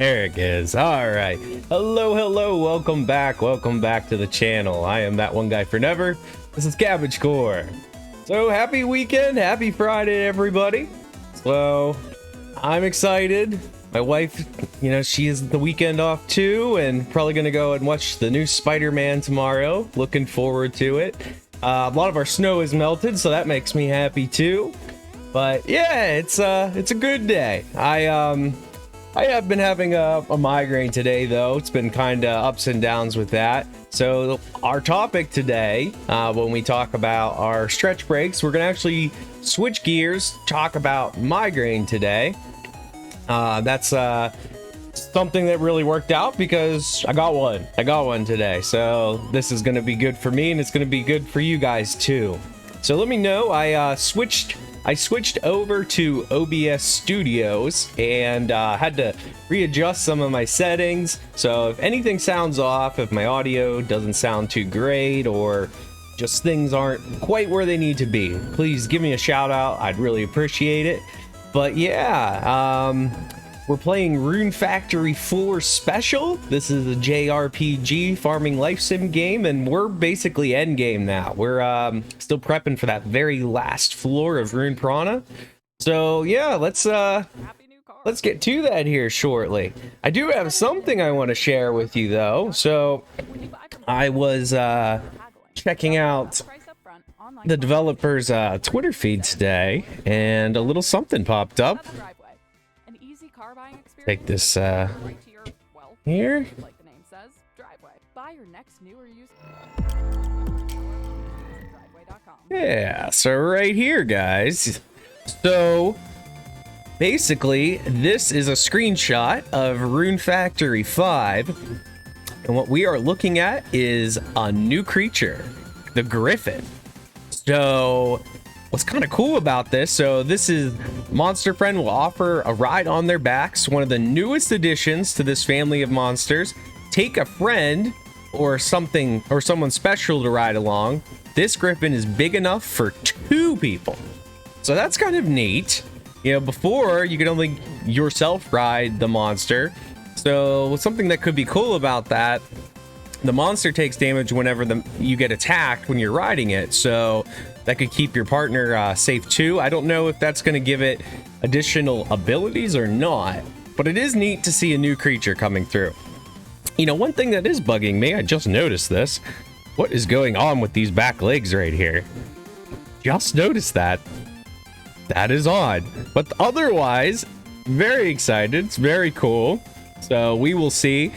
There it is. All right. Hello. Welcome back to the channel. I am that one guy for never. This is Cabbage Core. So happy weekend, happy Friday, everybody. So I'm excited. My wife, she has the weekend off too, and probably gonna go and watch the new Spider-Man tomorrow. Looking forward to it. A lot of our snow is melted, so that makes me happy too. But yeah, it's a good day. I have been having a migraine today, though. It's been kind of ups and downs with that. So our topic today, when we talk about our stretch breaks, we're going to actually switch gears, talk about migraine today. That's something that really worked out because I got one today. So this is going to be good for me, and it's going to be good for you guys too. So let me know. I switched over to OBS Studios and had to readjust some of my settings. So if anything sounds off, if my audio doesn't sound too great, or just things aren't quite where they need to be, please give me a shout out. I'd really appreciate it. But yeah, we're playing Rune Factory 4 Special. This is a JRPG Farming Life Sim game, and we're basically end game now. We're still prepping for that very last floor of Rune Prana. So yeah, let's get to that here shortly. I do have something I want to share with you though. So I was checking out the developer's Twitter feed today, and a little something popped up. Take this here. Yeah, so right here, guys. So basically, this is a screenshot of Rune Factory 5, and what we are looking at is a new creature, the Griffin. So what's kind of cool about this, so this is Monster Friend will offer a ride on their backs, one of the newest additions to this family of monsters. Take a friend or something or someone special to ride along. This Griffin is big enough for 2 people. So that's kind of neat. Before you could only yourself ride the monster. So something that could be cool about that, the monster takes damage whenever you get attacked when you're riding it. So that could keep your partner safe too. I don't know if that's going to give it additional abilities or not, but it is neat to see a new creature coming through. One thing that is bugging me, I just noticed this. What is going on with these back legs right here? Just noticed that. That is odd. But otherwise, very excited. It's very cool. So we will see.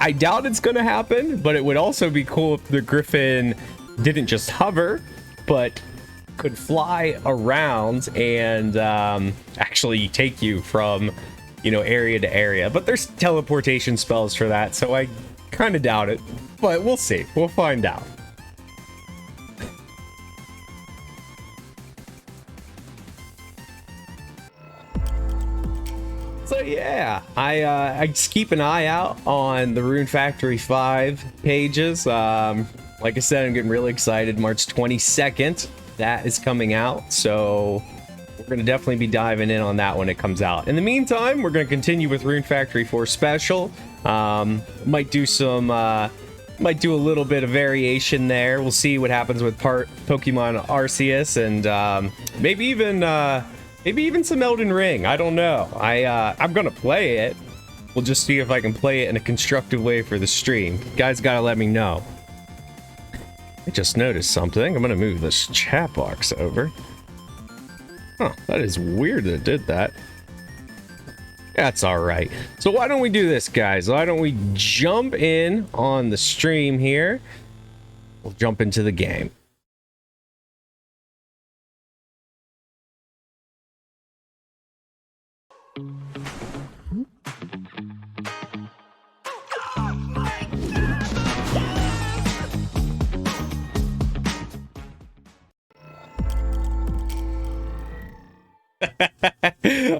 I doubt it's going to happen, but it would also be cool if the Griffin didn't just hover, but could fly around and actually take you from, area to area. But there's teleportation spells for that, so I kind of doubt it. But we'll see. We'll find out. So yeah, I just keep an eye out on the Rune Factory 5 pages. Like I said, I'm getting really excited. March 22nd, that is coming out. So we're going to definitely be diving in on that when it comes out. In the meantime, we're going to continue with Rune Factory 4 Special. Might do a little bit of variation there. We'll see what happens with Pokemon Arceus, and maybe even some Elden Ring. I don't know. I'm gonna play it. We'll just see if I can play it in a constructive way for the stream. You guys gotta let me know. I just noticed something. I'm gonna move this chat box over. Huh, that is weird that it did that. That's all right. So why don't we do this, guys? Why don't we jump in on the stream here? We'll jump into the game.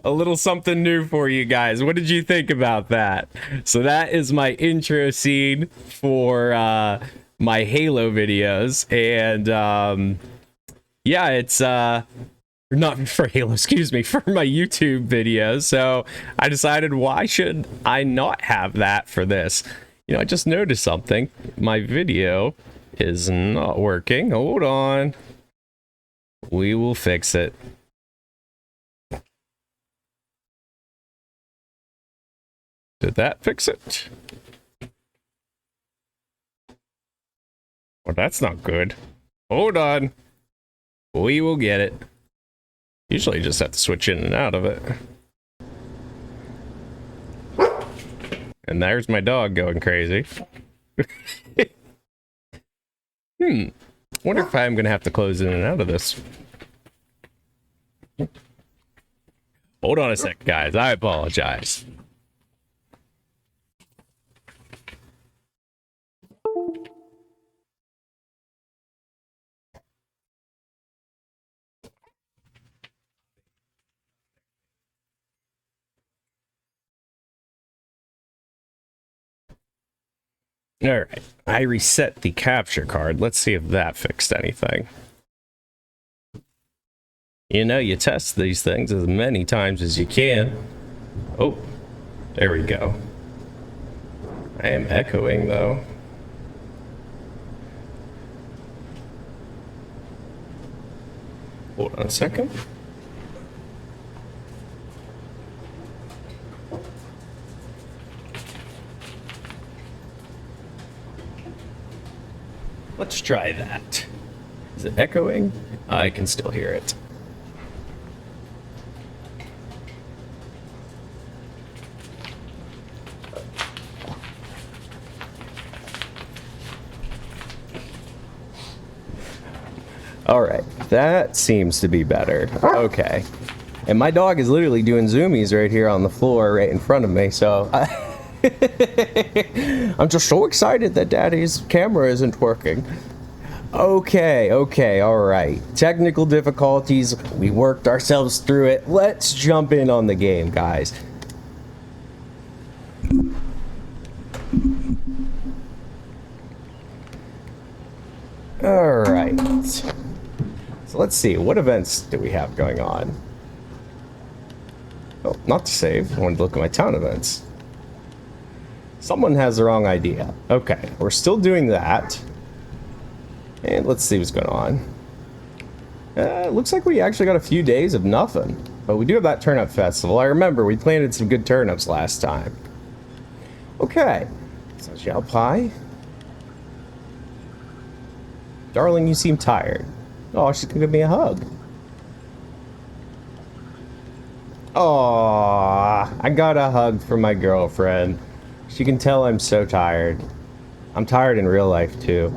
A little something new for you guys. What did you think about that? So that is my intro scene for my Halo videos, and yeah, it's Or not for Halo, excuse me, for my YouTube videos. So I decided, why should I not have that for this? You know, I just noticed something. My video is not working. Hold on. We will fix it. Did that fix it? Well, that's not good. Hold on. We will get it. Usually you just have to switch in and out of it. And there's my dog going crazy. Wonder if I'm gonna have to close in and out of this. Hold on a sec, guys. I apologize. Alright, I reset the capture card. Let's see if that fixed anything. You know, you test these things as many times as you can. Oh, there we go. I am echoing, though. Hold on a second. Let's try that. Is it echoing? I can still hear it. Alright, that seems to be better. Okay. And my dog is literally doing zoomies right here on the floor right in front of me, so I'm just so excited that Daddy's camera isn't working. Okay, alright. Technical difficulties, we worked ourselves through it. Let's jump in on the game, guys. Alright. So let's see, what events do we have going on? Oh, not to save. I wanted to look at my town events. Someone has the wrong idea. Okay, we're still doing that. And let's see what's going on. It looks like we actually got a few days of nothing. But we do have that turnip festival. I remember we planted some good turnips last time. Okay. So Xiao Pai. Darling, you seem tired. Oh, she's gonna give me a hug. Aww, I got a hug from my girlfriend. She can tell I'm so tired. I'm tired in real life too.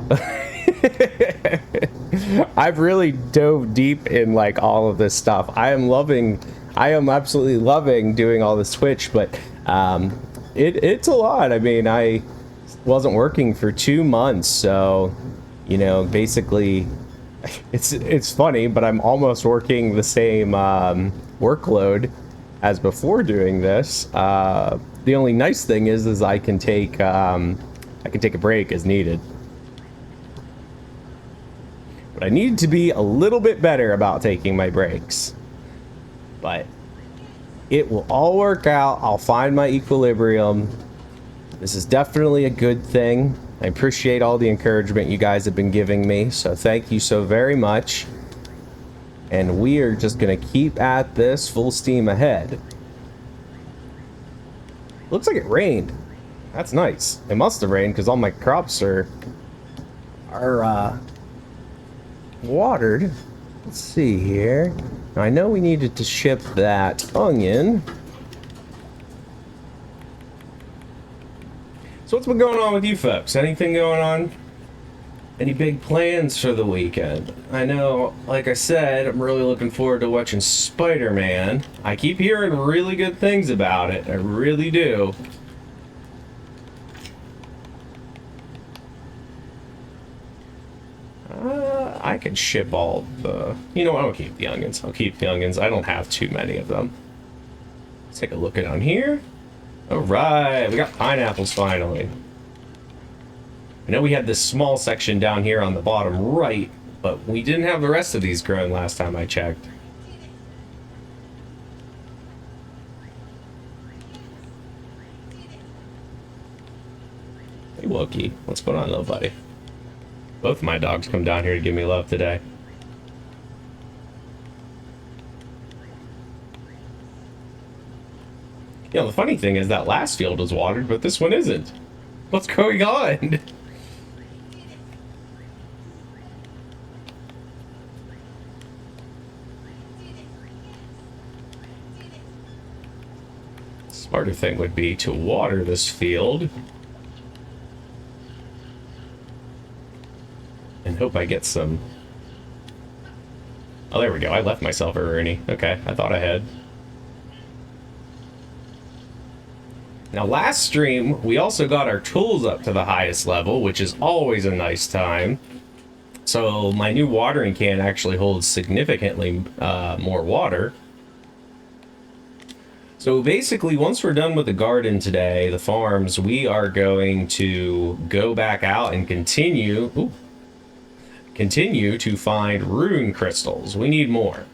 I've really dove deep in like all of this stuff. I am absolutely loving doing all this Twitch, but it's a lot. I mean, I wasn't working for 2 months, so you know, basically it's funny, but I'm almost working the same workload as before doing this. The only nice thing is I can take a break as needed. But I need to be a little bit better about taking my breaks. But it will all work out. I'll find my equilibrium. This is definitely a good thing. I appreciate all the encouragement you guys have been giving me, so thank you so very much. And we are just gonna keep at this full steam ahead. Looks like it rained. That's nice. It must have rained because all my crops are watered. Let's see here. Now, I know we needed to ship that onion. So what's been going on with you folks? Anything going on? Any big plans for the weekend? I know, like I said, I'm really looking forward to watching Spider-Man. I keep hearing really good things about it. I really do. I can ship all the... You know what? I'll keep the onions. I'll keep the onions. I don't have too many of them. Let's take a look at on here. Alright, we got pineapples finally. I know we had this small section down here on the bottom right, but we didn't have the rest of these grown last time I checked. Wookie. What's going on, little buddy? Both my dogs come down here to give me love today. You know, the funny thing is that last field was watered, but this one isn't. What's going on? Smarter thing would be to water this field. And hope I get some... Oh, there we go. I left myself a Rune. Okay, I thought I had. Now, last stream, we also got our tools up to the highest level, which is always a nice time. So my new watering can actually holds significantly more water. So basically, once we're done with the garden today, the farms, we are going to go back out and continue to find rune crystals. We need more.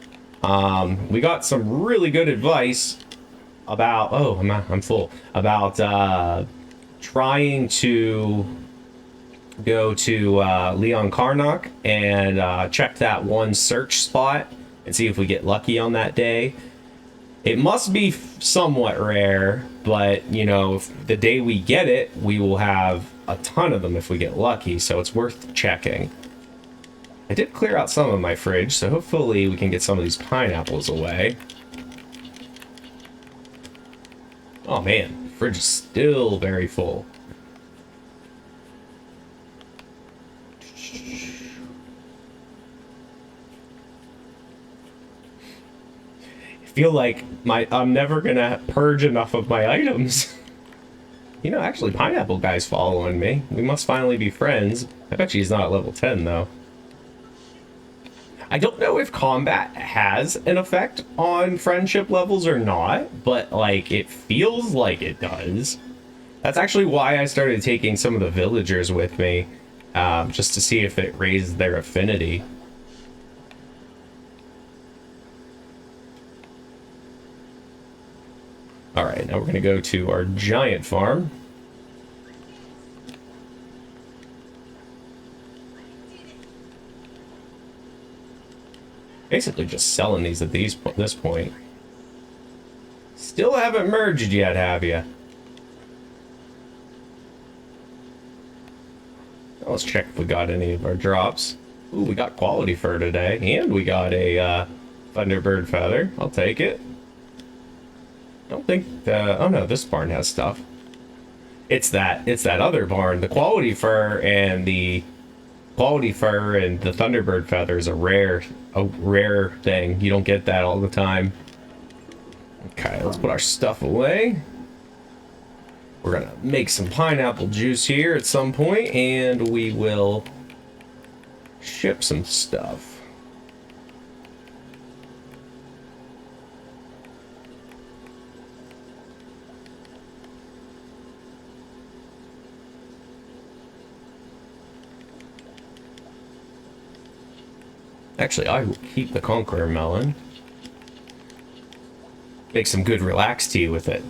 We got some really good advice about, oh, I'm full, about trying to go to Leon Karnak and check that one search spot and see if we get lucky on that day. It must be somewhat rare, but, you know, if the day we get it, we will have a ton of them if we get lucky, so it's worth checking. I did clear out some of my fridge, so hopefully we can get some of these pineapples away. Oh man, fridge is still very full. I feel like I'm never gonna purge enough of my items. You know, actually, Pineapple Guy's following me. We must finally be friends. I bet he's not at level 10, though. I don't know if combat has an effect on friendship levels or not, but, like, it feels like it does. That's actually why I started taking some of the villagers with me, just to see if it raised their affinity. Alright, now we're going to go to our giant farm. Basically just selling these at this point. Still haven't merged yet, have you? Let's check if we got any of our drops. Ooh, we got quality fur today, and we got a Thunderbird feather. I'll take it. I don't think oh no, this barn has stuff. It's that other barn. The quality fur and the Thunderbird feather is a rare thing. You don't get that all the time. Okay, let's put our stuff away. We're gonna make some pineapple juice here at some point, and we will ship some stuff. Actually, I will keep the Conqueror melon. Make some good relaxed tea with it.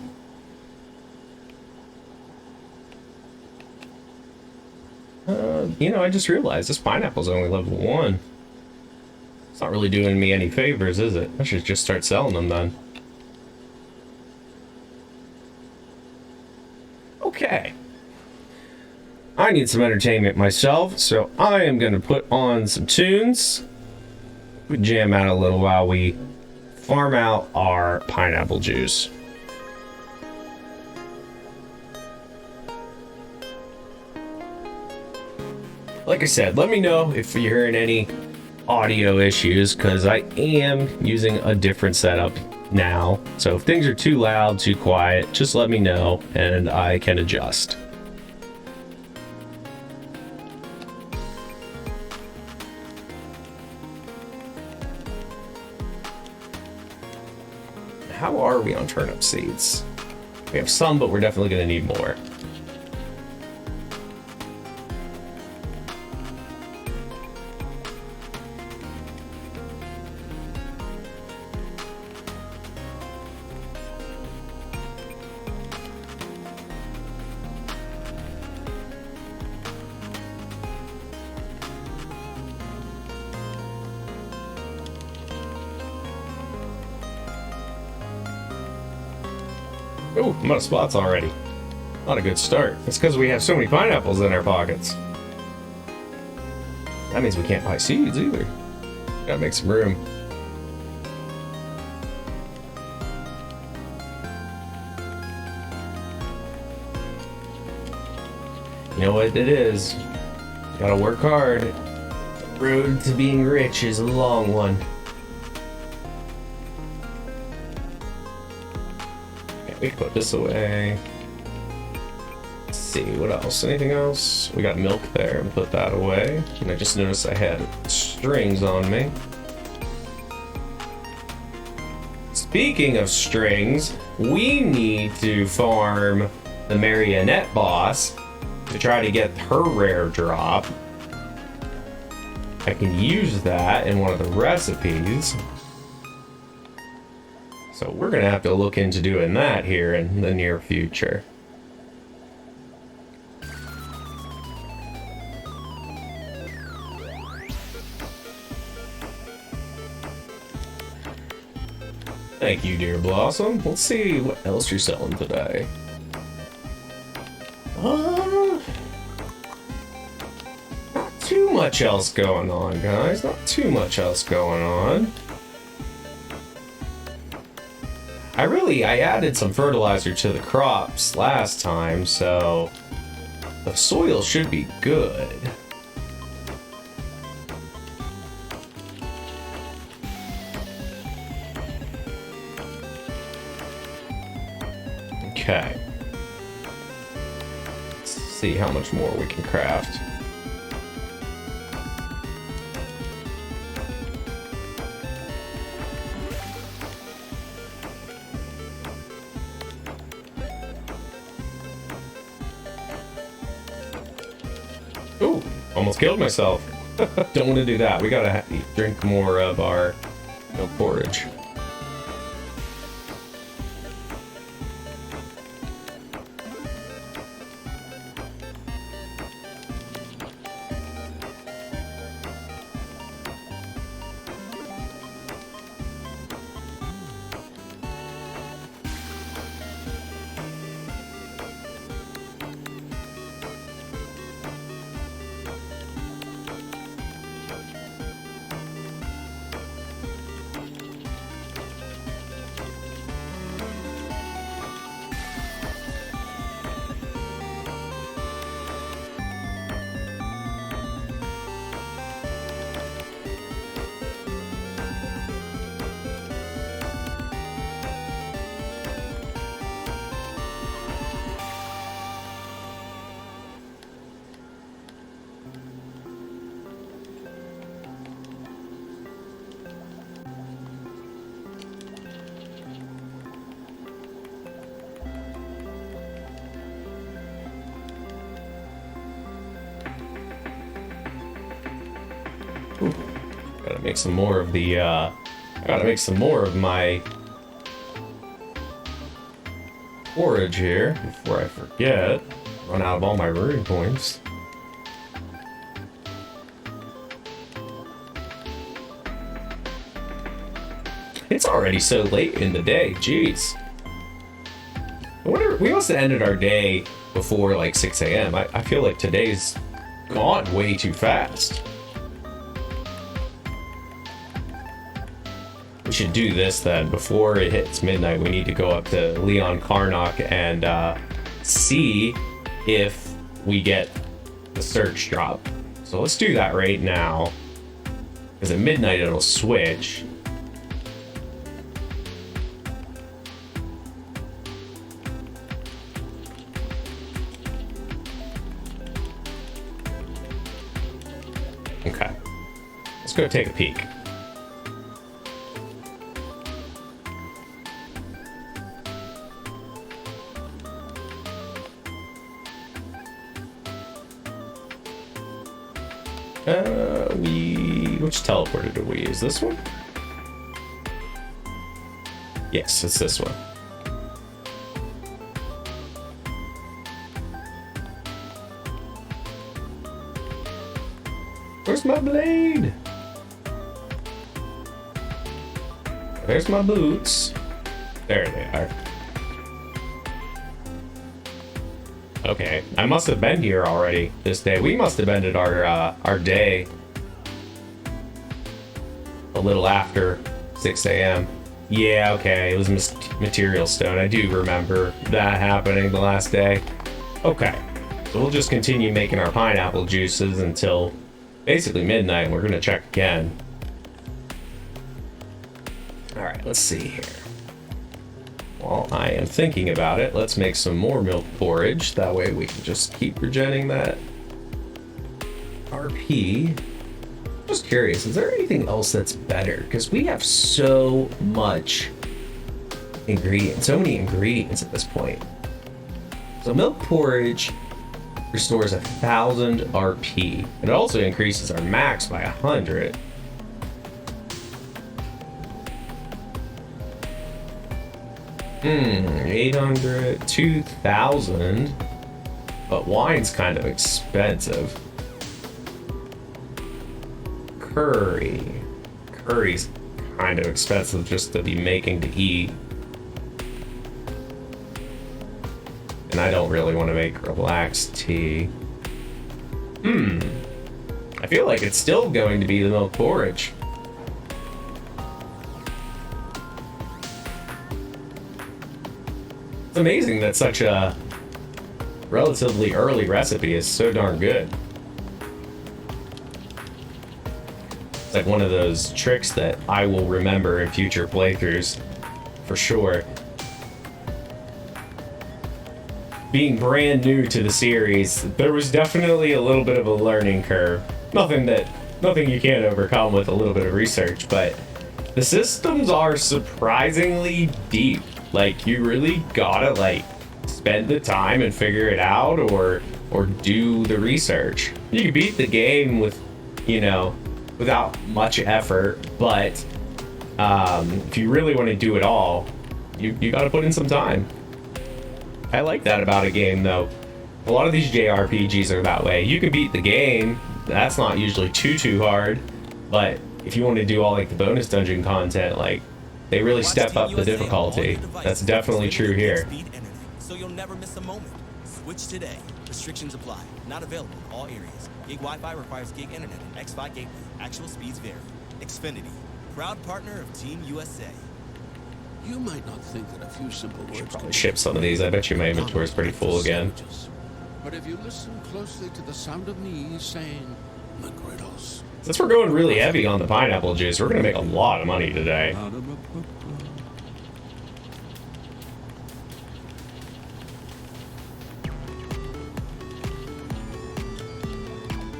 You know, I just realized this pineapple's only level 1. It's not really doing me any favors, is it? I should just start selling them then. Okay. I need some entertainment myself, so I am going to put on some tunes. We jam out a little while we farm out our pineapple juice. Like I said, let me know if you're hearing any audio issues, because I am using a different setup now. So if things are too loud, too quiet, just let me know and I can adjust. How are we on turnip seeds? We have some, but we're definitely going to need more. Oh, I'm out of spots already. Not a good start. That's because we have so many pineapples in our pockets. That means we can't buy seeds either. Gotta make some room. You know what it is? Gotta work hard. The road to being rich is a long one. Okay, we can put this away. Let's see, what else? Anything else? We got milk there, and put that away. And I just noticed I had strings on me. Speaking of strings, we need to farm the marionette boss to try to get her rare drop. I can use that in one of the recipes. So we're gonna have to look into doing that here in the near future. Thank you, dear Blossom. Let's see what else you're selling today. Not too much else going on, guys. Not too much else going on. I added some fertilizer to the crops last time, so the soil should be good. Okay. Let's see how much more we can craft. Ooh, almost killed myself. Don't want to do that. We gotta drink more of our milk porridge. Gotta make some more of the, I gotta make some more of my forage here before I forget. Run out of all my rune points. It's already so late in the day, jeez. I wonder, we must have ended our day before like 6 a.m. I feel like today's gone way too fast. We should do this then. Before it hits midnight, we need to go up to Leon Karnak and see if we get the search drop. So let's do that right now. Because at midnight it'll switch. Okay. Let's go take a peek. Which teleporter did we use? This one? Yes, it's this one. Where's my blade? There's my boots. There they are. Okay, I must have been here already this day. We must have been at our day a little after 6 a.m. Yeah, okay, it was material stone. I do remember that happening the last day. Okay, so we'll just continue making our pineapple juices until basically midnight, and we're gonna check again. All right, let's see here. While I am thinking about it, let's make some more milk porridge. That way we can just keep regenerating that RP. Just curious, is there anything else that's better? Because we have so much ingredients, so many ingredients at this point. So milk porridge restores 1,000 RP. It also increases our max by 100. 800, 2,000. But wine's kind of expensive. Curry's kind of expensive just to be making to eat. And I don't really want to make relaxed tea. I feel like it's still going to be the milk porridge. It's amazing that such a relatively early recipe is so darn good. It's like one of those tricks that I will remember in future playthroughs, for sure. Being brand new to the series, there was definitely a little bit of a learning curve. Nothing you can't overcome with a little bit of research, but the systems are surprisingly deep. Like, you really gotta like spend the time and figure it out, or do the research. You can beat the game with, you know, without much effort, but if you really want to do it all, you got to put in some time. I like that about a game, though. A lot of these JRPGs are that way. You can beat the game, that's not usually too hard, but if you want to do all like the bonus dungeon content, like, they really step up the difficulty. That's definitely true here. So you'll never miss a moment. Switch today. Restrictions apply. Not available in all areas. Gig Wi-Fi requires gig internet and X5 gateway. Actual speeds vary. Xfinity, proud partner of Team USA. You might not think that a few simple words Probably ship some of these. I bet you my inventory is pretty full again. But if you listen closely to the sound of me saying McGriddles. Since we're going really heavy on the pineapple juice, we're gonna make a lot of money today.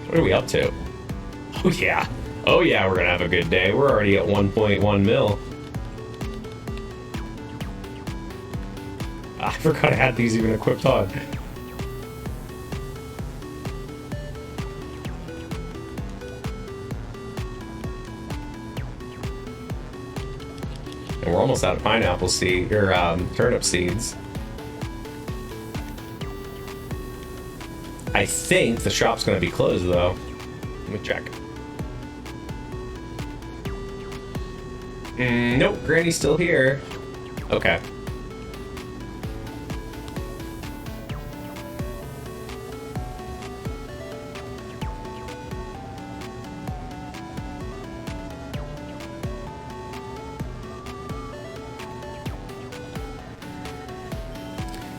What are we up to? Oh yeah. Oh yeah, we're gonna have a good day. We're already at 1.1 mil. I forgot I had these even equipped on. And we're almost out of pineapple seed, or turnip seeds. I think the shop's gonna be closed though. Let me check. Nope, Granny's still here. Okay.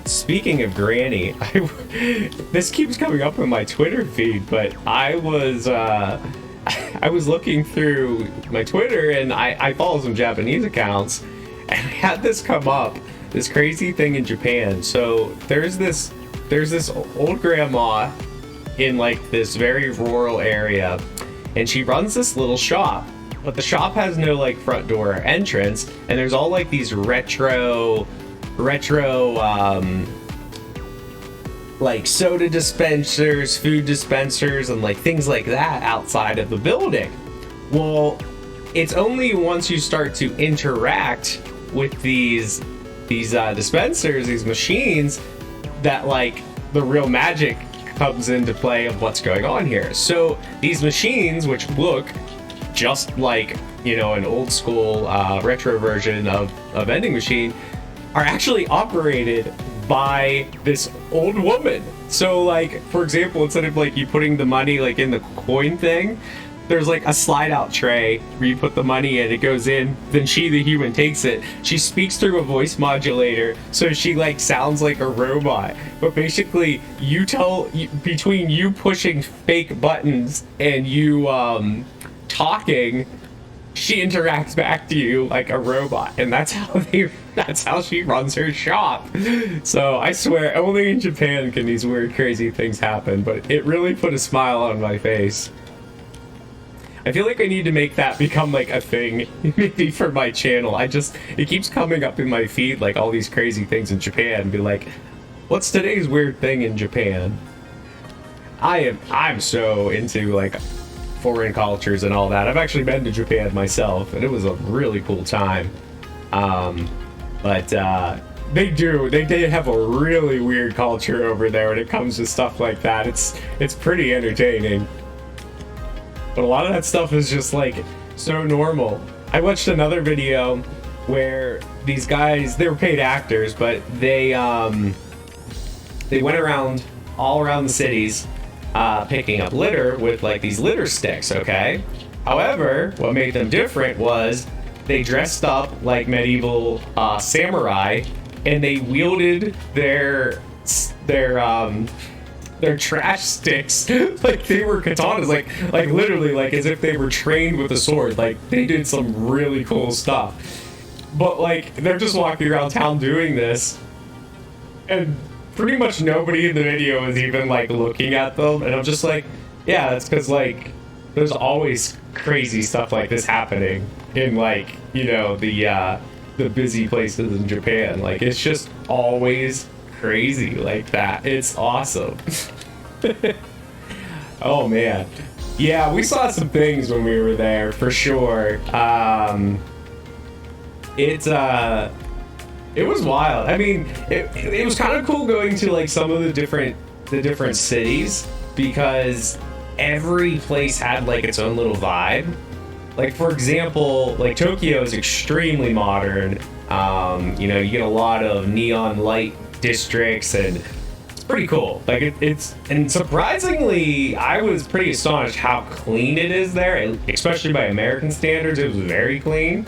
Speaking of Granny, this keeps coming up in my Twitter feed, but I was looking through my Twitter and I follow some Japanese accounts, and I had this come up, this crazy thing in Japan. So there's this old grandma in like this very rural area, and she runs this little shop, but the shop has no like front door or entrance, and there's all like these retro like soda dispensers, food dispensers, and like things like that outside of the building. Well, it's only once you start to interact with these dispensers, these machines, that like the real magic comes into play of what's going on here. So these machines, which look just like, you know, an old school retro version of a vending machine, are actually operated by this old woman. So like, for example, instead of like you putting the money like in the coin thing, there's like a slide out tray where you put the money in, it goes in, then she, the human, takes it. She speaks through a voice modulator, so she like sounds like a robot. But basically, between you pushing fake buttons and you talking, she interacts back to you like a robot, and that's how she runs her shop. So I swear, only in Japan can these weird, crazy things happen, but it really put a smile on my face. I feel like I need to make that become like a thing, maybe for my channel. It keeps coming up in my feed, like all these crazy things in Japan, and be like, what's today's weird thing in Japan? I'm so into like foreign cultures and all that. I've actually been to Japan myself, and it was a really cool time. But they have a really weird culture over there when it comes to stuff like that. It's pretty entertaining. But a lot of that stuff is just like so normal. I watched another video where these guys, they were paid actors, but they went around all around the cities picking up litter with like these litter sticks, okay? However, what made them different was they dressed up like medieval samurai, and they wielded their trash sticks like they were katanas, like literally like as if they were trained with a sword. Like they did some really cool stuff. But like they're just walking around town doing this, and pretty much nobody in the video is even like looking at them, and I'm just like, yeah, that's because like there's always crazy stuff like this happening in like, you know, the busy places in Japan. Like it's just always crazy like that. It's awesome. Oh man, yeah, we saw some things when we were there for sure. It was wild. I mean, it was kind of cool going to like some of the different cities, because every place had like its own little vibe. Like for example, like Tokyo is extremely modern. You know, you get a lot of neon light districts, and it's pretty cool. Like and surprisingly, I was pretty astonished how clean it is there, especially by American standards. It was very clean.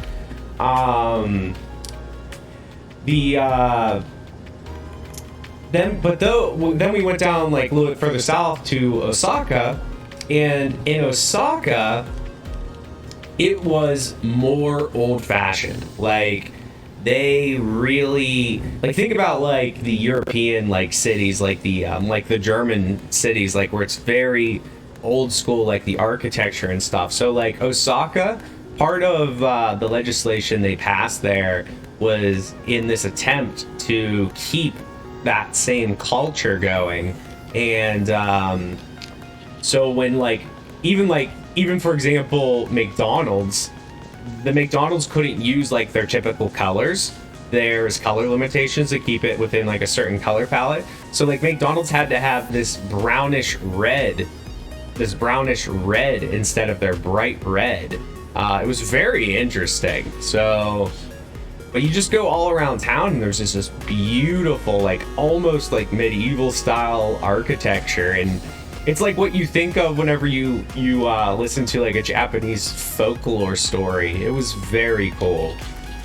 Then we went down like a little bit further south to Osaka, and in Osaka it was more old-fashioned. Like they really, like, think about like the European like cities, like the German cities, like where it's very old school, like the architecture and stuff. So like Osaka, part of the legislation they passed there was in this attempt to keep that same culture going. And so when even for example McDonald's, the McDonald's couldn't use like their typical colors. There's color limitations to keep it within like a certain color palette. So like McDonald's had to have this brownish red instead of their bright red. It was very interesting. So, but you just go all around town and there's this beautiful, like almost like medieval style architecture, and it's like what you think of whenever you listen to like a Japanese folklore story. It was very cool.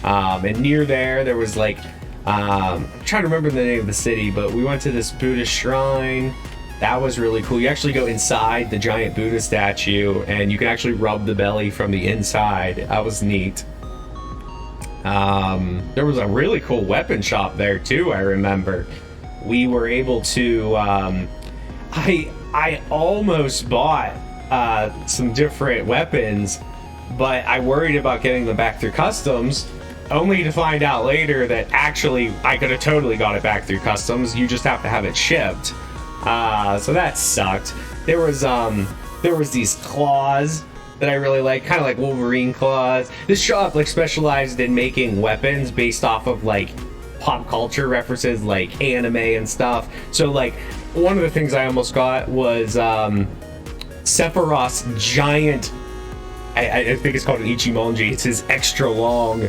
And near there was like, I'm trying to remember the name of the city, but we went to this Buddhist shrine. That was really cool. You actually go inside the giant Buddha statue, and you can actually rub the belly from the inside. That was neat. There was a really cool weapon shop there too, I remember. We were able to, I almost bought some different weapons, but I worried about getting them back through customs, only to find out later that actually I could have totally got it back through customs. You just have to have it shipped. So that sucked. There was these claws that I really like, kind of like Wolverine claws. This shop like specialized in making weapons based off of like pop culture references, like anime and stuff. So like one of the things I almost got was Sephiroth's giant, I think it's called an Ichimonji. It's his extra long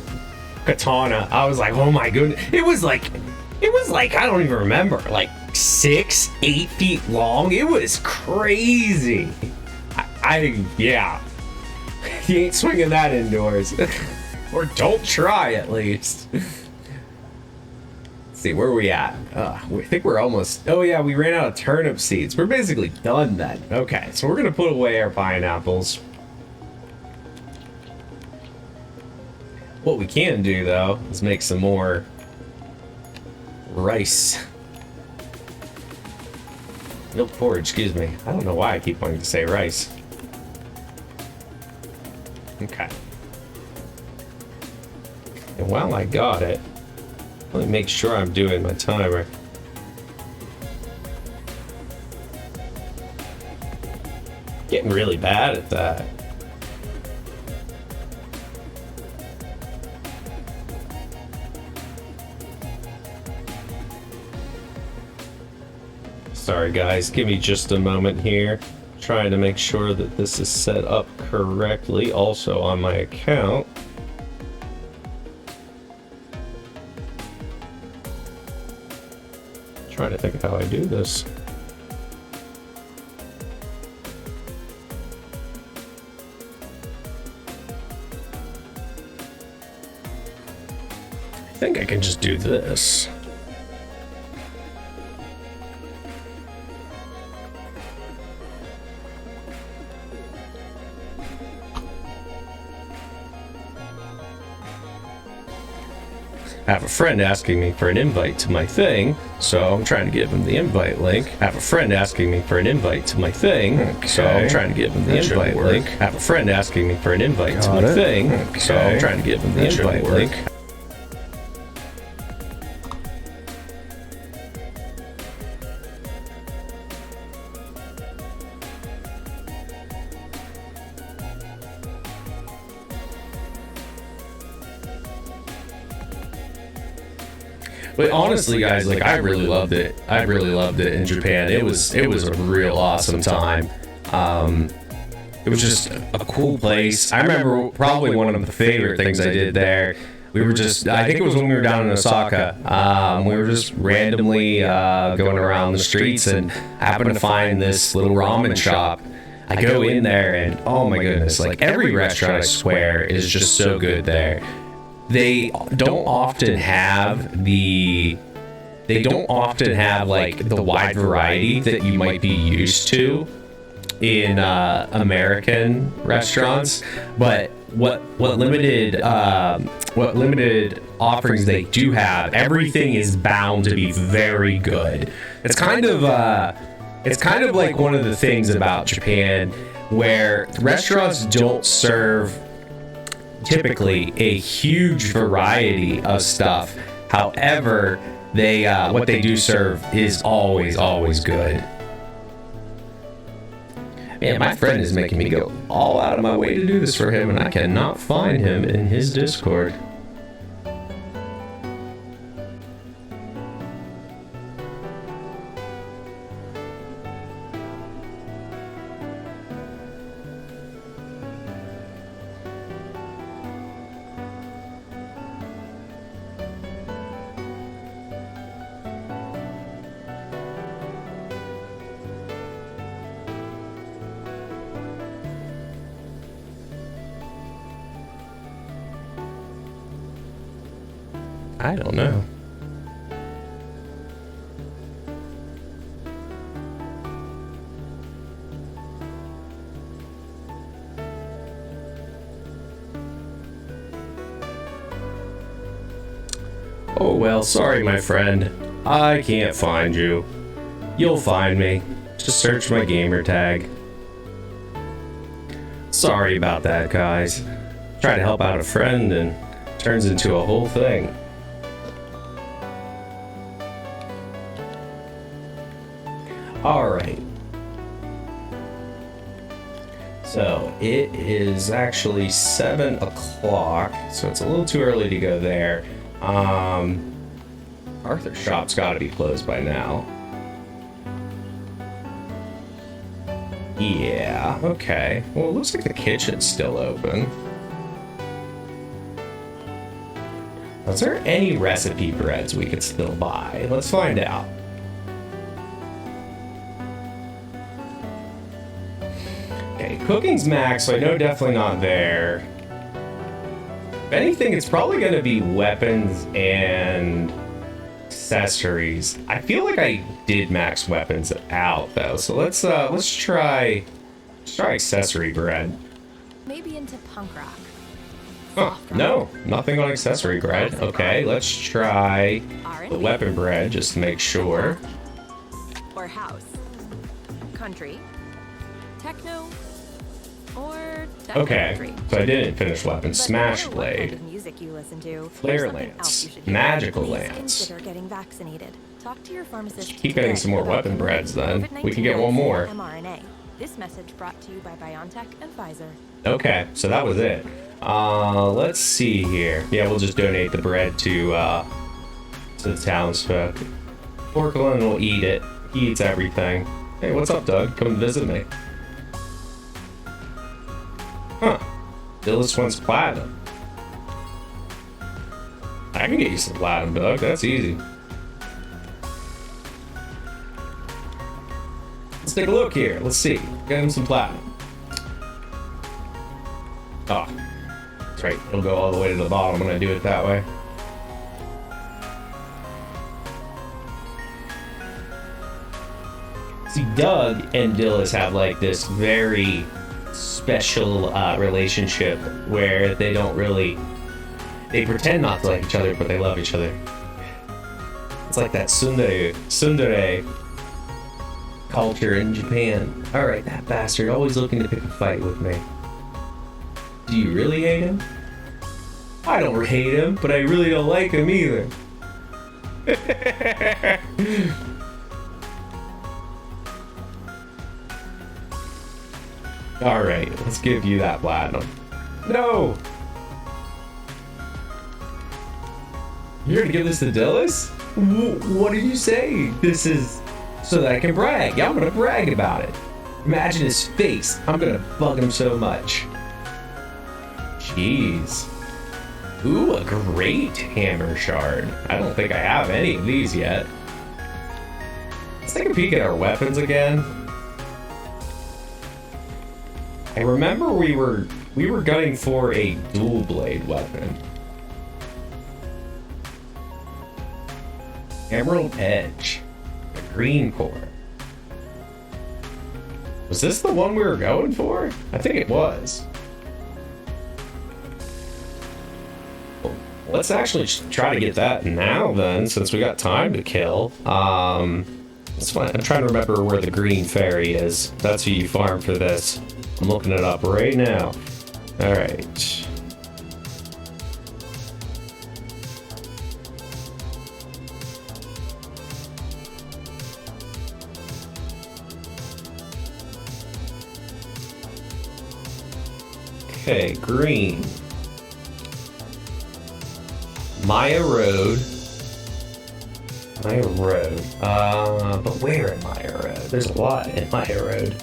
katana. I was like, oh my goodness. It was like It was like, I don't even remember, like 6, 8 feet long. It was crazy. Yeah. You ain't swinging that indoors. Or don't try, at least. Let's see, where are we at? I think we're almost... Oh, yeah, we ran out of turnip seeds. We're basically done then. Okay, so we're going to put away our pineapples. What we can do, though, is make some more rice. Milk porridge, excuse me. I don't know why I keep wanting to say rice. Okay. And while I got it, let me make sure I'm doing my timer. Getting really bad at that. Sorry guys, give me just a moment here. Trying to make sure that this is set up correctly, also on my account. Trying to think of how I do this. I think I can just do this. I have a friend asking me for an invite to my thing, so I'm trying to give him the invite link. I have a friend asking me for an invite to my thing, so I'm trying to give him the invite link. I have a friend asking me for an invite to my thing, so I'm trying to give him the invite link. But honestly, guys, like I really loved it. I really loved it in Japan. It was a real awesome time. It was just a cool place. I remember probably one of the favorite things I did there. We were just, I think it was when we were down in Osaka. We were just randomly going around the streets and happened to find this little ramen shop. I go in there and oh my goodness, like every restaurant I swear is just so good there. They don't often have like the wide variety that you might be used to in American restaurants, but what limited offerings they do have, everything is bound to be very good. It's kind of like one of the things about Japan where restaurants don't serve typically a huge variety of stuff. However, they what they do serve is always good. Man, my friend is making me go all out of my way to do this for him, and I cannot find him in his Discord. I don't know. Oh well, sorry my friend. I can't find you. You'll find me. Just search my gamer tag. Sorry about that, guys. Try to help out a friend and turns into a whole thing. Alright. So it is actually 7 o'clock, so it's a little too early to go there. Arthur's shop's gotta be closed by now. Yeah, okay. Well, it looks like the kitchen's still open. Is there any recipe breads we could still buy? Let's find out. Okay, cooking's max, so I know definitely not there. If anything, it's probably going to be weapons and accessories. I feel like I did max weapons out though, so let's try accessory bread. Maybe into punk rock. Huh, no, nothing on accessory bread. Okay, let's try the weapon bread just to make sure. Or house. Country. Techno. Or Okay, country. so I didn't finish weapon. But Smash no matter what kind blade, of music you listen to, flare there's something else you lance, should do. magical Please lance. consider getting vaccinated. Talk to your pharmacist Keep getting today some more about weapon breads then. COVID-19 We can get one more. mRNA. This message brought to you by BioNTech and Pfizer. Okay, so that was it. Let's see here. Yeah, we'll just donate the bread to the townsfolk. Porcelain will eat it. He eats everything. Hey, what's up, Doug? Come visit me. Huh. Dillis wants platinum. I can get you some platinum, Doug. That's easy. Let's take a look here. Let's see. Get him some platinum. Oh, that's right. It'll go all the way to the bottom when I do it that way. See, Doug and Dillis have like this very special relationship where they don't really, they pretend not to like each other, but they love each other. It's like that tsundere culture in Japan. All right, that bastard always looking to pick a fight with me. Do you really hate him? I don't hate him, but I really don't like him either. All right, let's give you that platinum. No! You're gonna give this to Dillis? What did you say? This is so that I can brag. Yeah, I'm gonna brag about it. Imagine his face. I'm gonna bug him so much. Jeez. Ooh, a great hammer shard. I don't think I have any of these yet. Let's take a peek at our weapons again. I remember we were gunning for a dual blade weapon. Emerald Edge. A green core. Was this the one we were going for? I think it was. Let's actually try to get that now then, since we got time to kill. It's fine. I'm trying to remember where the green fairy is. That's who you farm for this. I'm looking it up right now. All right. Okay, green. Maya Road. Maya Road. But where in Maya Road? There's a lot in Maya Road.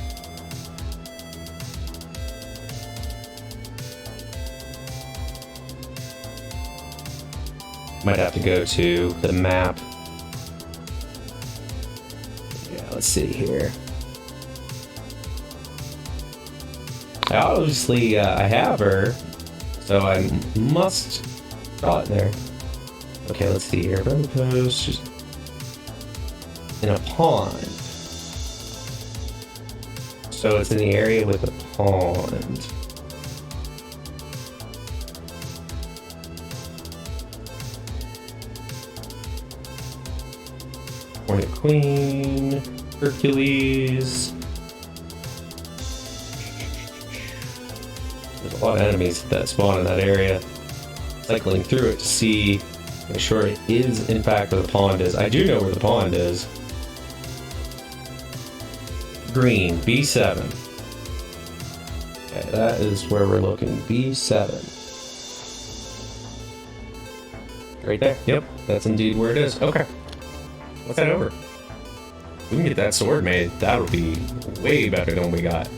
Might have to go to the map. Yeah, let's see here. Obviously, I have her, so I must draw it there. Okay, let's see here. Post just in a pond. So it's in the area with the pond. Hornet Queen, Hercules. There's a lot of enemies that spawn in that area. Cycling through it to see, make sure it is in fact where the pond is. I do know where the pond is. Green, B7. Okay, that is where we're looking. B7. Right there. Yep, that's indeed where it is. Okay. Let's head over. We can get that sword made. That'll be way better than what we got.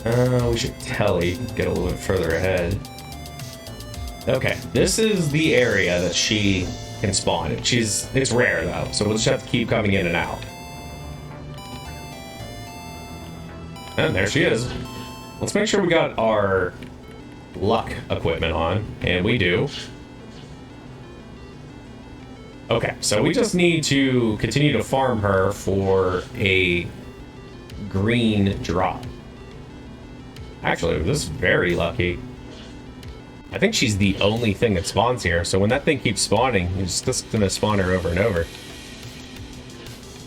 We should telly get a little bit further ahead. Okay, this is the area that she can spawn. It's rare though, so we'll just have to keep coming in and out. And there she is. Let's make sure we got our luck equipment on, and we do. Okay, so we just need to continue to farm her for a green drop. Actually, this is very lucky. I think she's the only thing that spawns here, so when that thing keeps spawning, it's just gonna spawn her over and over.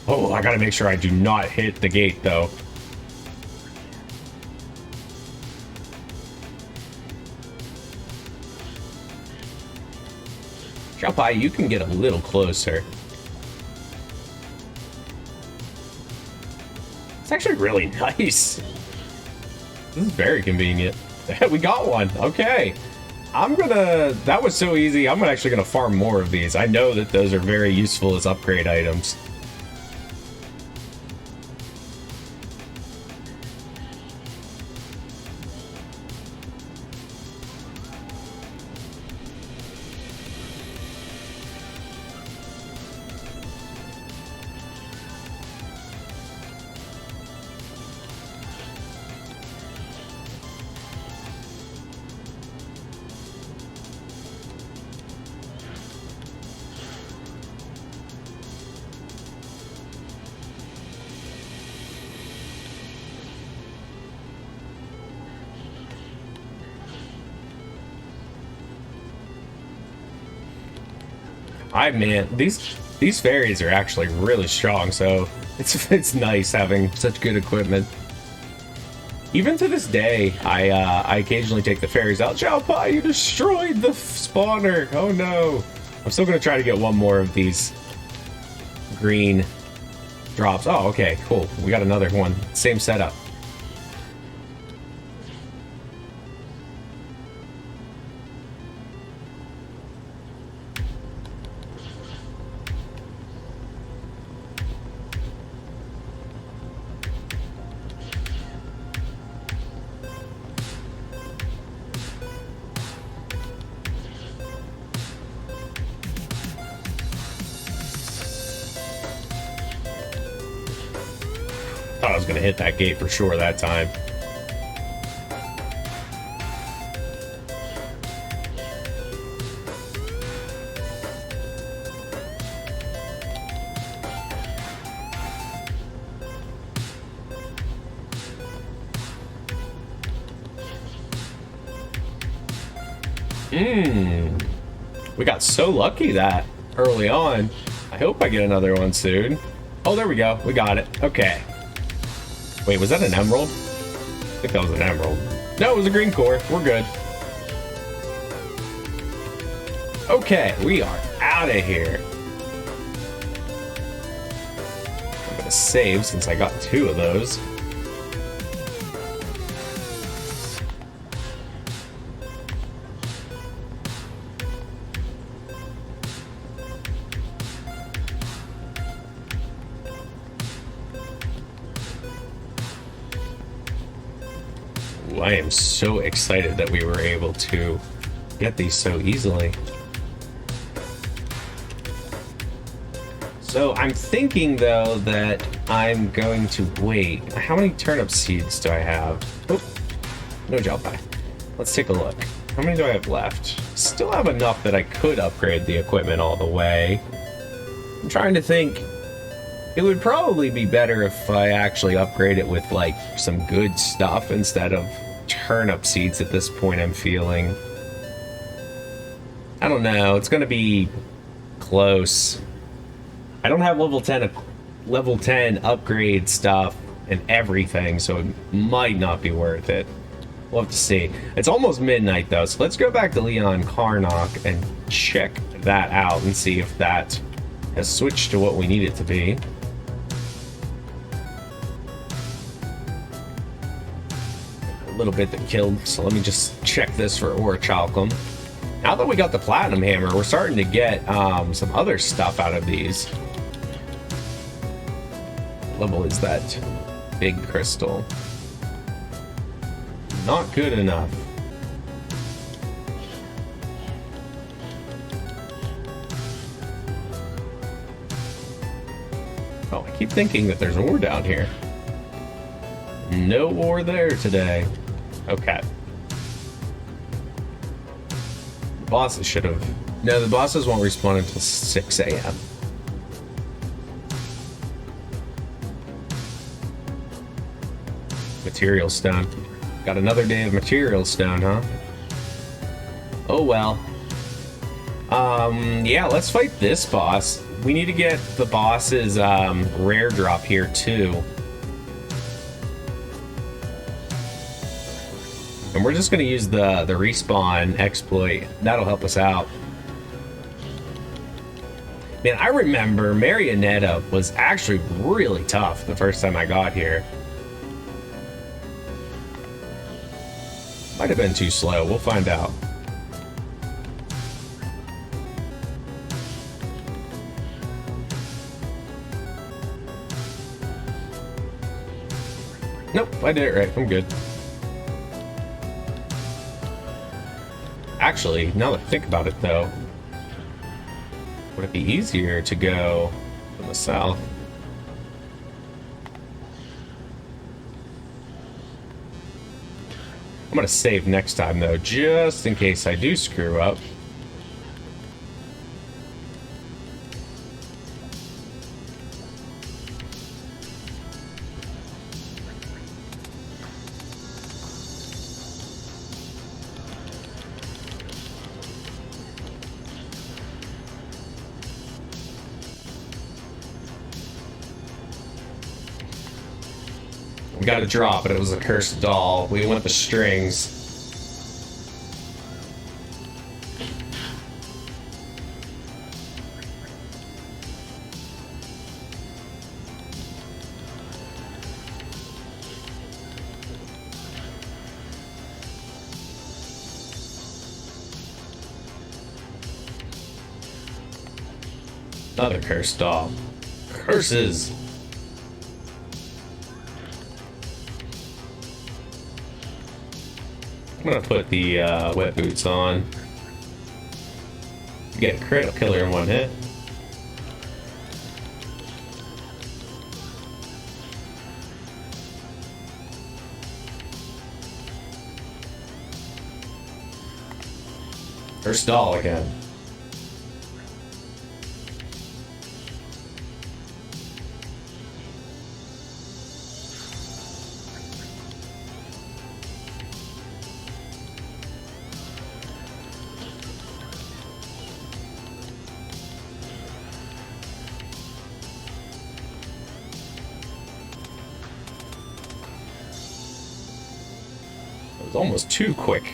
Oh, I gotta make sure I do not hit the gate, though. Xiaopai, you can get a little closer. It's actually really nice. This is very convenient. We got one. Okay. That was so easy. I'm actually gonna farm more of these. I know that those are very useful as upgrade items. Man, these fairies are actually really strong, so it's nice having such good equipment. Even to this day, I occasionally take the fairies out. Xiaopai, you destroyed the spawner! Oh no! I'm still gonna try to get one more of these green drops. Oh, okay, cool. We got another one. Same setup. Thought I was gonna hit that gate for sure that time. We got so lucky that early on. I hope I get another one soon. Oh, there we go. We got it. Okay. Wait, was that an emerald? I think that was an emerald. No, it was a green core. We're good. Okay, we are out of here. I'm gonna save since I got 2 of those. I am so excited that we were able to get these so easily. So I'm thinking though that I'm going to wait. How many turnip seeds do I have? Oh, no Xiaopai. Let's take a look. How many do I have left? Still have enough that I could upgrade the equipment all the way. I'm trying to think. It would probably be better if I actually upgrade it with like some good stuff instead of turnip seeds at this point, I'm feeling. I don't know, it's gonna be close. I don't have level 10 upgrade stuff and everything, so it might not be worth it. We'll have to see. It's almost midnight though, so let's go back to Leon Karnak and check that out and see if that has switched to what we need it to be. A little bit that killed, so let me just check this for orichalcum. Now that we got the platinum hammer, we're starting to get some other stuff out of these. What level is that big crystal? Not good enough. Oh, I keep thinking that there's ore down here. No ore there today. Okay. The bosses should have... No, the bosses won't respawn until 6 a.m. Material stone. Got another day of material stone, huh? Oh well. Yeah, let's fight this boss. We need to get the boss's rare drop here too. And we're just gonna use the respawn exploit. That'll help us out. Man, I remember Marionetta was actually really tough the first time I got here. Might have been too slow. We'll find out. Nope, I did it right. I'm good. Actually, now that I think about it though, would it be easier to go from the south? I'm gonna save next time though, just in case I do screw up. We got a drop, but it was a cursed doll. We want the strings. Another cursed doll. Curses! I'm gonna put the wet boots on. Get a critical killer in one hit. First doll again. Almost too quick.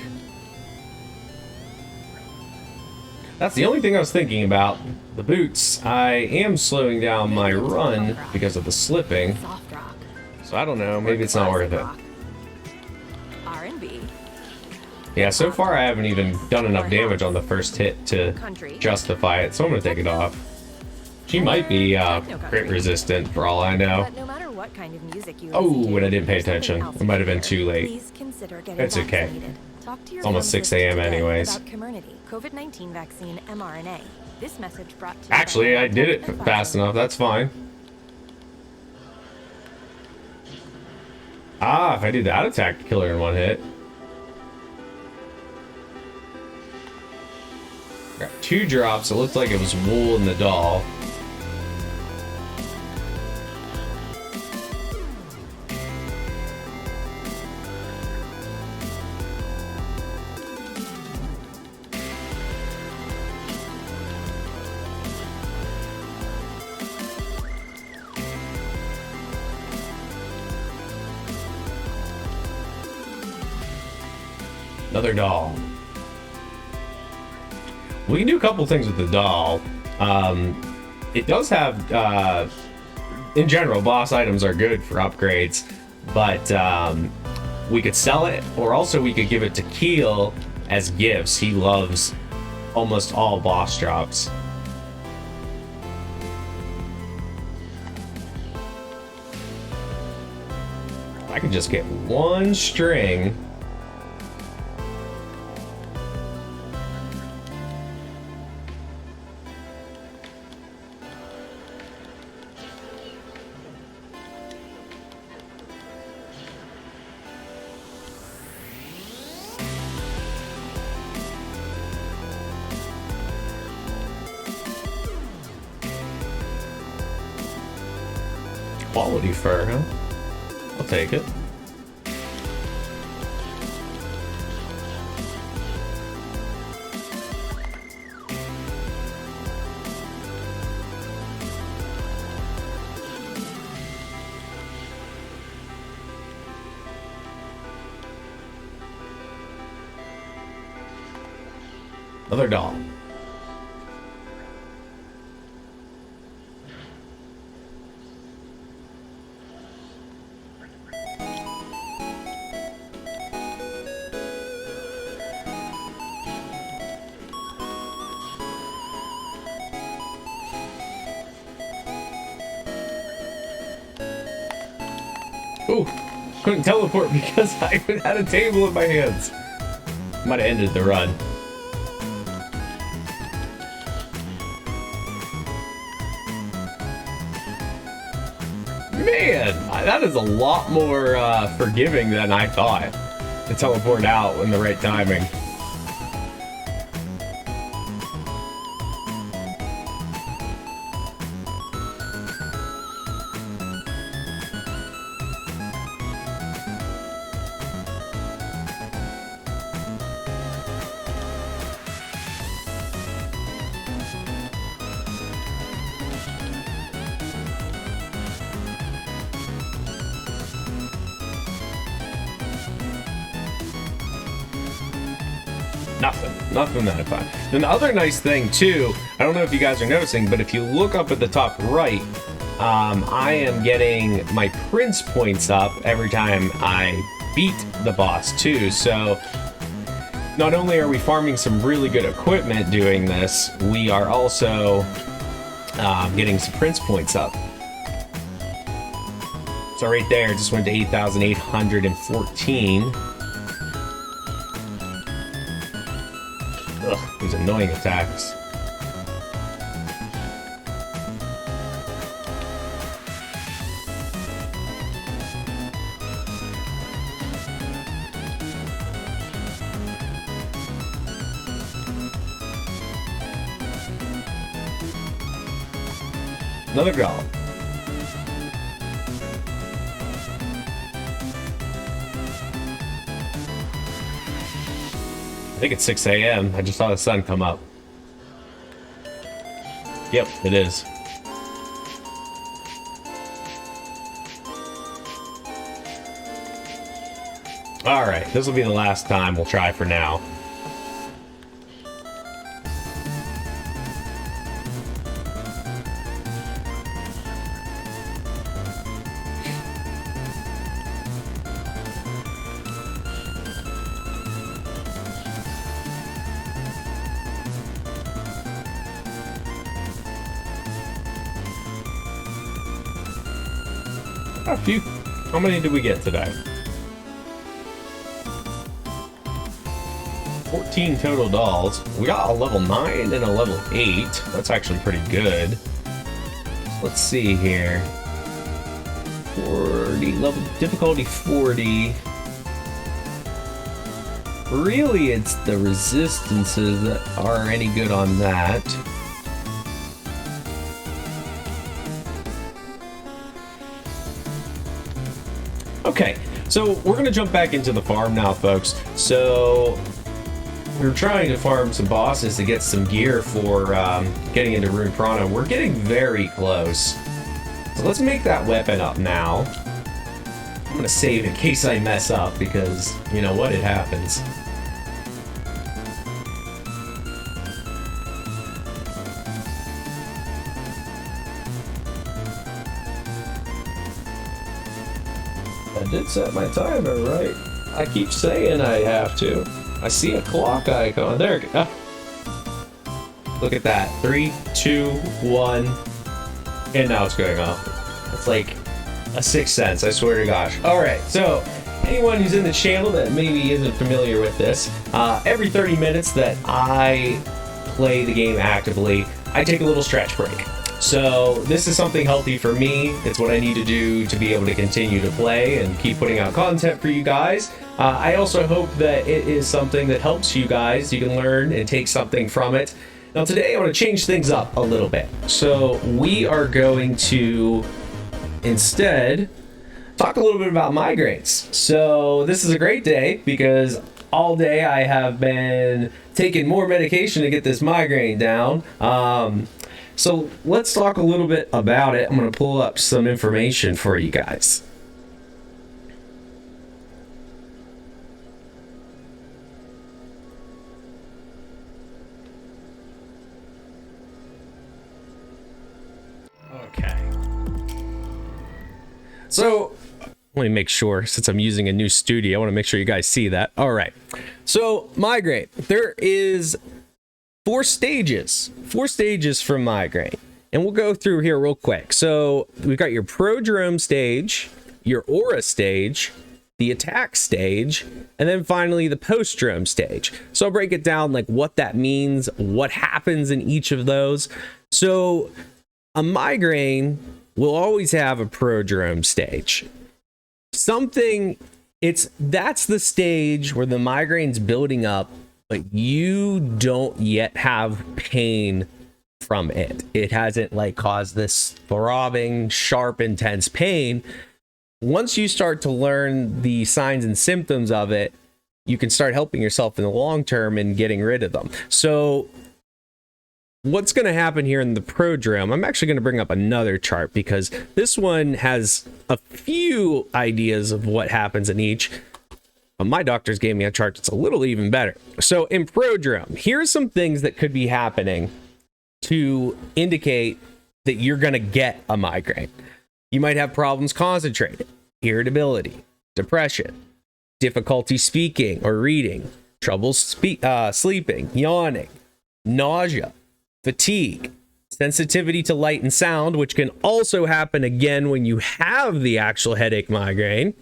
That's the only thing I was thinking about. The boots. I am slowing down my run because of the slipping. So I don't know, maybe it's not worth it. R&B. Yeah, so far I haven't even done enough damage on the first hit to justify it, so I'm gonna take it off. She might be crit resistant for all I know. But no matter what kind of music you Oh, listen to, and I didn't pay there's something attention. else It might have been here. too late. Please consider getting It's okay. vaccinated. Talk to your It's almost pharmacist 6 a.m. today anyways. about Comirnaty, COVID-19 vaccine mRNA. This message brought to you Actually, by I did it BioNTech and fast Pfizer. enough. That's fine. Ah, if I do that attack killer in one hit. Got 2 drops. It looked like it was wool in the doll. Another doll. We can do a couple things with the doll. It does have, in general, boss items are good for upgrades, but we could sell it, or also we could give it to Keel as gifts. He loves almost all boss drops. I can just get 1 string. quality fur, huh? I'll take it. Another doll. Ooh, couldn't teleport because I had a table in my hands. Might have ended the run. Man, that is a lot more forgiving than I thought to teleport out in the right timing. Nothing that fun. Then the other nice thing too, I don't know if you guys are noticing, but if you look up at the top right, I am getting my prince points up every time I beat the boss too. So not only are we farming some really good equipment doing this, we are also getting some prince points up. So right there, it just went to 8,814. Ugh, these annoying attacks. Another golem. I think it's 6 a.m. I just saw the sun come up. Yep, it is. Alright, this will be the last time we'll try for now. A few. How many did we get today? 14 total dolls. We got a level 9 and a level 8. That's actually pretty good. Let's see here. 40 level difficulty 40. Really, it's the resistances that are any good on that. Okay, so we're going to jump back into the farm now, folks. So we're trying to farm some bosses to get some gear for getting into Rune Prana. We're getting very close. So let's make that weapon up now. I'm going to save in case I mess up because, you know what, it happens. I did set my timer, right? I keep saying I have to. I see a clock icon. There it goes. Look at that. 3, 2, 1. And now it's going off. It's like a sixth sense, I swear to gosh. Alright, so anyone who's in the channel that maybe isn't familiar with this, every 30 minutes that I play the game actively, I take a little stretch break. So this is something healthy for me. It's what I need to do to be able to continue to play and keep putting out content for you guys. I also hope that it is something that helps you guys. You can learn and take something from it. Now today I want to change things up a little bit. So we are going to instead talk a little bit about migraines. So this is a great day because all day I have been taking more medication to get this migraine down. So let's talk a little bit about it. I'm going to pull up some information for you guys. Okay. So let me make sure, since I'm using a new studio, I want to make sure you guys see that. All right. So migraine, there is four stages from migraine. And we'll go through here real quick. So we've got your prodrome stage, your aura stage, the attack stage, and then finally the postdrome stage. So I'll break it down like what that means, what happens in each of those. So a migraine will always have a prodrome stage. That's the stage where the migraine's building up, but you don't yet have pain from it. It hasn't like caused this throbbing, sharp, intense pain. Once you start to learn the signs and symptoms of it, you can start helping yourself in the long term and getting rid of them. So what's going to happen here in the prodrome, I'm actually going to bring up another chart because this one has a few ideas of what happens in each. But my doctors gave me a chart that's a little even better. So in prodrome, here's some things that could be happening to indicate that you're going to get a migraine. You might have problems concentrating, irritability, depression, difficulty speaking or reading, trouble sleeping, yawning, nausea, fatigue, sensitivity to light and sound, which can also happen again when you have the actual headache migraine.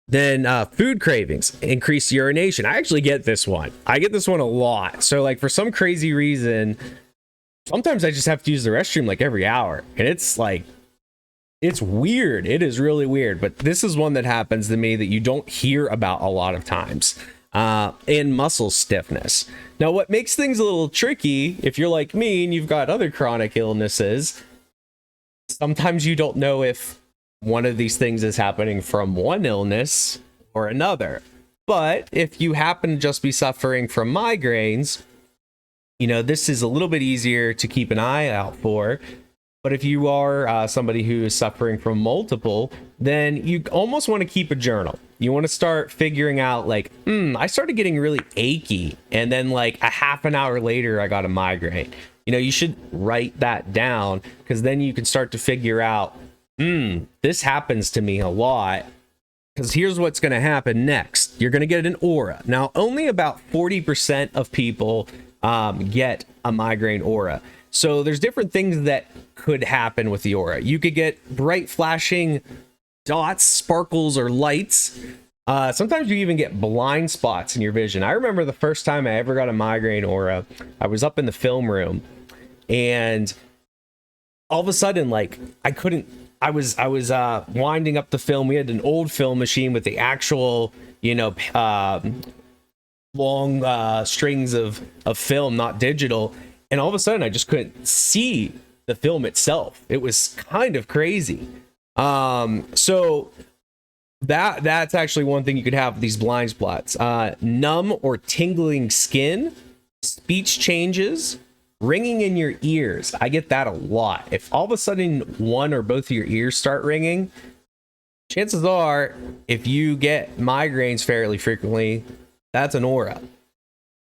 Then food cravings, increased urination. I actually get this one. I get this one a lot. So like for some crazy reason, sometimes I just have to use the restroom like every hour. And it's like, it's weird. It is really weird. But this is one that happens to me that you don't hear about a lot of times. And muscle stiffness. Now, what makes things a little tricky, if you're like me and you've got other chronic illnesses, sometimes you don't know if one of these things is happening from one illness or another. But if you happen to just be suffering from migraines, you know, this is a little bit easier to keep an eye out for. But if you are somebody who is suffering from multiple, then you almost want to keep a journal. You want to start figuring out like, I started getting really achy. And then like a half an hour later, I got a migraine. You know, you should write that down because then you can start to figure out, this happens to me a lot. Because here's what's going to happen next. You're going to get an aura. Now, only about 40% of people get a migraine aura. So there's different things that could happen with the aura. You could get bright flashing dots, sparkles, or lights. Sometimes you even get blind spots in your vision. I remember the first time I ever got a migraine aura, I was up in the film room and all of a sudden, like I was winding up the film. We had an old film machine with the actual, long strings of film, not digital. And all of a sudden, I just couldn't see the film itself. It was kind of crazy. So that's actually one thing you could have with these blind spots. Numb or tingling skin, speech changes, ringing in your ears. I get that a lot. If all of a sudden one or both of your ears start ringing, chances are, if you get migraines fairly frequently, that's an aura.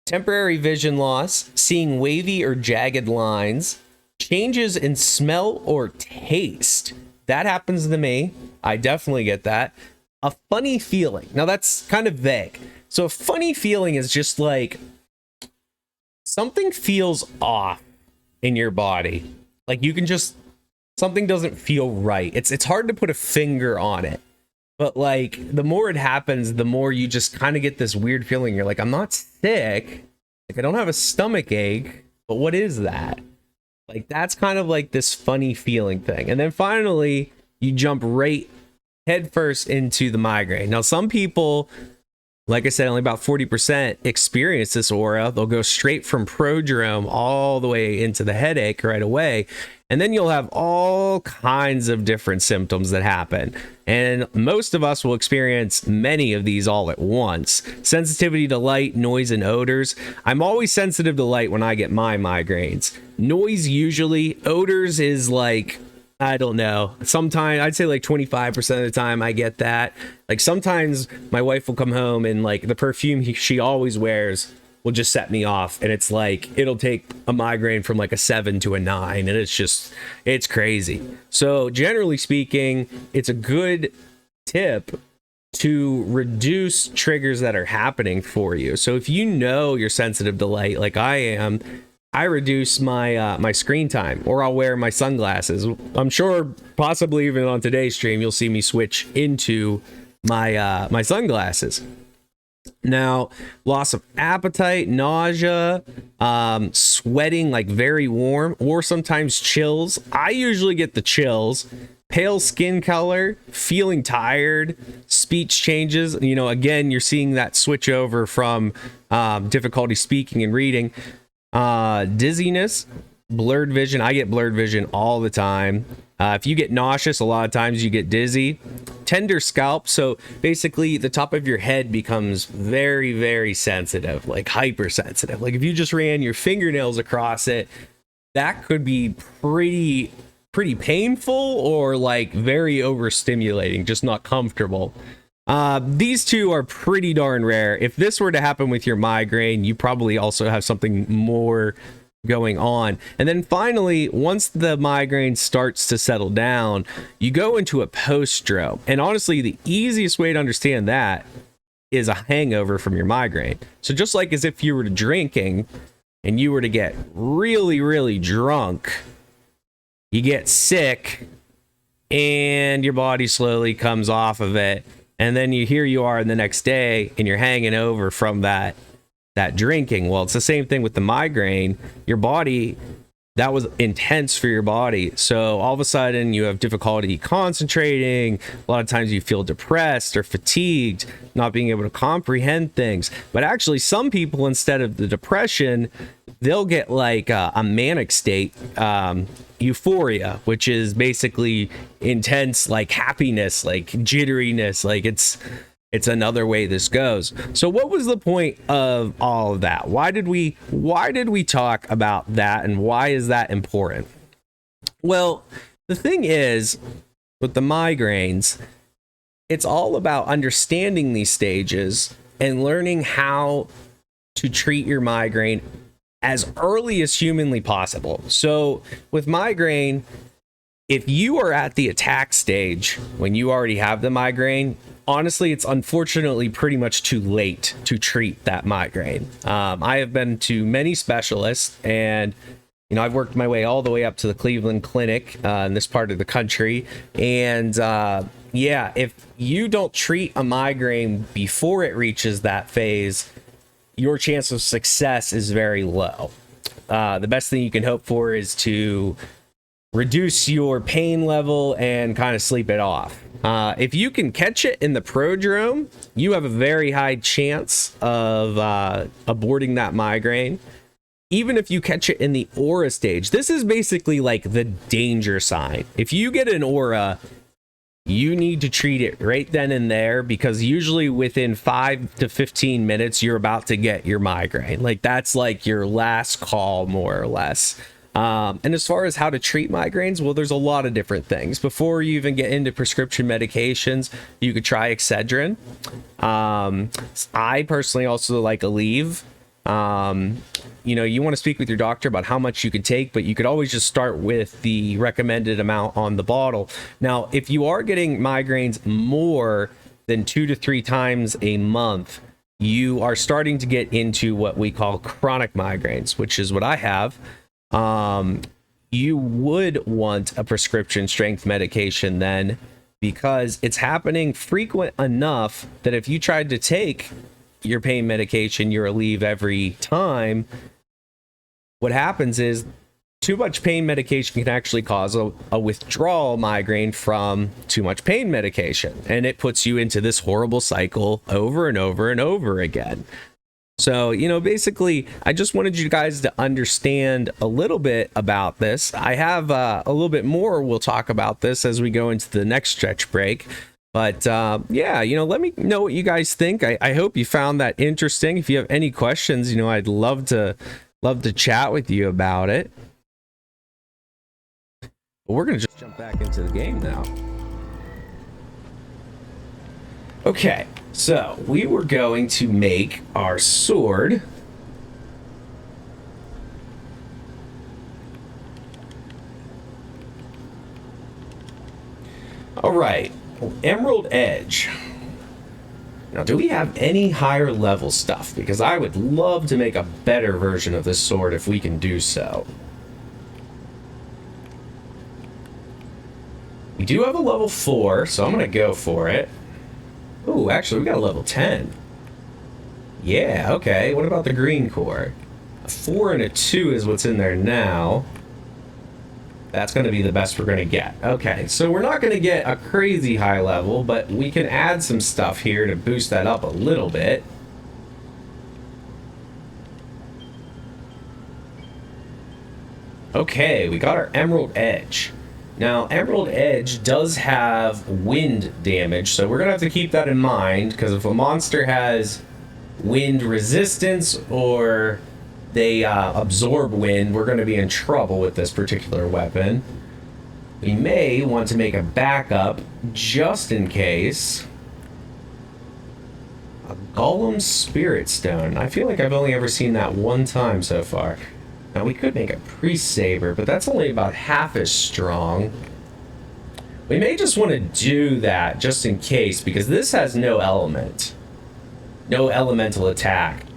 Temporary vision loss, seeing wavy or jagged lines, changes in smell or taste. That happens to me. I definitely get that. A funny feeling. Now that's kind of vague. So a funny feeling is just like something feels off in your body. Like you can just, something doesn't feel right. It's hard to put a finger on it. But like the more it happens, the more you just kind of get this weird feeling. You're like, I'm not sick. Like I don't have a stomach ache, but what is that? Like that's kind of like this funny feeling thing. And then finally, you jump right headfirst into the migraine. Now, some people Like I said, only about 40% experience this aura. They'll go straight from prodrome all the way into the headache right away. And then you'll have all kinds of different symptoms that happen. And most of us will experience many of these all at once. Sensitivity to light, noise, and odors. I'm always sensitive to light when I get my migraines. Noise usually. Odors is like, I don't know. Sometimes I'd say like 25% of the time I get that. Like sometimes my wife will come home and like the perfume she always wears will just set me off, and it's like it'll take a migraine from like a 7 to a 9, and it's crazy. So generally speaking, it's a good tip to reduce triggers that are happening for you. So if you know you're sensitive to light like I am, I reduce my my screen time, or I'll wear my sunglasses. I'm sure possibly even on today's stream you'll see me switch into my my sunglasses. Now, loss of appetite, nausea, sweating like very warm, or sometimes chills. I usually get the chills. Pale skin color, feeling tired, speech changes. You know, again, you're seeing that switch over from difficulty speaking and reading. Dizziness, blurred vision. I get blurred vision all the time. If you get nauseous, a lot of times you get dizzy. Tender scalp. So basically the top of your head becomes very, very sensitive, like hypersensitive. Like if you just ran your fingernails across it, that could be pretty painful, or like very overstimulating, just not comfortable. These two are pretty darn rare. If this were to happen with your migraine, you probably also have something more going on. And then finally, once the migraine starts to settle down, you go into a postdrome. And honestly, the easiest way to understand that is a hangover from your migraine. So just like as if you were drinking and you were to get really, really drunk, you get sick and your body slowly comes off of it. And then here you are the next day and you're hanging over from that drinking. Well, it's the same thing with the migraine. Your body, that was intense for your body. So all of a sudden you have difficulty concentrating. A lot of times you feel depressed or fatigued, not being able to comprehend things. But actually some people, instead of the depression, they'll get like a manic state, euphoria, which is basically intense, like happiness, like jitteriness. Like it's another way this goes. So what was the point of all of that? Why did we talk about that, and why is that important? Well, the thing is, with the migraines, it's all about understanding these stages and learning how to treat your migraine as early as humanly possible. So with migraine, if you are at the attack stage when you already have the migraine, honestly, it's unfortunately pretty much too late to treat that migraine. I have been to many specialists, and you know, I've worked my way all the way up to the Cleveland Clinic in this part of the country. And yeah, if you don't treat a migraine before it reaches that phase, your chance of success is very low. The best thing you can hope for is to reduce your pain level and kind of sleep it off. If you can catch it in the prodrome, you have a very high chance of aborting that migraine. Even if you catch it in the aura stage, this is basically like the danger sign. If you get an aura, you need to treat it right then and there, because usually within 5 to 15 minutes, you're about to get your migraine. Like that's like your last call, more or less. And as far as how to treat migraines, well, there's a lot of different things. Before you even get into prescription medications, you could try Excedrin. I personally also like Aleve. You know, you want to speak with your doctor about how much you could take, but you could always just start with the recommended amount on the bottle. Now, if you are getting migraines more than 2 to 3 times a month, you are starting to get into what we call chronic migraines, which is what I have. You would want a prescription strength medication then, because it's happening frequent enough that if you tried to take your pain medication, your Aleve every time, what happens is too much pain medication can actually cause a withdrawal migraine from too much pain medication, and it puts you into this horrible cycle over and over and over again. So, you know, basically, I just wanted you guys to understand a little bit about this. I have a little bit more we'll talk about this as we go into the next stretch break. But yeah, you know, let me know what you guys think. I hope you found that interesting. If you have any questions, you know, I'd love to chat with you about it. But we're gonna just jump back into the game now. Okay, so we were going to make our sword. All right, Emerald Edge. Now, do we have any higher level stuff? Because I would love to make a better version of this sword if we can do so. We do have a level 4, so I'm going to go for it. Ooh, actually, we got a level 10. Yeah, okay. What about the green core? A 4 and a 2 is what's in there now. That's going to be the best we're going to get. Okay, so we're not going to get a crazy high level, but we can add some stuff here to boost that up a little bit. Okay, we got our Emerald Edge. Now, Emerald Edge does have wind damage, so we're going to have to keep that in mind, because if a monster has wind resistance or they absorb wind, we're going to be in trouble with this particular weapon. We may want to make a backup just in case. A Golem Spirit Stone. I feel like I've only ever seen that one time so far. Now, we could make a Priest Saber, but that's only about half as strong. We may just want to do that just in case, because this has no element. No elemental attack.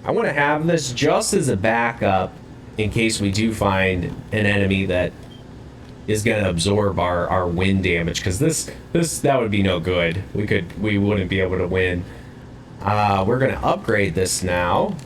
I want to have this just as a backup in case we do find an enemy that is going to absorb our wind damage, because that would be no good. We wouldn't be able to win. We're going to upgrade this now.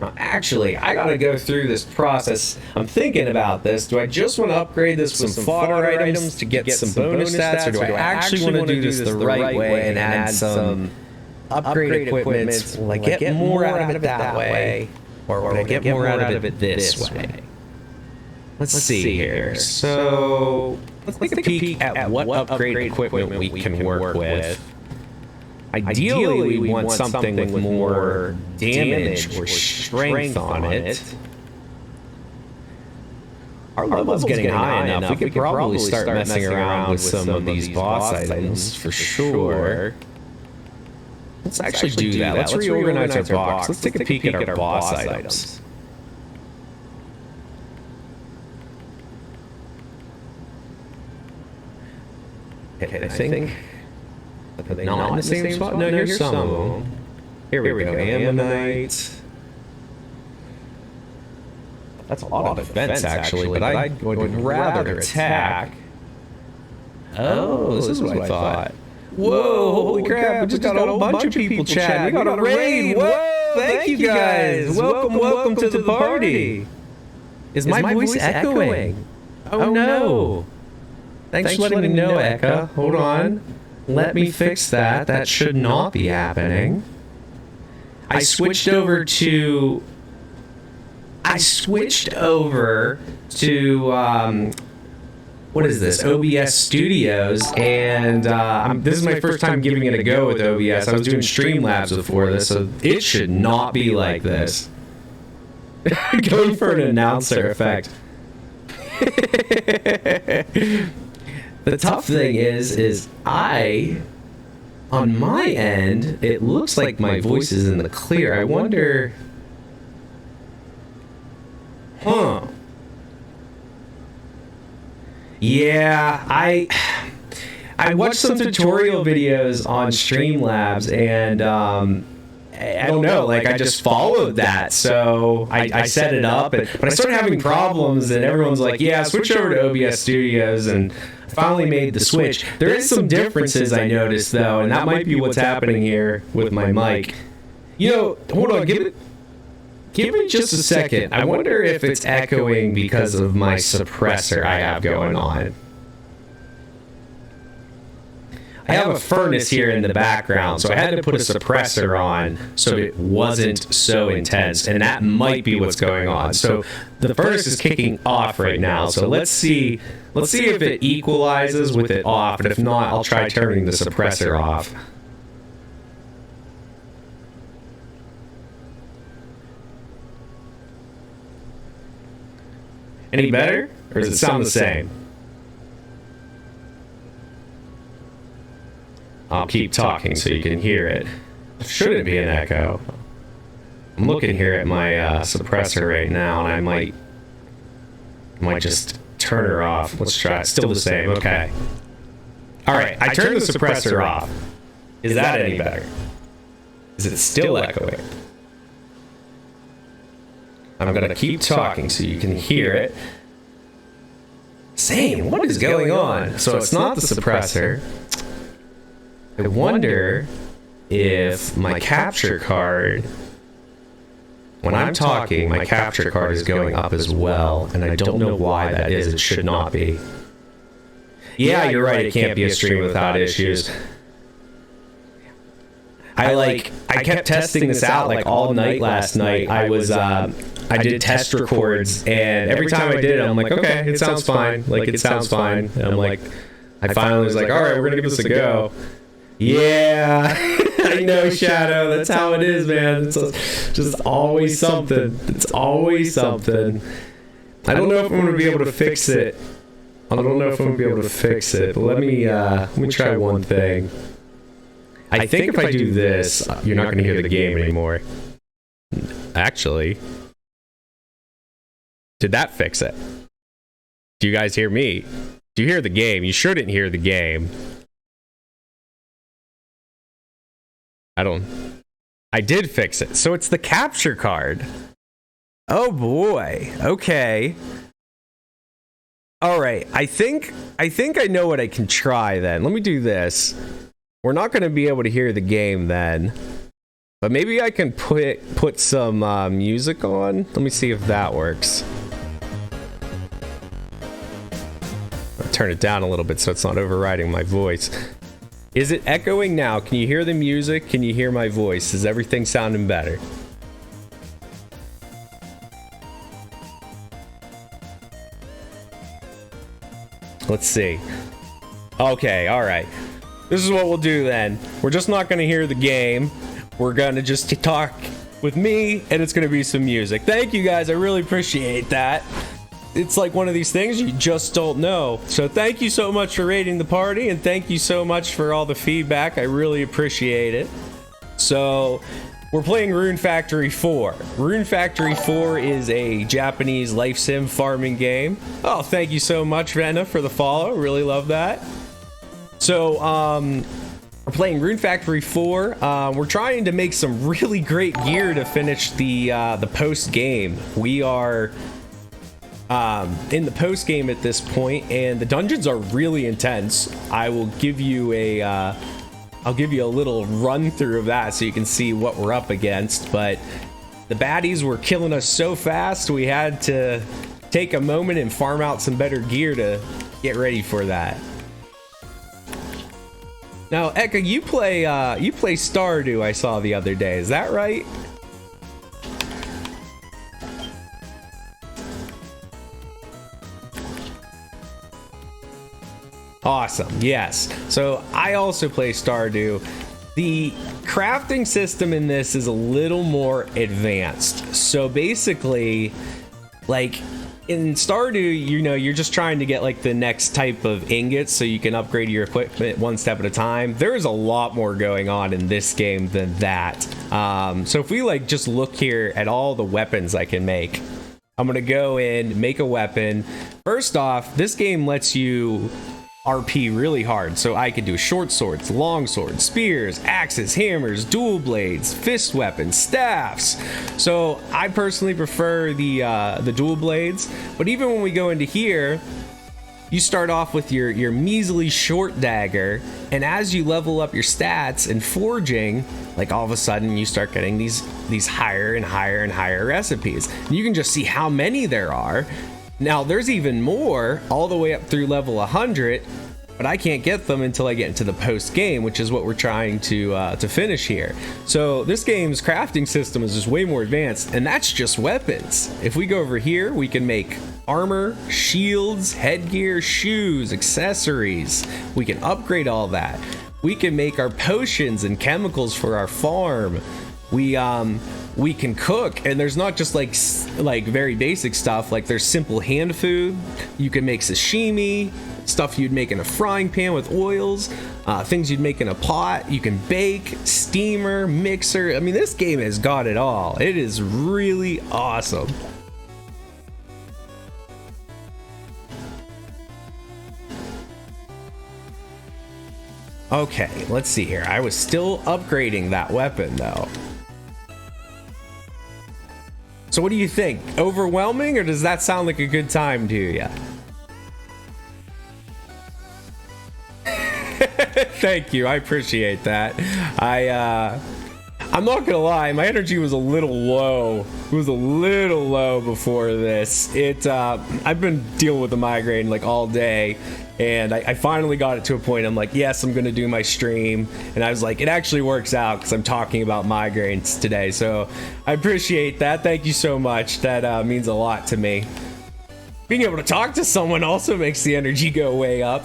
Now, actually, I gotta go through this process. I'm thinking about this. Do I just want to upgrade this with some fodder items to get some bonus stats, or do I actually want to do this the right way and add some upgrade equipment? Will I get more out of it that way, or will I get more out of it this way? Let's see here. So, let's take a peek at what upgrade equipment we can work with. Ideally, we want something with more damage or strength on it. Our level's getting high enough. We could probably start messing around with some of these boss items for sure. Let's actually do that. Let's reorganize our box. Let's take a peek at our boss items. Okay, I think... Are they not in the same spot? No, here's some of them. Here we go. Ammonite. That's a lot of defense, actually, but I would rather attack. Oh, this is what I thought. Whoa, holy crap, we just got a whole bunch of people chatting. We got a raid. Whoa, thank you guys. Welcome to the party. Is my voice echoing? Oh no. Thanks for letting me know, Eka. Hold on. Let me fix that. That should not be happening. I switched over to what is this? OBS Studios, and this is my first time giving it a go with OBS. I was doing Streamlabs before this, so it should not be like this. Going for an announcer effect. The tough thing is on my end, it looks like my voice is in the clear. I wonder... Huh. Yeah, I watched some tutorial videos on Streamlabs, and I don't know, like I just followed that. So I set it up, but I started having problems, and everyone's like, yeah, switch over to OBS Studios, and I finally made the switch. There is some differences I noticed though, and that might be what's happening here with my mic. You know, hold on, give it just a second. I wonder if it's echoing because of my suppressor I have going on. I have a furnace here in the background, so I had to put a suppressor on so it wasn't so intense, and that might be what's going on. So the furnace is kicking off right now, so let's see if it equalizes with it off, and if not, I'll try turning the suppressor off. Any better, or does it sound the same? I'll keep talking so you can hear it. Shouldn't be an echo. I'm looking here at my suppressor right now, and I might just turn her off. Let's try it. Still the same. Okay. All right. I turned the suppressor off. Is that any better? Is it still echoing? I'm gonna keep talking so you can hear it. Same. What is going on? So it's not the suppressor. I wonder if my capture card, when I'm talking, my capture card is going up as well, and I don't know why that is. It should not be. Yeah, you're right. It can't be a stream without issues. I kept testing this out like all night last night. I did test records, and every time I did it, I'm like, okay, it sounds fine. Like, it sounds fine. And I'm like, I finally was like, all right, we're gonna give this a go. Yeah, I know, Shadow. That's how it is, man. It's just always something. It's always something. I don't know if I'm gonna be able to fix it. But let me try one thing. I think if I do this, you're not gonna hear the game anymore. Actually, did that fix it? Do you guys hear me? Do you hear the game? You shouldn't hear the game. I did fix it. So it's the capture card. Oh boy. Okay. All right. I think I know what I can try then. Let me do this. We're not going to be able to hear the game then. But maybe I can put some music on. Let me see if that works. I'll turn it down a little bit so it's not overriding my voice. Is it echoing now? Can you hear the music? Can you hear my voice? Is everything sounding better? Let's see. Okay, all right. This is what we'll do then. We're just not going to hear the game. We're going to just talk with me, and it's going to be some music. Thank you, guys. I really appreciate that. It's like one of these things you just don't know. So thank you so much for raiding the party, and thank you so much for all the feedback. I really appreciate it. So we're playing Rune Factory 4. Rune Factory 4 is a Japanese life sim farming game. Oh, thank you so much, Venna, for the follow. Really love that. So we're playing Rune Factory 4. We're trying to make some really great gear to finish the post game. We are in the post game at this point, and the dungeons are really intense. I will give you I'll give you a little run through of that so you can see what we're up against. But the baddies were killing us so fast, we had to take a moment and farm out some better gear to get ready for that. Now, Eka, you play Stardew, I saw the other day. Is that right? Awesome. Yes. So I also play Stardew. The crafting system in this is a little more advanced. So basically, like in Stardew, you know, you're just trying to get like the next type of ingots so you can upgrade your equipment one step at a time. There is a lot more going on in this game than that. So if we like just look here at all the weapons I can make, I'm gonna go in, make a weapon. First off, this game lets you RP really hard. So I could do short swords, long swords, spears, axes, hammers, dual blades, fist weapons, staffs. So I personally prefer the dual blades. But even when we go into here, you start off with your measly short dagger, and as you level up your stats and forging, like all of a sudden you start getting these higher and higher and higher recipes. And you can just see how many there are. Now there's even more all the way up through level 100, but I can't get them until I get into the post game, which is what we're trying to finish here. So this game's crafting system is just way more advanced, and that's just weapons. If we go over here, we can make armor, shields, headgear, shoes, accessories. We can upgrade all that. We can make our potions and chemicals for our farm. We can cook, and there's not just like very basic stuff. Like there's simple hand food. You can make sashimi, stuff you'd make in a frying pan with oils, things you'd make in a pot. You can bake, steamer, mixer. I mean, this game has got it all. It is really awesome. Okay, let's see here. I was still upgrading that weapon though. So what do you think? Overwhelming, or does that sound like a good time to you? Thank you, I appreciate that. I'm not gonna lie, my energy was a little low. It was a little low before this. I've been dealing with the migraine like all day, and I finally got it to a point I'm like, yes, I'm gonna do my stream. And I was like, it actually works out because I'm talking about migraines today. So I appreciate that. Thank you so much. That means a lot to me. Being able to talk to someone also makes the energy go way up.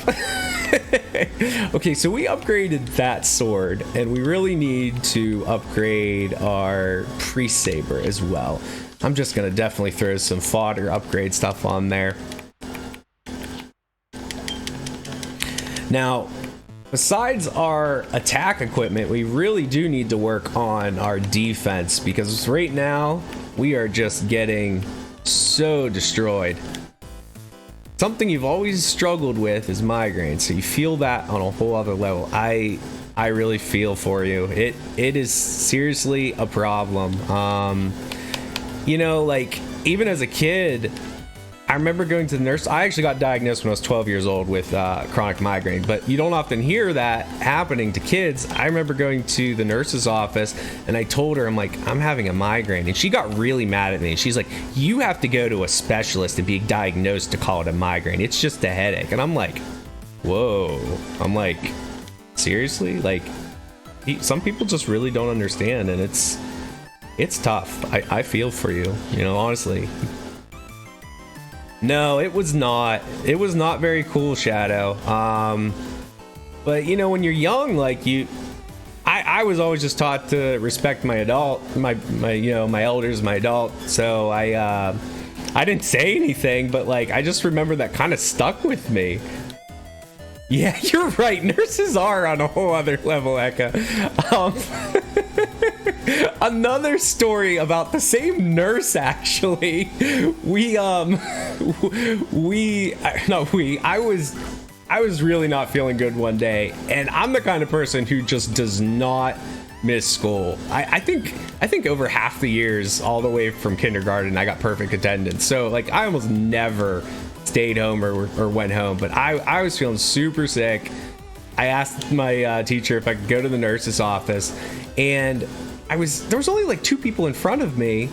Okay, so we upgraded that sword, and we really need to upgrade our priest saber as well. I'm just gonna definitely throw some fodder upgrade stuff on there. Now, besides our attack equipment, we really do need to work on our defense, because right now we are just getting so destroyed. Something you've always struggled with is migraine, so you feel that on a whole other level. I really feel for you. It is seriously a problem. You know, like even as a kid, I remember going to the nurse. I actually got diagnosed when I was 12 years old with chronic migraine, but you don't often hear that happening to kids. I remember going to the nurse's office, and I told her, I'm like, I'm having a migraine, and she got really mad at me. She's like, you have to go to a specialist and be diagnosed to call it a migraine. It's just a headache. And I'm like, whoa. I'm like, seriously? Like, some people just really don't understand, and it's tough. I feel for you, you know, honestly. No, it was not. It was not very cool, Shadow. But you know, when you're young, like I was always just taught to respect my my elders, my adult. So I didn't say anything, but like I just remember that kind of stuck with me. Yeah, you're right. Nurses are on a whole other level, Eka. Another story about the same nurse, actually. I was really not feeling good one day, and I'm the kind of person who just does not miss school. I think over half the years, all the way from kindergarten, I got perfect attendance. So like I almost never stayed home or went home, but I was feeling super sick. I asked my teacher if I could go to the nurse's office, and there was only like 2 people in front of me,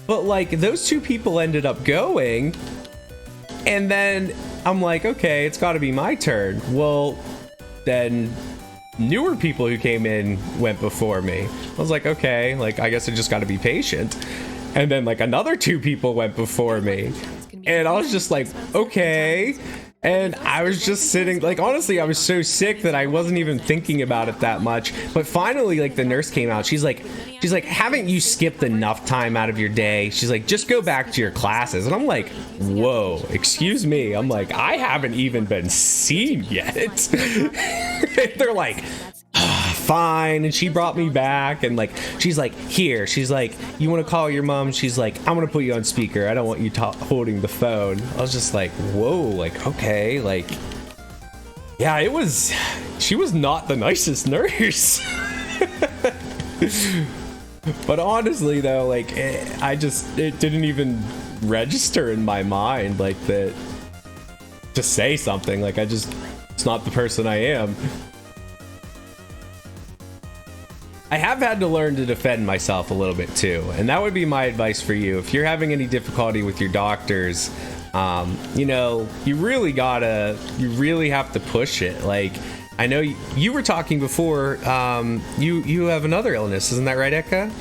but like those 2 people ended up going, and then I'm like, okay, it's got to be my turn. Well, then newer people who came in went before me. I was like, okay, like I guess I just got to be patient. And then like another 2 people went before me, and I was just like, okay. And I was just sitting, like, honestly, I was so sick that I wasn't even thinking about it that much. But finally, like, the nurse came out. She's like, haven't you skipped enough time out of your day? She's like, just go back to your classes. And I'm like, whoa, excuse me. I'm like, I haven't even been seen yet. They're like, fine. And she brought me back, and like she's like, here, she's like, you want to call your mom? She's like, I'm gonna put you on speaker, I don't want you holding the phone. I was just like, whoa, like, okay, like Yeah, she was not the nicest nurse. But honestly though, like it didn't even register in my mind like that to say something. Like it's not the person I am. I have had to learn to defend myself a little bit too, and that would be my advice for you. If you're having any difficulty with your doctors, you know, you really have to push it. Like, I know you were talking before, you have another illness, isn't that right, Eka?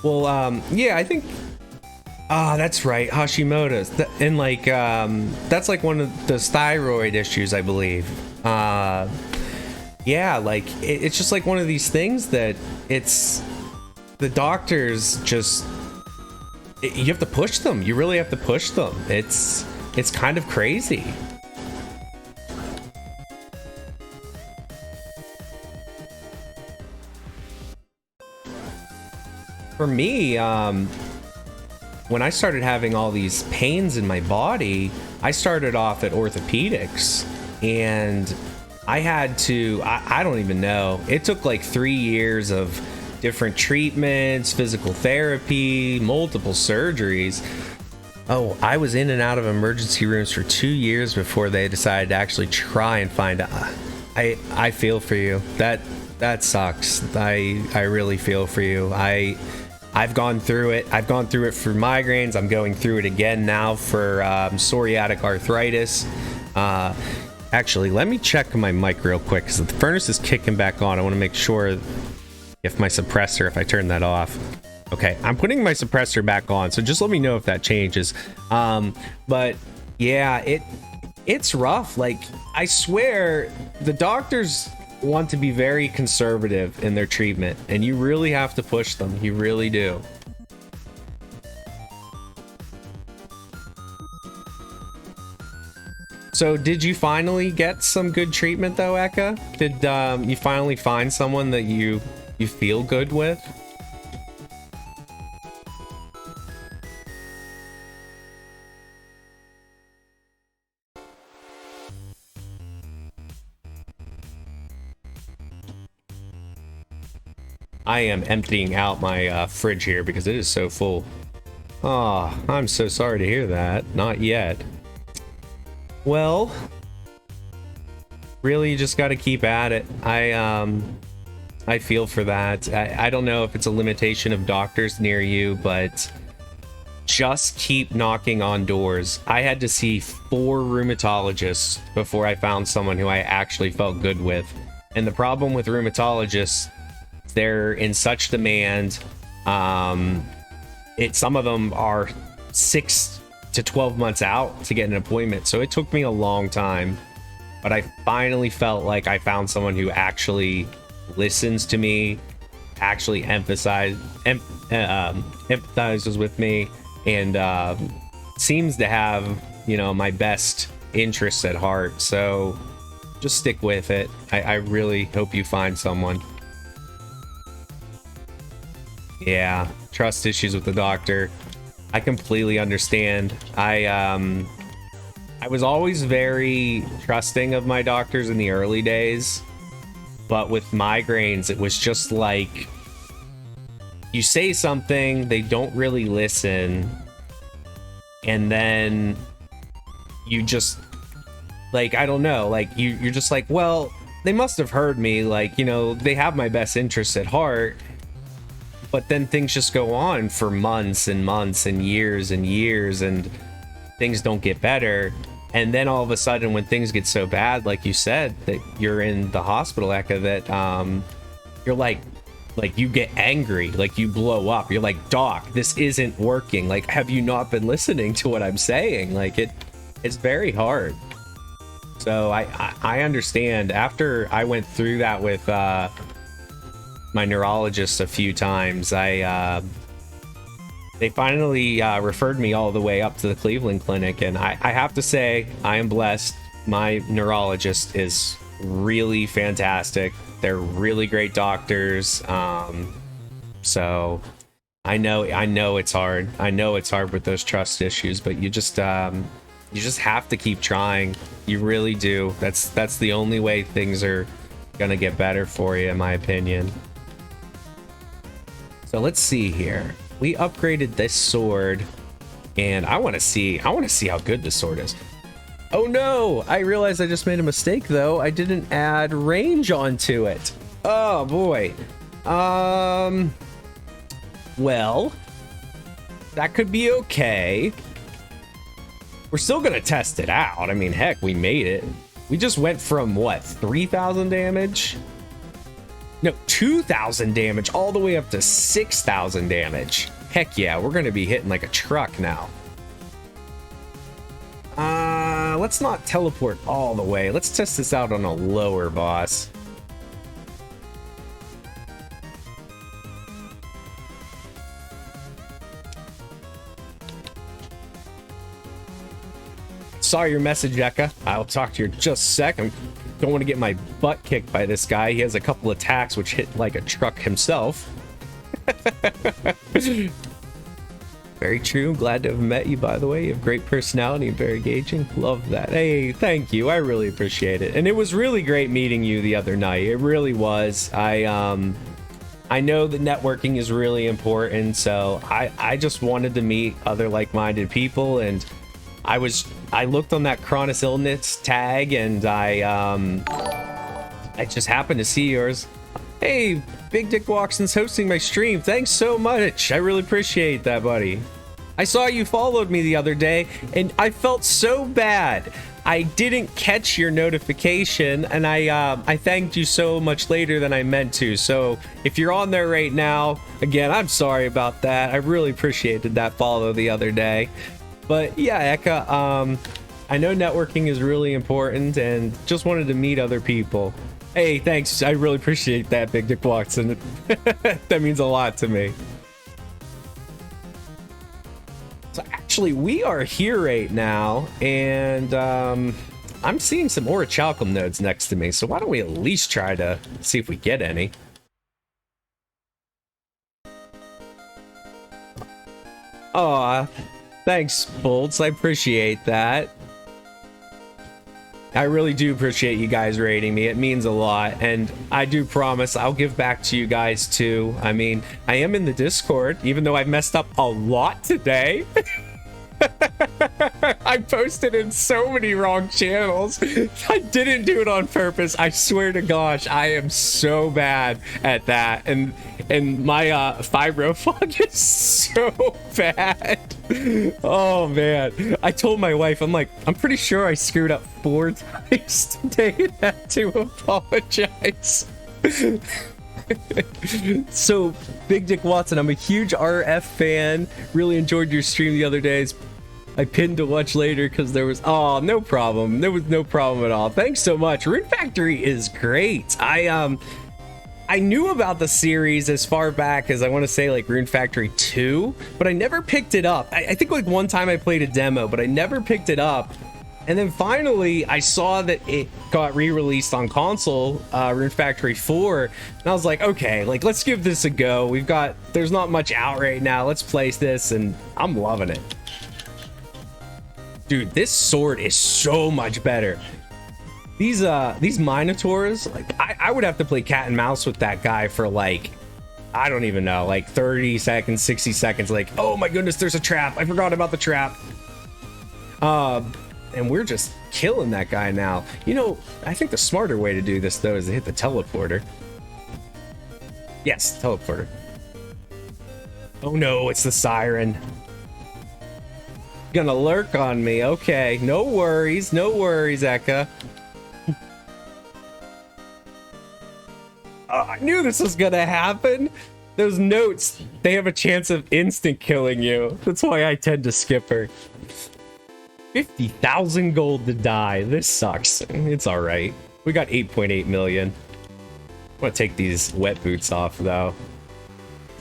Well, yeah, I think, that's right, Hashimoto's, and like, that's like one of those thyroid issues, I believe. Yeah, like, it's just like one of these things that the doctors just, you have to push them. You really have to push them. It's kind of crazy. For me, when I started having all these pains in my body, I started off at orthopedics, and I had to, I don't even know, it took like 3 years of different treatments, physical therapy, multiple surgeries. Oh, I was in and out of emergency rooms for 2 years before they decided to actually try and find out. I feel for you. That sucks. I really feel for you. I've gone through it. I've gone through it for migraines. I'm going through it again now for psoriatic arthritis. Actually, let me check my mic real quick because the furnace is kicking back on. I want to make sure if my suppressor, if I turn that off. Okay, I'm putting my suppressor back on, so just let me know if that changes. But yeah, it's rough. Like, I swear the doctors want to be very conservative in their treatment, and you really have to push them. You really do. So did you finally get some good treatment though, Eka? Did you finally find someone that you feel good with? I am emptying out my fridge here because it is so full. Oh, I'm so sorry to hear that. Not yet. Well, really, you just got to keep at it. I feel for that. I don't know if it's a limitation of doctors near you, but just keep knocking on doors. I had to see 4 rheumatologists before I found someone who I actually felt good with. And the problem with rheumatologists, they're in such demand. Some of them are 6 to 12 months out to get an appointment. So it took me a long time, but I finally felt like I found someone who actually listens to me, actually empathizes with me, and seems to have, you know, my best interests at heart. So just stick with it. I really hope you find someone. Yeah, trust issues with the doctor. I completely understand. I was always very trusting of my doctors in the early days, but with migraines, it was just like, you say something, they don't really listen, and then you just, like, I don't know, like, you're just like, well, they must have heard me, like, you know, they have my best interests at heart. But then things just go on for months and months and years, and things don't get better. And then all of a sudden, when things get so bad, like you said, that you're in the hospital, Eka, that you're like you get angry, like you blow up. You're like, Doc, this isn't working. Like, have you not been listening to what I'm saying? Like, it's very hard. So I understand. After I went through that with my neurologist a few times, they finally referred me all the way up to the Cleveland Clinic, and I have to say, I am blessed. My neurologist is really fantastic. They're really great doctors. So I know it's hard. I know it's hard with those trust issues, but you just have to keep trying. You really do. That's the only way things are gonna get better for you, in my opinion. So let's see here. We upgraded this sword, and I want to see how good this sword is. Oh no! I realized I just made a mistake though. I didn't add range onto it. Oh boy. Well, that could be okay. We're still gonna test it out. I mean, heck, we made it. We just went from what, 3,000 damage? No, 2,000 damage all the way up to 6,000 damage. Heck yeah, we're gonna be hitting like a truck now. Let's not teleport all the way. Let's test this out on a lower boss. Saw your message, Eka. I'll talk to you in just a sec. I don't want to get my butt kicked by this guy. He has a couple attacks which hit like a truck himself. Very true. Glad to have met you, by the way. You have great personality and very engaging. Love that. Hey, thank you. I really appreciate it. And it was really great meeting you the other night. It really was. I know that networking is really important, so I just wanted to meet other like-minded people, and I looked on that chronic illness tag, and I just happened to see yours. Hey, Big Dick Watson's hosting my stream. Thanks so much. I really appreciate that, buddy. I saw you followed me the other day, and I felt so bad. I didn't catch your notification, and I thanked you so much later than I meant to. So if you're on there right now, again, I'm sorry about that. I really appreciated that follow the other day. But yeah, Eka, I know networking is really important, and just wanted to meet other people. Hey, thanks. I really appreciate that, Big Dick Watson. That means a lot to me. So actually, we are here right now, and I'm seeing some orichalcum nodes next to me. So why don't we at least try to see if we get any? Aw, thanks, Bolts. I appreciate that. I really do appreciate you guys rating me. It means a lot, and I do promise I'll give back to you guys too. I mean, I am in the Discord, even though I've messed up a lot today. I posted in so many wrong channels. I didn't do it on purpose. I swear to gosh, I am so bad at that. And my fibro fog is so bad. Oh man. I told my wife, I'm like, I'm pretty sure I screwed up 4 times today and had to apologize. So, Big Dick Watson, I'm a huge RF fan. Really enjoyed your stream the other days. I pinned to watch later because there was... Oh, no problem. There was no problem at all. Thanks so much. Rune Factory is great. I knew about the series as far back as I want to say like Rune Factory 2, but I never picked it up. I think like one time I played a demo, but I never picked it up. And then finally, I saw that it got re-released on console, Rune Factory 4, and I was like, okay, like, let's give this a go. There's not much out right now. Let's place this, and I'm loving it. Dude, this sword is so much better. These Minotaurs, like, I would have to play cat and mouse with that guy for, like, I don't even know, like 30 seconds, 60 seconds, like, oh my goodness, there's a trap. I forgot about the trap. And we're just killing that guy now. You know, I think the smarter way to do this, though, is to hit the teleporter. Yes, teleporter. Oh no, it's the siren. Gonna lurk on me. Okay, no worries, Eka. Oh, I knew this was gonna happen. Those notes, they have a chance of instant killing you. That's why I tend to skip her. 50,000 gold to die. This sucks. It's all right. We got 8.8 million. I want to take these wet boots off though.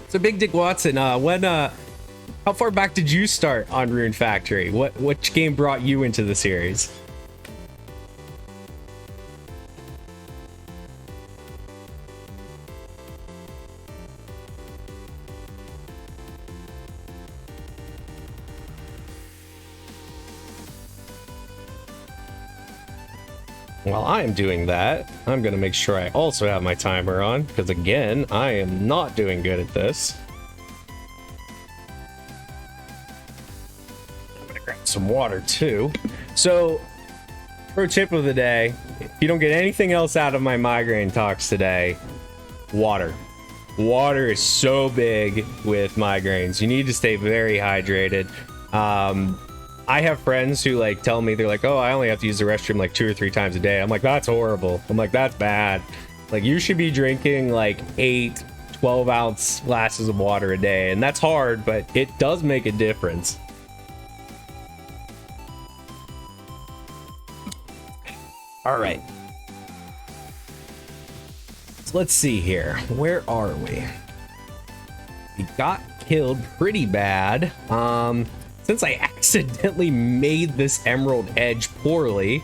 So Big Dick Watson, how far back did you start on Rune Factory? Which game brought you into the series? While I'm doing that, I'm gonna make sure I also have my timer on, because again, I am not doing good at this. I'm gonna grab some water too. So, pro tip of the day, if you don't get anything else out of my migraine talks today, water. Water is so big with migraines. You need to stay very hydrated. I have friends who like tell me, they're like, oh, I only have to use the restroom like 2 or 3 times a day. I'm like, that's horrible. I'm like, that's bad. Like, you should be drinking like 8 12-ounce glasses of water a day, and that's hard, but it does make a difference. All right, so let's see here. Where are we? We got killed pretty bad. Since I accidentally made this emerald edge poorly,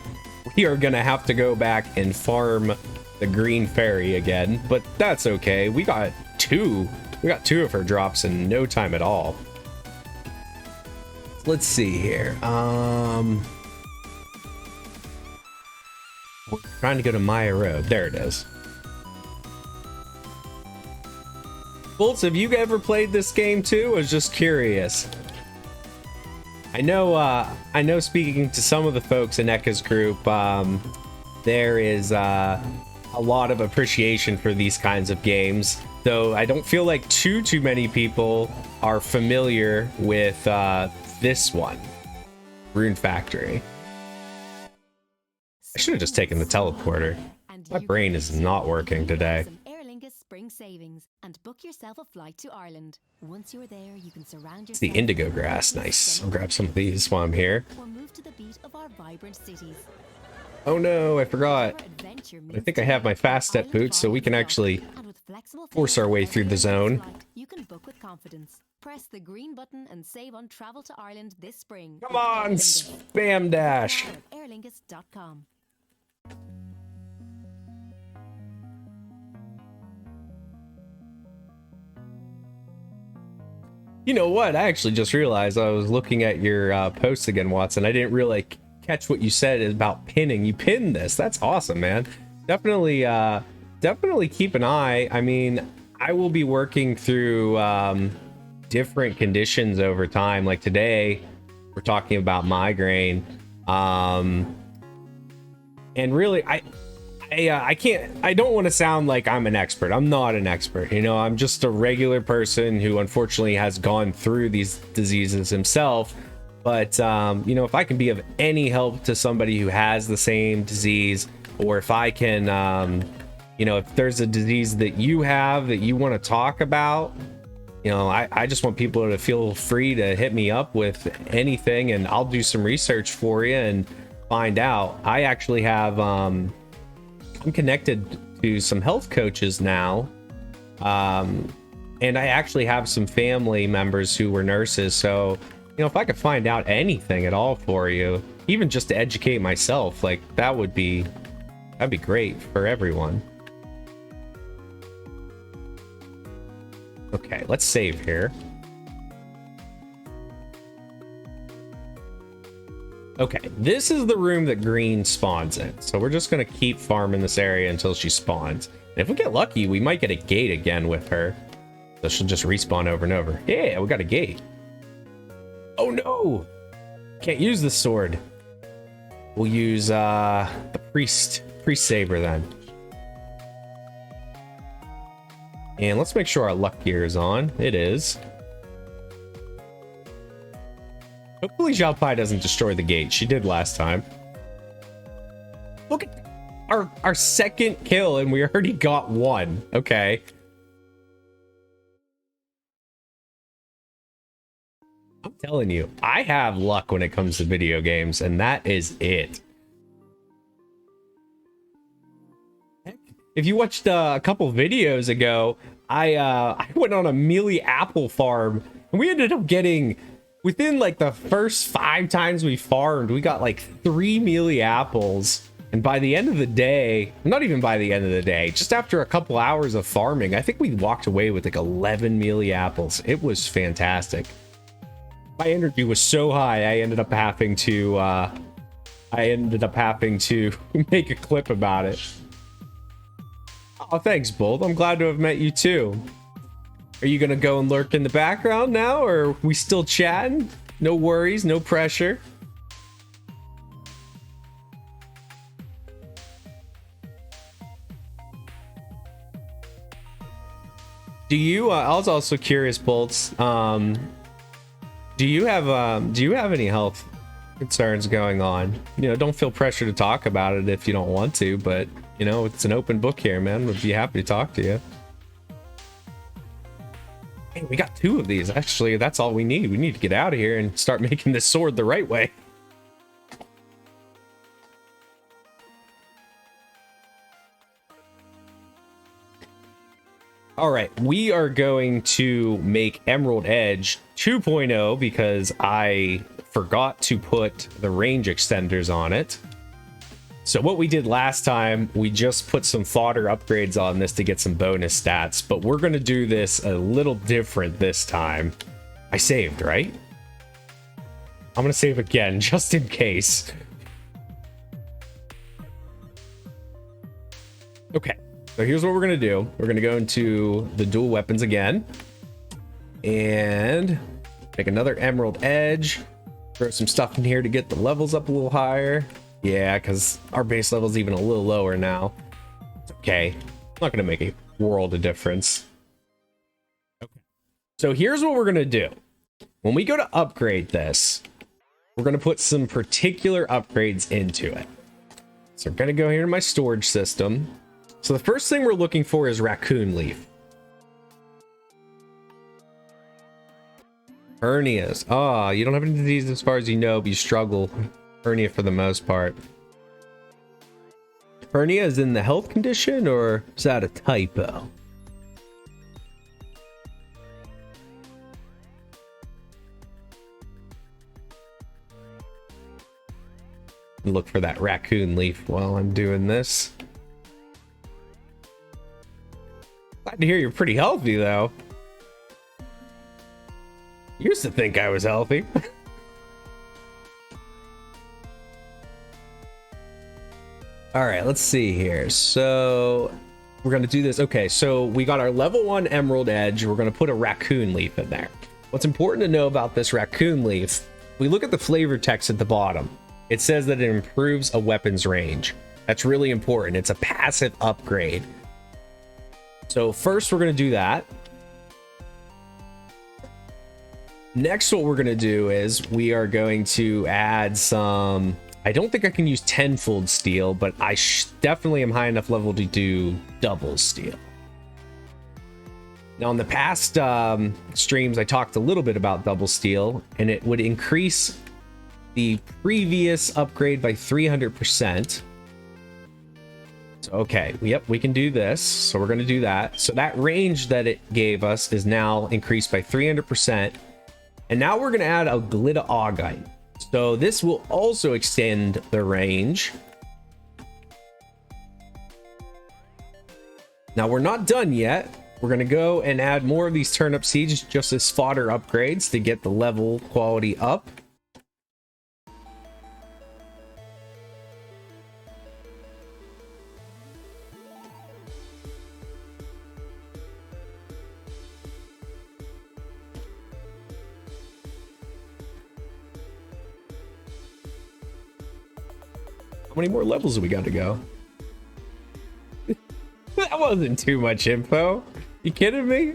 we are gonna have to go back and farm the green fairy again, but that's okay. We got two of her drops in no time at all. Let's see here. We're trying to go to Maya Road. There it is. Bolts, have you ever played this game too? I was just curious. I know speaking to some of the folks in Ekka's group, there is a lot of appreciation for these kinds of games, though I don't feel like too many people are familiar with this one, Rune Factory. I should have just taken the teleporter. My brain is not working today. Spring savings and book yourself a flight to Ireland. Once you're there, you can surround It's the yourself indigo grass. Nice. I'll grab some of these while I'm here. or move to the beat of our vibrant cities. Oh no, I forgot. I think I have my fast step boots, so we can actually force our way through the zone. You can book with confidence. Press the green button and save on travel to Ireland this spring. Come on, spam dash. airlingus.com. You know what? I actually just realized I was looking at your posts again, Watson. I didn't really catch what you said about pinning. You pinned this. That's awesome, man. Definitely keep an eye. I mean, I will be working through different conditions over time. Like today, we're talking about migraine. And really, I don't want to sound like I'm an expert. I'm not an expert. You know, I'm just a regular person who unfortunately has gone through these diseases himself. But, you know, if I can be of any help to somebody who has the same disease, or if I can, you know, if there's a disease that you have that you want to talk about, you know, I just want people to feel free to hit me up with anything, and I'll do some research for you and find out. I actually have, I'm connected to some health coaches now, and I actually have some family members who were nurses, so you know, if I could find out anything at all for you, even just to educate myself, like that'd be great for everyone. Okay, let's save here. Okay, this is the room that Green spawns in. So we're just gonna keep farming this area until she spawns. And if we get lucky, we might get a gate again with her. So she'll just respawn over and over. Yeah, we got a gate. Oh no! Can't use the sword. We'll use the priest saber then. And let's make sure our luck gear is on. It is. Hopefully Zhao Pai doesn't destroy the gate. She did last time. Look at our second kill, and we already got one. Okay. I'm telling you, I have luck when it comes to video games, and that is it. If you watched a couple videos ago, I went on a mealy apple farm, and we ended up getting, within like the first 5 times we farmed, we got like 3 mealy apples. And by the end of the day, not even by the end of the day, just after a couple hours of farming, I think we walked away with like 11 mealy apples. It was fantastic. My energy was so high, I ended up having to I ended up having to make a clip about it. Oh, thanks, Bolt. I'm glad to have met you too. Are you gonna go and lurk in the background now, or are we still chatting? No worries, no pressure. Do you? I was also curious, Bolts. Do you have any health concerns going on? You know, don't feel pressure to talk about it if you don't want to, but you know, it's an open book here, man. Would be happy to talk to you. Hey, we got 2 of these. Actually, that's all we need. We need to get out of here and start making this sword the right way. All right, we are going to make Emerald Edge 2.0 because I forgot to put the range extenders on it. So what we did last time, we just put some fodder upgrades on this to get some bonus stats, but we're going to do this a little different this time. I saved, right? I'm going to save again, just in case. Okay, so here's what we're going to do. We're going to go into the dual weapons again. And make another Emerald Edge. Throw some stuff in here to get the levels up a little higher. Yeah, because our base level is even a little lower now. It's okay. Not going to make a world of difference. Okay. So here's what we're going to do. When we go to upgrade this, we're going to put some particular upgrades into it. So we're going to go here to my storage system. So the first thing we're looking for is Raccoon Leaf. Hernias. Ah, you don't have any disease as far as you know, but you struggle. Hernia for the most part. Hernia is in the health condition, or is that a typo? Look for that Raccoon Leaf while I'm doing this. Glad to hear you're pretty healthy, though. Used to think I was healthy. All right, let's see here. So we're going to do this. Okay, so we got our level 1 Emerald Edge. We're going to put a Raccoon Leaf in there. What's important to know about this Raccoon Leaf, we look at the flavor text at the bottom. It says that it improves a weapon's range. That's really important. It's a passive upgrade. So first we're going to do that. Next, what we're going to do is we are going to add some... I don't think I can use tenfold steel, but I definitely am high enough level to do double steel. Now, in the past streams, I talked a little bit about double steel, and it would increase the previous upgrade by 300%. So, okay, yep, we can do this. So we're going to do that. So that range that it gave us is now increased by 300%. And now we're going to add a Glitta Augite. So this will also extend the range. Now we're not done yet. We're going to go and add more of these turnip seeds just as fodder upgrades to get the level quality up. How many more levels do we got to go? That wasn't too much info. You kidding me?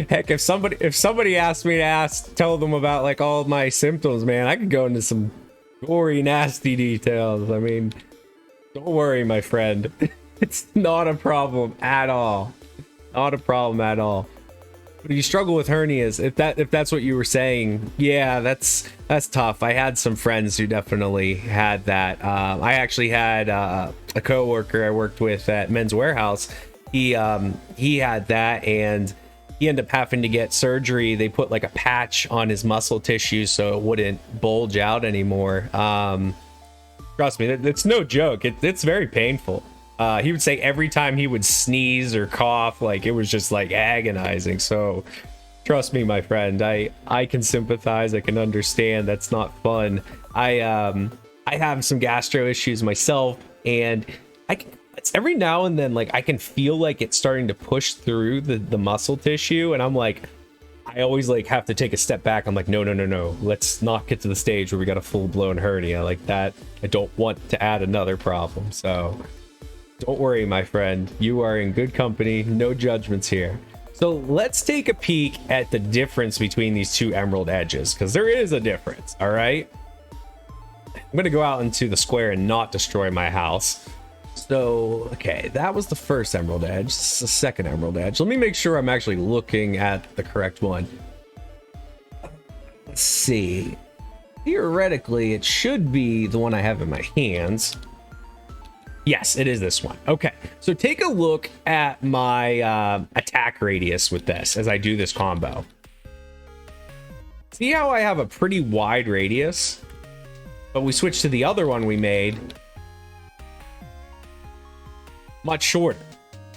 Heck, if somebody asked me to tell them about like all of my symptoms, man, I could go into some gory, nasty details. I mean, don't worry, my friend. It's not a problem at all. Not a problem at all. But if you struggle with hernias, if that's what you were saying, yeah, that's tough. I had some friends who definitely had that. I actually had a coworker I worked with at Men's Warehouse. He had that, and he ended up having to get surgery. They put like a patch on his muscle tissue so it wouldn't bulge out anymore. Trust me, it's no joke. It's very painful. He would say every time he would sneeze or cough, like it was just like agonizing. So Trust me, my friend. I can sympathize. I can understand. That's not fun. I have some gastro issues myself, and it's every now and then, like, I can feel like it's starting to push through the muscle tissue, and I'm like, I always like have to take a step back. I'm like, no, let's not get to the stage where we got a full-blown hernia like that. I don't want to add another problem. So don't worry, my friend. You are in good company. No judgments here. So let's take a peek at the difference between these two emerald edges, because there is a difference. All right, I'm gonna go out into the square and not destroy my house. So, okay, that was the first emerald edge. This is the second emerald edge. Let me make sure I'm actually looking at the correct one. Let's see. Theoretically, it should be the one I have in my hands. Yes, it is this one. Okay, so take a look at my attack radius with this as I do this combo. See how I have a pretty wide radius? But we switch to the other one we made. Much shorter.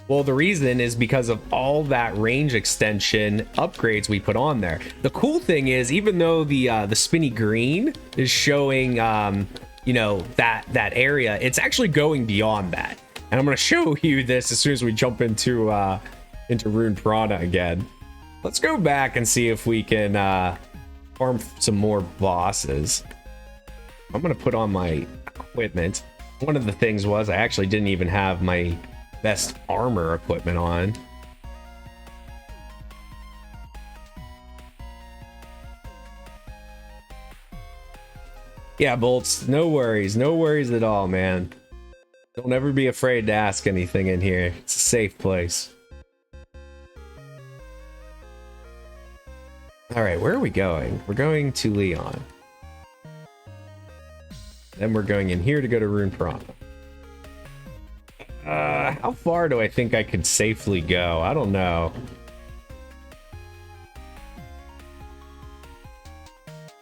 Well, the reason is because of all that range extension upgrades we put on there. The cool thing is, even though the spinny green is showing you know, that area, it's actually going beyond that. And I'm going to show you this as soon as we jump into Rune Prana again. Let's go back and see if we can farm some more bosses. I'm going to put on my equipment. One of the things was I actually didn't even have my best armor equipment on. Yeah, Bolts, no worries at all, man. Don't ever be afraid to ask anything in here. It's a safe place. All right, where are we going? We're going to Leon. Then we're going in here to go to Rune Prana. How far do I think I could safely go? I don't know.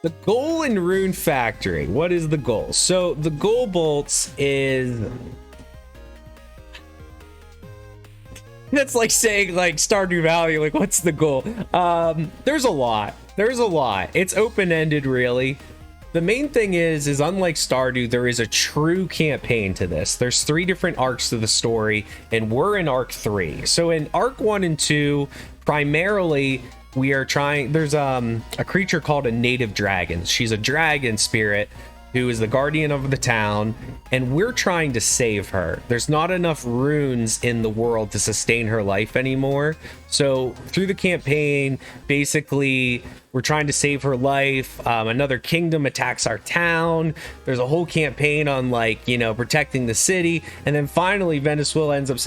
The goal in Rune Factory. What is the goal? So the goal, Bolts, is... That's like saying, like, Stardew Valley, like, what's the goal? There's a lot. It's open-ended, really. The main thing is unlike Stardew, there is a true campaign to this. There's 3 different arcs to the story, and we're in arc 3. So in arc 1 and 2, primarily, we are trying... There's a creature called a native dragon. She's a dragon spirit who is the guardian of the town, and we're trying to save her. There's not enough runes in the world to sustain her life anymore. So through the campaign, basically, we're trying to save her life. Another kingdom attacks our town. There's a whole campaign on, like, you know, protecting the city. And then finally, Venezuela ends up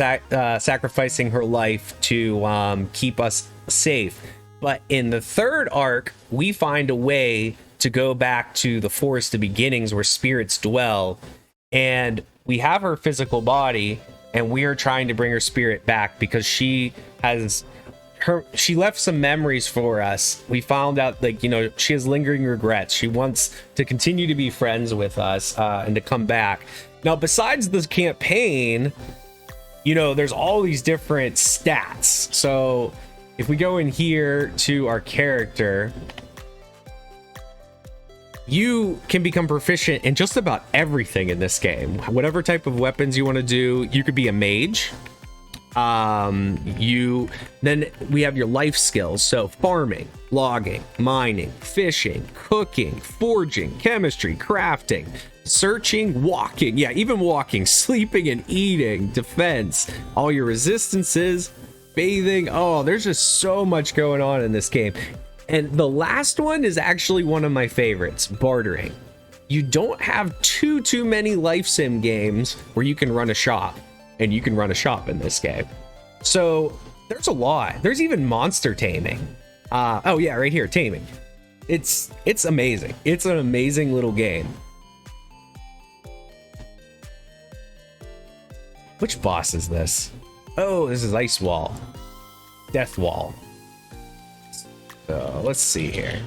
sacrificing her life to keep us safe. But in the third arc, we find a way to go back to the Forest of Beginnings where spirits dwell, and we have her physical body, and we are trying to bring her spirit back because she left some memories for us. We found out, like, you know, she has lingering regrets. She wants to continue to be friends with us and to come back. Now, besides this campaign, you know, there's all these different stats. So if we go in here to our character, you can become proficient in just about everything in this game. Whatever type of weapons you want to do, you could be a mage. Then we have your life skills. So farming, logging, mining, fishing, cooking, forging, chemistry, crafting, searching, walking. Yeah, even walking, sleeping and eating, defense, all your resistances, bathing. Oh, there's just so much going on in this game. And the last one is actually one of my favorites, bartering. You don't have too many life sim games where you can run a shop, and you can run a shop in this game. So there's a lot. There's even monster taming. Oh yeah, right here, taming. It's amazing. It's an amazing little game. Which boss is this? Oh, this is Ice Wall. Death Wall. So let's see here.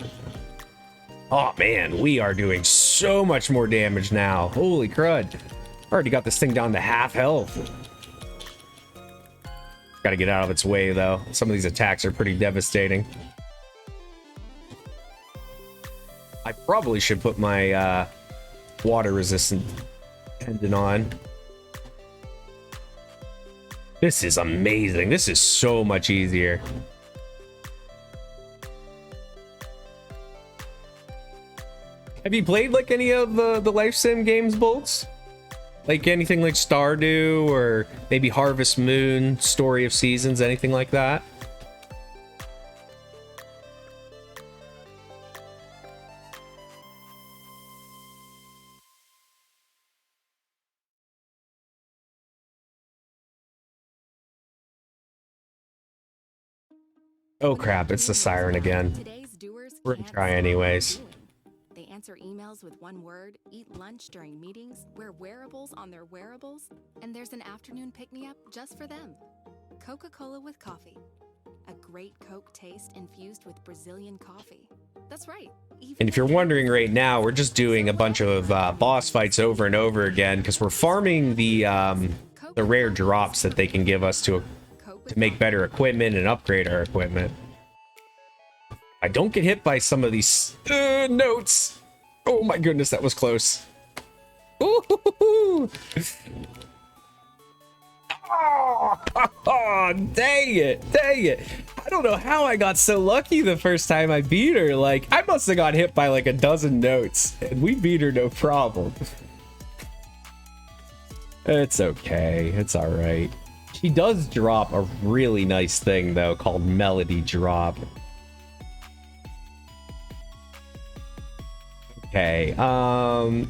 Oh man, we are doing so much more damage now. Holy crud. Already got this thing down to half health. Gotta get out of its way though. Some of these attacks are pretty devastating. I probably should put my water resistant pendant on. This is amazing. This is so much easier. Have you played like any of the life sim games, Bolts? Like anything like Stardew or maybe Harvest Moon, Story of Seasons, anything like that? Oh crap, it's the siren again. Today's doers We're gonna can't try stop anyways. doing. They answer emails with one word, eat lunch during meetings, wear wearables on their wearables, and there's an afternoon pick-me-up just for them. Coca-Cola with coffee. A great Coke taste infused with Brazilian coffee. That's right. And if you're wondering right now, we're just doing a bunch of boss fights over and over again because we're farming the rare drops that they can give us to make better equipment and upgrade our equipment. I don't get hit by some of these notes. Oh my goodness, that was close. Ooh. Oh, dang it. I don't know how I got so lucky the first time I beat her. Like, I must have got hit by like a dozen notes, and we beat her no problem. It's okay. It's all right. She does drop a really nice thing, though, called Melody Drop. Okay, I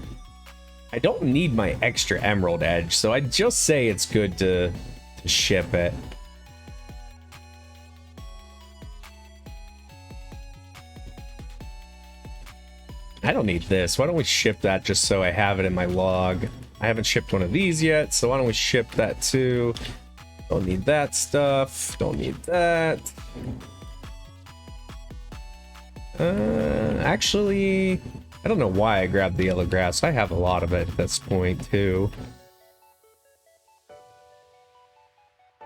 don't need my extra Emerald Edge, so I'd just say it's good to ship it. I don't need this. Why don't we ship that just so I have it in my log? I haven't shipped one of these yet, so why don't we ship that too? Don't need that stuff. Don't need that. Actually, I don't know why I grabbed the yellow grass. I have a lot of it at this point too.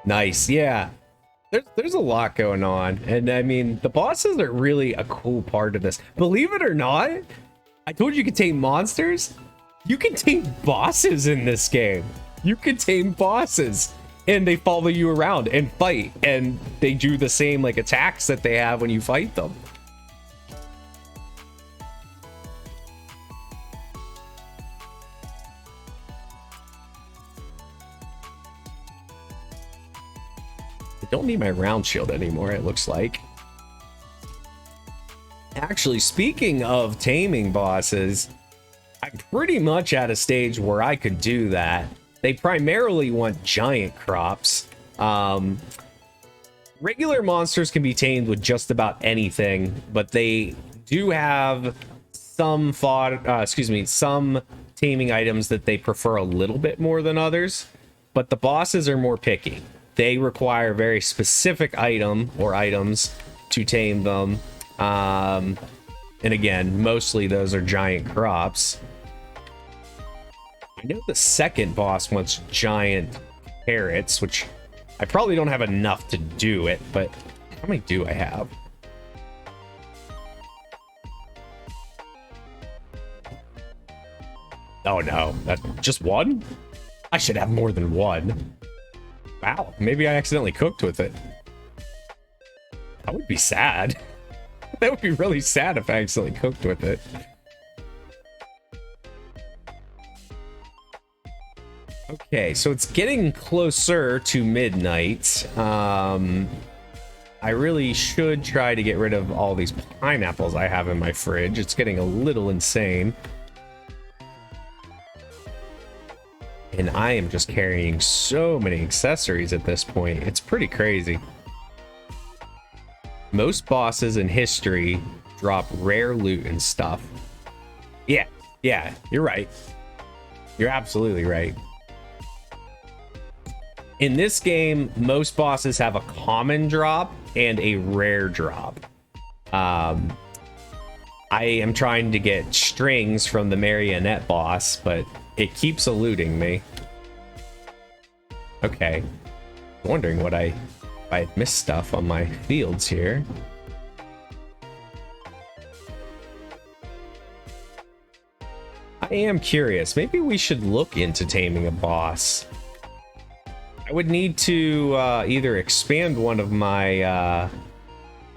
Nice, yeah. There's a lot going on, and I mean the bosses are really a cool part of this. Believe it or not, I told you could tame monsters. You can tame bosses in this game. You can tame bosses, and they follow you around and fight, and they do the same like attacks that they have when you fight them. I don't need my round shield anymore, it looks like. Actually, speaking of taming bosses, I'm pretty much at a stage where I could do that. They primarily want giant crops. Regular monsters can be tamed with just about anything, but they do have some some taming items that they prefer a little bit more than others. But the bosses are more picky. They require a very specific item or items to tame them. And again, mostly those are giant crops. I know the second boss wants giant carrots, which I probably don't have enough to do it, but how many do I have? Oh no, that's just one? I should have more than one. Wow, maybe I accidentally cooked with it. That would be sad. That would be really sad if I accidentally cooked with it. Okay, so it's getting closer to midnight. I really should try to get rid of all these pineapples I have in my fridge. It's getting a little insane. And I am just carrying so many accessories at this point. It's pretty crazy. Most bosses in history drop rare loot and stuff. Yeah, you're right. You're absolutely right. In this game, most bosses have a common drop and a rare drop. I am trying to get strings from the marionette boss, but it keeps eluding me. Okay. Wondering what I missed stuff on my fields here. am curious. Maybe we should look into taming a boss. I would need to either expand one of my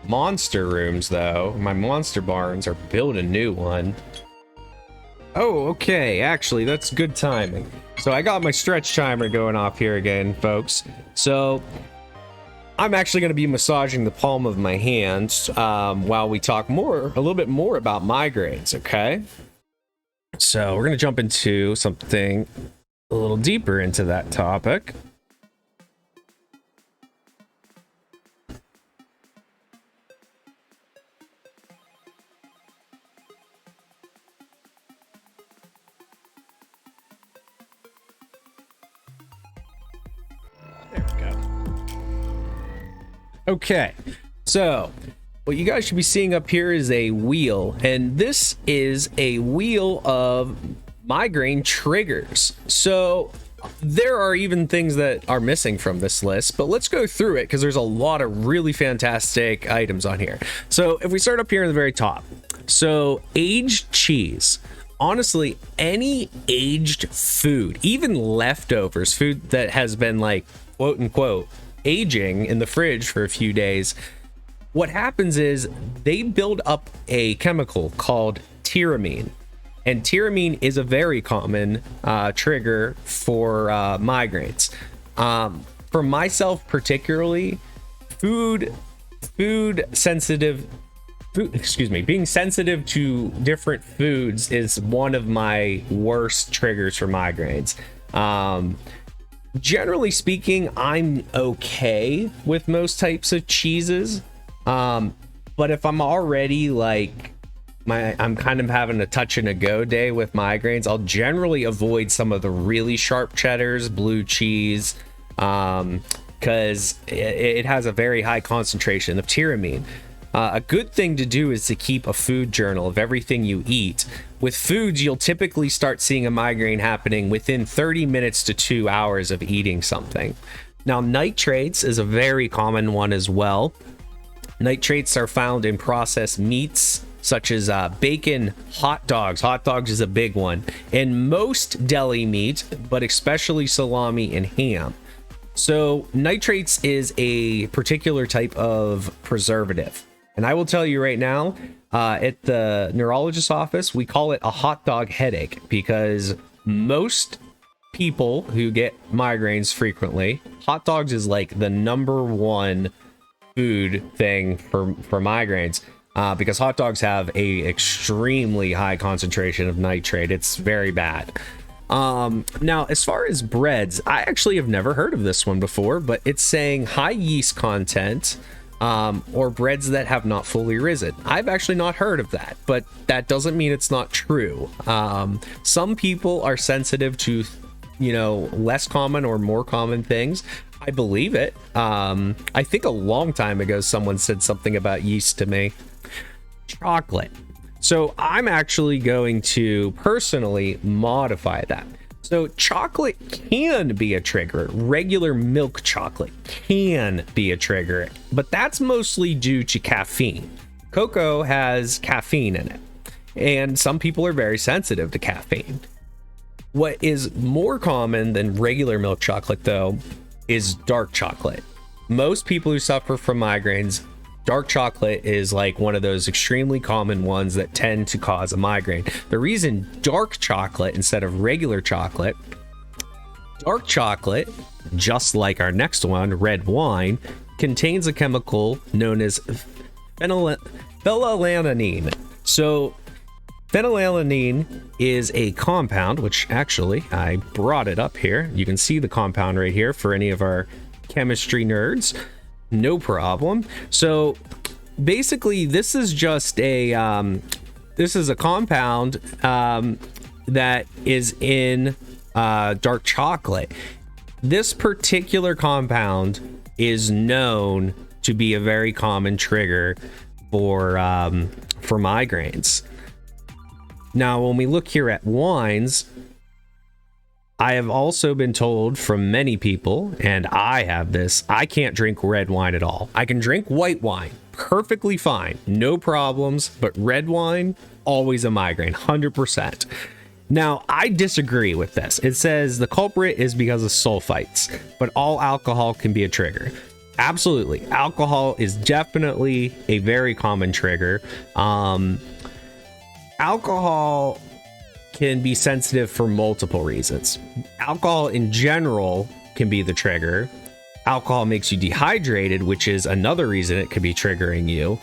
monster rooms, though, my monster barns, or build a new one. Oh, okay, actually, that's good timing. So I got my stretch timer going off here again, folks. So I'm actually going to be massaging the palm of my hands while we talk a little bit more about migraines, okay? So we're going to jump into something a little deeper into that topic. Okay, so what you guys should be seeing up here is a wheel, and this is a wheel of migraine triggers. So there are even things that are missing from this list, but let's go through it because there's a lot of really fantastic items on here. So if we start up here in the very top, so aged cheese. Honestly, any aged food, even leftovers, food that has been like quote unquote aging in the fridge for a few days, what happens is they build up a chemical called tyramine, and tyramine is a very common trigger for migraines. For myself particularly, being sensitive to different foods is one of my worst triggers for migraines. Generally speaking, I'm okay with most types of cheeses, but if I'm already like I'm kind of having a touch and a go day with migraines, I'll generally avoid some of the really sharp cheddars, blue cheese, because it has a very high concentration of tyramine. A good thing to do is to keep a food journal of everything you eat. With foods, you'll typically start seeing a migraine happening within 30 minutes to 2 hours of eating something. Now, nitrates is a very common one as well. Nitrates are found in processed meats, such as bacon, hot dogs. Hot dogs is a big one. And most deli meat, but especially salami and ham. So nitrates is a particular type of preservative. And I will tell you right now, at the neurologist's office, we call it a hot dog headache because most people who get migraines frequently, hot dogs is like the #1 food thing for migraines, because hot dogs have a extremely high concentration of nitrate. It's very bad. Now, as far as breads, I actually have never heard of this one before, but it's saying high yeast content, or breads that have not fully risen. I've actually not heard of that, but that doesn't mean it's not true. Some people are sensitive to, less common or more common things. I believe it. I think a long time ago, someone said something about yeast to me. Chocolate. So I'm actually going to personally modify that. So chocolate can be a trigger. Regular milk chocolate can be a trigger, but that's mostly due to caffeine. Cocoa has caffeine in it, and some people are very sensitive to caffeine. What is more common than regular milk chocolate, though, is dark chocolate. Most people who suffer from migraines, dark chocolate is like one of those extremely common ones that tend to cause a migraine. The reason dark chocolate instead of regular chocolate, dark chocolate, just like our next one, red wine, contains a chemical known as phenylalanine. So phenylalanine is a compound, which actually I brought it up here. You can see the compound right here for any of our chemistry nerds. No problem. So basically, this is just a compound that is in dark chocolate. This particular compound is known to be a very common trigger for migraines. Now, when we look here at wines, I have also been told from many people, and I have this, I can't drink red wine at all. I can drink white wine, perfectly fine, no problems, but red wine, always a migraine, 100%. Now, I disagree with this. It says the culprit is because of sulfites, but all alcohol can be a trigger. Absolutely. Alcohol is definitely a very common trigger. Alcohol can be sensitive for multiple reasons. Alcohol in general can be the trigger. Alcohol makes you dehydrated, which is another reason it could be triggering you.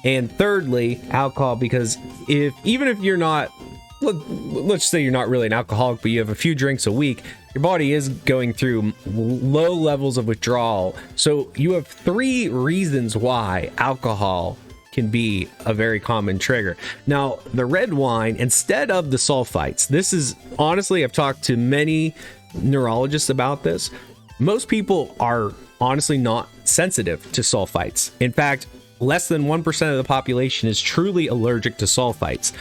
And thirdly, alcohol, because even if you're not, let's say you're not really an alcoholic, but you have a few drinks a week, your body is going through low levels of withdrawal. So you have 3 reasons why alcohol can be a very common trigger. Now, the red wine, instead of the sulfites, this is honestly, I've talked to many neurologists about this. Most people are honestly not sensitive to sulfites. In fact, less than 1% of the population is truly allergic to sulfites.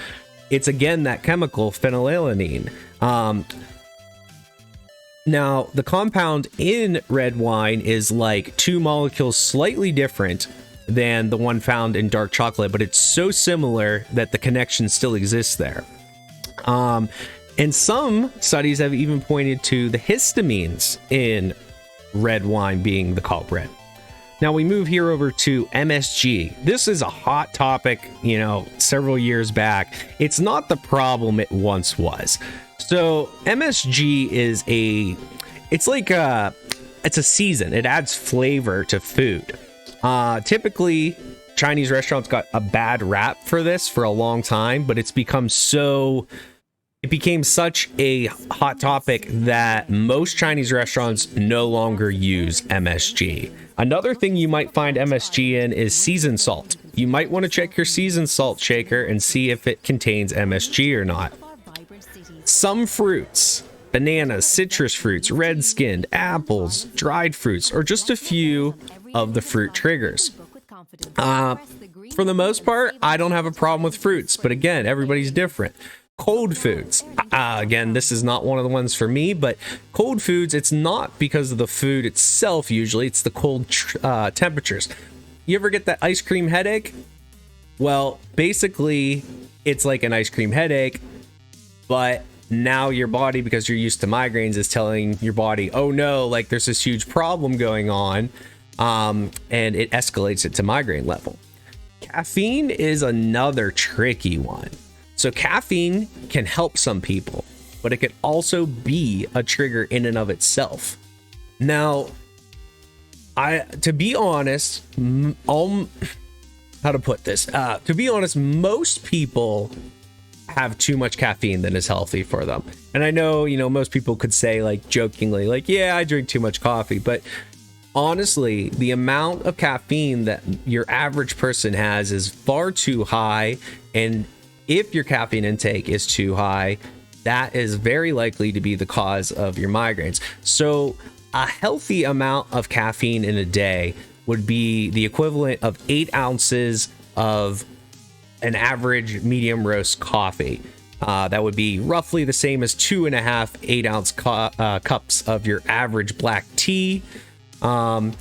It's again that chemical phenylalanine. Now, the compound in red wine is like 2 molecules slightly different than the one found in dark chocolate, but it's so similar that the connection still exists there. And some studies have even pointed to the histamines in red wine being the culprit. Now we move here over to MSG. This is a hot topic, several years back. It's not the problem it once was. So MSG is it's a season. It adds flavor to food. Typically Chinese restaurants got a bad rap for this for a long time, but it became such a hot topic that most Chinese restaurants no longer use MSG. Another thing you might find MSG in is seasoned salt. You might want to check your seasoned salt shaker and see if it contains MSG or not. Some fruits, bananas, citrus fruits, red-skinned, apples, dried fruits, are just a few of the fruit triggers. For the most part, I don't have a problem with fruits, but again, everybody's different. Cold foods. Again, this is not one of the ones for me, but cold foods, it's not because of the food itself usually, it's the cold temperatures. You ever get that ice cream headache? Well, basically, it's like an ice cream headache, but now your body, because you're used to migraines, is telling your body, oh no, like there's this huge problem going on, and it escalates it to migraine level. Caffeine is another tricky one. So caffeine can help some people, but it could also be a trigger in and of itself. Now, to be honest, how to put this? To be honest, most people have too much caffeine that is healthy for them. And I know, most people could say like jokingly, like, yeah, I drink too much coffee, but honestly, the amount of caffeine that your average person has is far too high. And if your caffeine intake is too high, that is very likely to be the cause of your migraines. So a healthy amount of caffeine in a day would be the equivalent of 8 ounces of an average medium roast coffee. That would be roughly the same as 2.5 8-ounce cups of your average black tea. Now,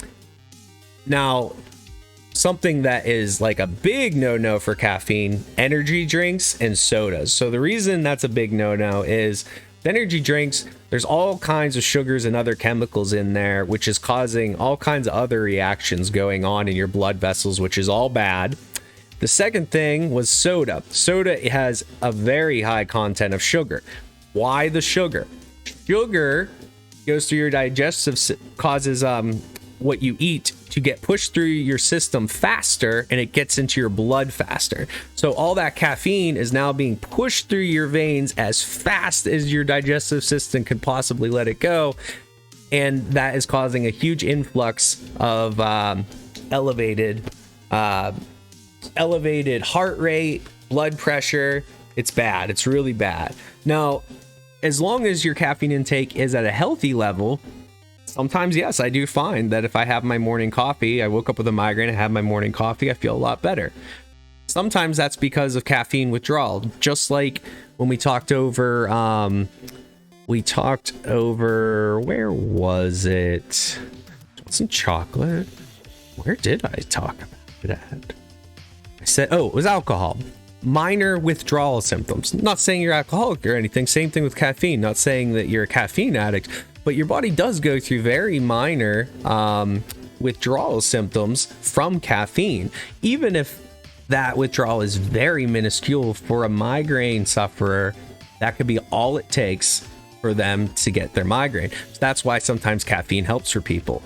something that is like a big no-no for caffeine, energy drinks and sodas. So the reason that's a big no-no is energy drinks, there's all kinds of sugars and other chemicals in there, which is causing all kinds of other reactions going on in your blood vessels, which is all bad. The second thing was soda. Soda has a very high content of sugar. Why the sugar? Sugar goes through your digestive, causes what you eat to get pushed through your system faster, and it gets into your blood faster. So all that caffeine is now being pushed through your veins as fast as your digestive system could possibly let it go, and that is causing a huge influx of elevated heart rate, blood pressure. It's bad. It's really bad. Now, as long as your caffeine intake is at a healthy level, sometimes, yes, I do find that if I have my morning coffee, I woke up with a migraine, I have my morning coffee, I feel a lot better. Sometimes that's because of caffeine withdrawal. Just like when we talked over, where was it? Wasn't chocolate? Where did I talk about it at? I said, oh, it was alcohol. minor withdrawal symptoms. Not saying you're alcoholic or anything. Same thing with caffeine. Not saying that you're a caffeine addict, but your body does go through very minor withdrawal symptoms from caffeine. Even if that withdrawal is very minuscule for a migraine sufferer, that could be all it takes for them to get their migraine. So that's why sometimes caffeine helps for people.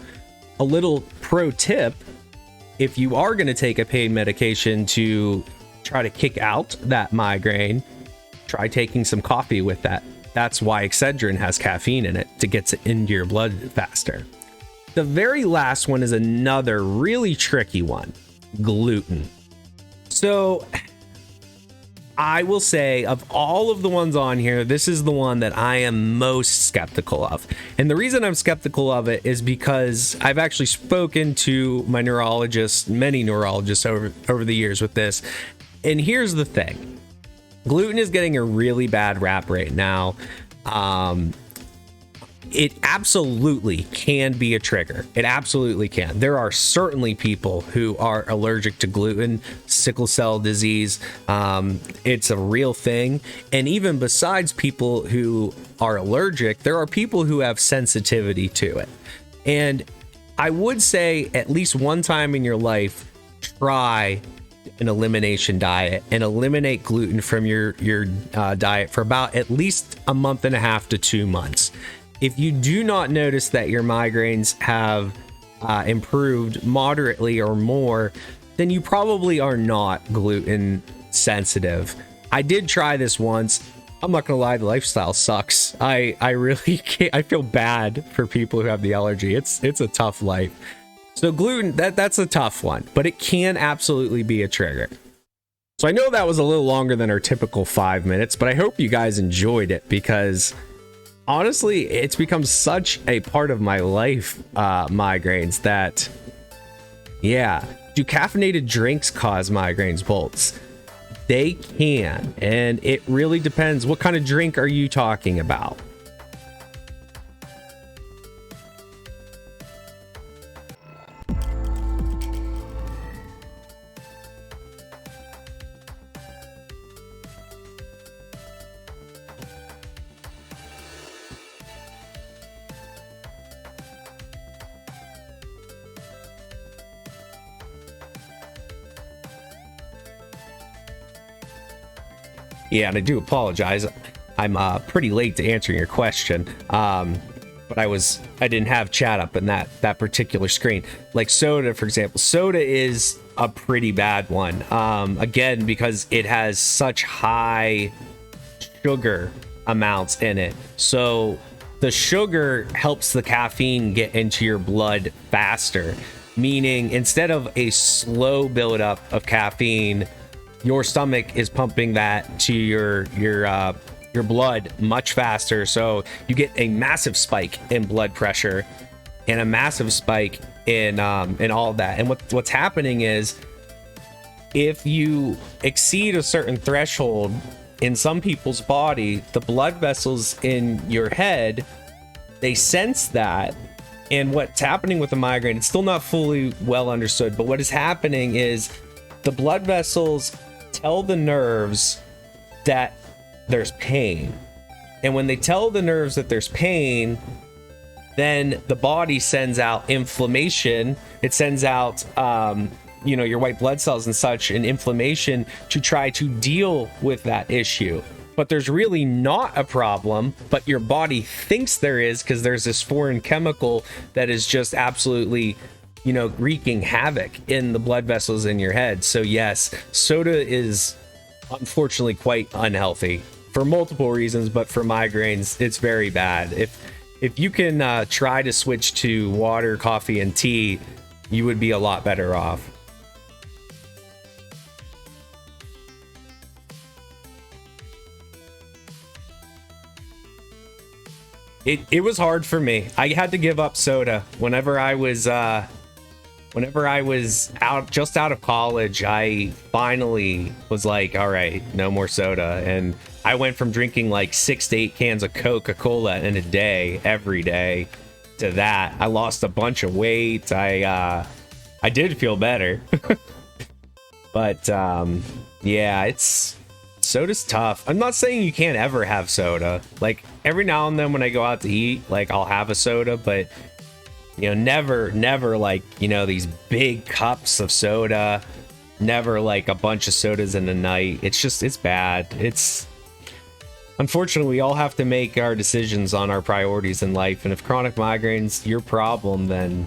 A little pro tip: if you are going to take a pain medication to try to kick out that migraine, try taking some coffee with that. That's why Excedrin has caffeine in it, to get it into your blood faster. The very last one is another really tricky one: gluten. So I will say, of all of the ones on here, this is the one that I am most skeptical of. And the reason I'm skeptical of it is because I've actually spoken to my neurologist, many neurologists over the years with this. And here's the thing: gluten is getting a really bad rap right now. It absolutely can be a trigger. It absolutely can. There are certainly people who are allergic to gluten, sickle cell disease. It's a real thing. And even besides people who are allergic, there are people who have sensitivity to it. And I would say, at least one time in your life, try an elimination diet and eliminate gluten from your diet for about at least a month and a half to 2 months. If you do not notice that your migraines have improved moderately or more, then you probably are not gluten sensitive. I did try this once. I'm not gonna lie, the lifestyle sucks. I really can't. I feel bad for people who have the allergy. It's a tough life. So gluten, that's a tough one, but it can absolutely be a trigger. So I know that was a little longer than our typical 5 minutes, but I hope you guys enjoyed it, because honestly, it's become such a part of my life, migraines, that, yeah. Do caffeinated drinks cause migraines, Bolts? They can, and it really depends. What kind of drink are you talking about? Yeah, and I do apologize. I'm pretty late to answering your question. But I didn't have chat up in that particular screen. Like soda, for example. Soda is a pretty bad one. Again, because it has such high sugar amounts in it. So the sugar helps the caffeine get into your blood faster. Meaning, instead of a slow buildup of caffeine, your stomach is pumping that to your blood much faster, so you get a massive spike in blood pressure and a massive spike in all of that. And what's happening is, if you exceed a certain threshold in some people's body, the blood vessels in your head, they sense that. And what's happening with a migraine, it's still not fully well understood, but what is happening is the blood vessels tell the nerves that there's pain. And when they tell the nerves that there's pain, then the body sends out inflammation. It sends out, your white blood cells and such, and inflammation to try to deal with that issue. But there's really not a problem, but your body thinks there is, because there's this foreign chemical that is just absolutely wreaking havoc in the blood vessels in your head. So yes, soda is unfortunately quite unhealthy for multiple reasons, but for migraines, it's very bad. If you can try to switch to water, coffee, and tea, you would be a lot better off. It was hard for me. I had to give up soda whenever I was out of college. I finally was like, all right, no more soda. And I went from drinking like 6 to 8 cans of Coca-Cola in a day, every day, to that. I lost a bunch of weight. I did feel better. But yeah, soda's tough. I'm not saying you can't ever have soda. Like every now and then when I go out to eat, like I'll have a soda, but you know, never like, you know, these big cups of soda, never like a bunch of sodas in a night. It's bad. Unfortunately, we all have to make our decisions on our priorities in life. And if chronic migraine's your problem, then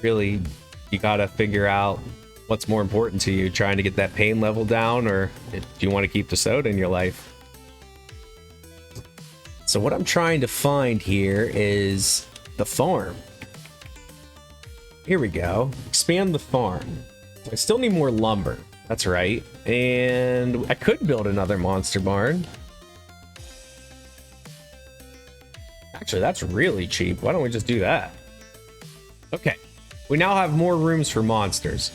really you gotta figure out what's more important to you, trying to get that pain level down, or do you want to keep the soda in your life? So what I'm trying to find here is the farm. Here we go. Expand the farm. I still need more lumber. That's right. And I could build another monster barn. Actually, that's really cheap. Why don't we just do that? Okay. We now have more rooms for monsters.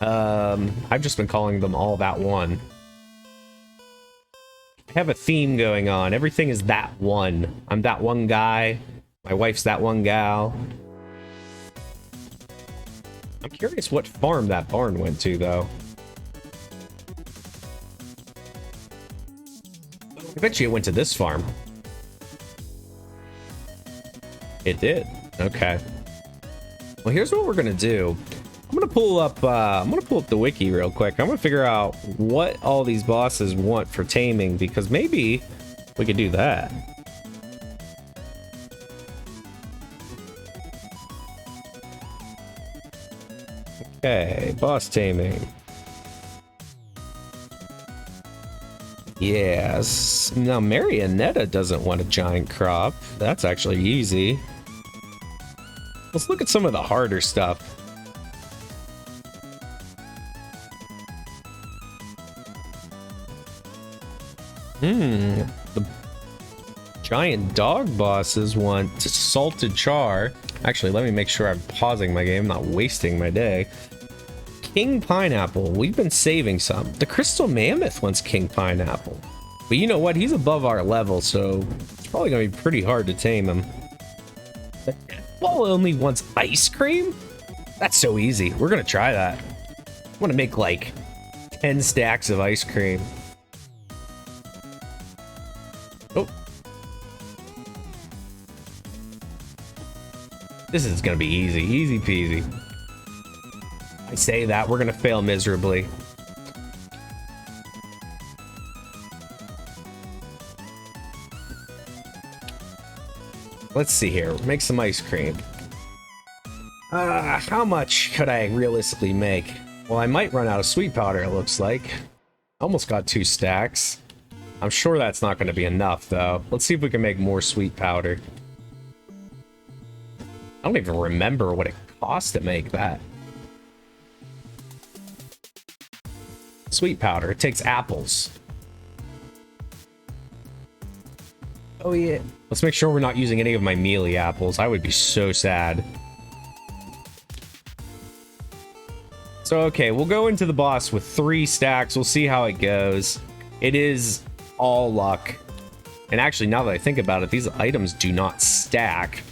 I've just been calling them all that one. I have a theme going on. Everything is that one. I'm that one guy. My wife's that one gal. I'm curious what farm that barn went to, though. I bet you it went to this farm. It did. Okay. Well, here's what we're gonna do. I'm gonna pull up the wiki real quick. I'm gonna figure out what all these bosses want for taming, because maybe we could do that. Okay, boss taming. Yes. Now Marionetta doesn't want a giant crop. That's actually easy. Let's look at some of the harder stuff. The giant dog bosses want salted char. Actually, let me make sure I'm pausing my game, not wasting my day. King Pineapple. We've been saving some. The Crystal Mammoth wants King Pineapple. But you know what? He's above our level, so it's probably going to be pretty hard to tame him. The Deathball only wants ice cream? That's so easy. We're going to try that. I want to make like 10 stacks of ice cream. Oh. This is going to be easy. Easy peasy. I say that, we're gonna fail miserably. Let's see here. Make some ice cream. How much could I realistically make? Well, I might run out of sweet powder, it looks like. Almost got 2 stacks. I'm sure that's not gonna be enough, though. Let's see if we can make more sweet powder. I don't even remember what it cost to make that. Sweet powder. It takes apples. Oh yeah. Let's make sure we're not using any of my mealy apples. I would be so sad. So okay, we'll go into the boss with 3 stacks. We'll see how it goes. It is all luck. And actually, now that I think about it, these items do not stack.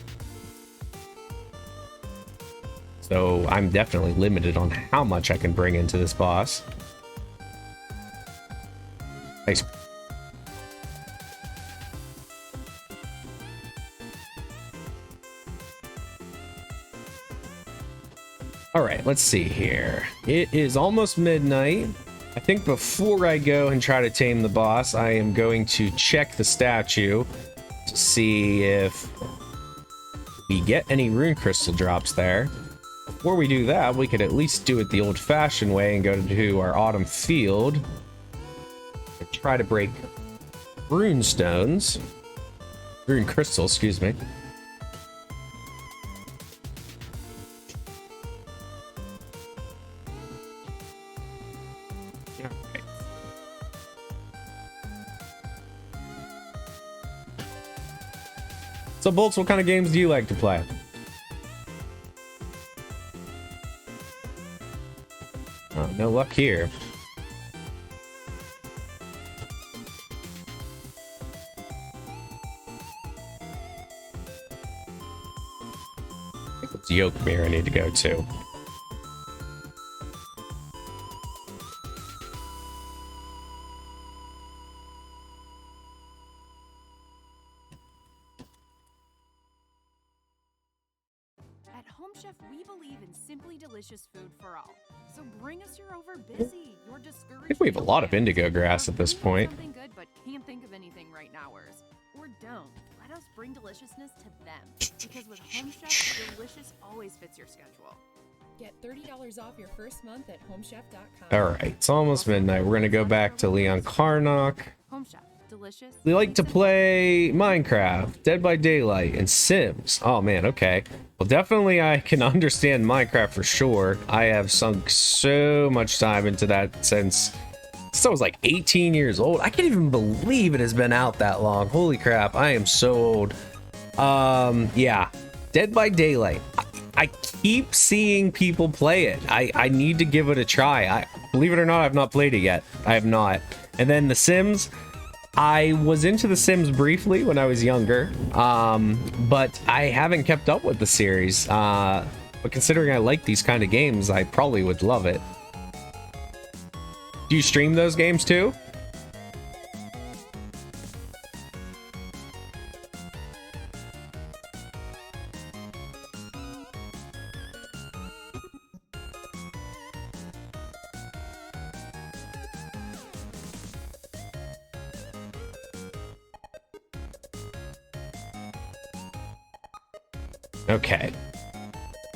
So I'm definitely limited on how much I can bring into this boss. Nice. All right, let's see here. It is almost midnight. I think before I go and try to tame the boss, I am going to check the statue to see if we get any rune crystal drops there. Before we do that, we could at least do it the old-fashioned way and go to our autumn field. Try to break rune stones. Rune crystal, excuse me. Okay. So Bolts, what kind of games do you like to play? Oh, no luck here. Yoke mirror I need to go to. Home Chef, we believe in simply delicious food for all. So bring us your over busy, your discouraged. I think we have a lot of indigo grass at this point. Something good, but can't think of anything right nowers. Or don't. Let us bring deliciousness to them. Because with Home Chef, delicious always fits your schedule. Get $30 off your first month at homechef.com. All right, it's almost midnight. We're gonna go back to Leon Karnock. Home Chef, delicious. We like to play Minecraft, Dead by Daylight, and Sims. Oh man, okay. Well, definitely I can understand Minecraft for sure. I have sunk so much time into that since I was like 18 years old. I can't even believe it has been out that long. Holy crap, I am so old. Yeah, Dead by Daylight. I keep seeing people play it. I need to give it a try. Believe it or not, I've not played it yet. I have not. And then The Sims. I was into The Sims briefly when I was younger, but I haven't kept up with the series. But considering I like these kind of games, I probably would love it. Do you stream those games too? Okay.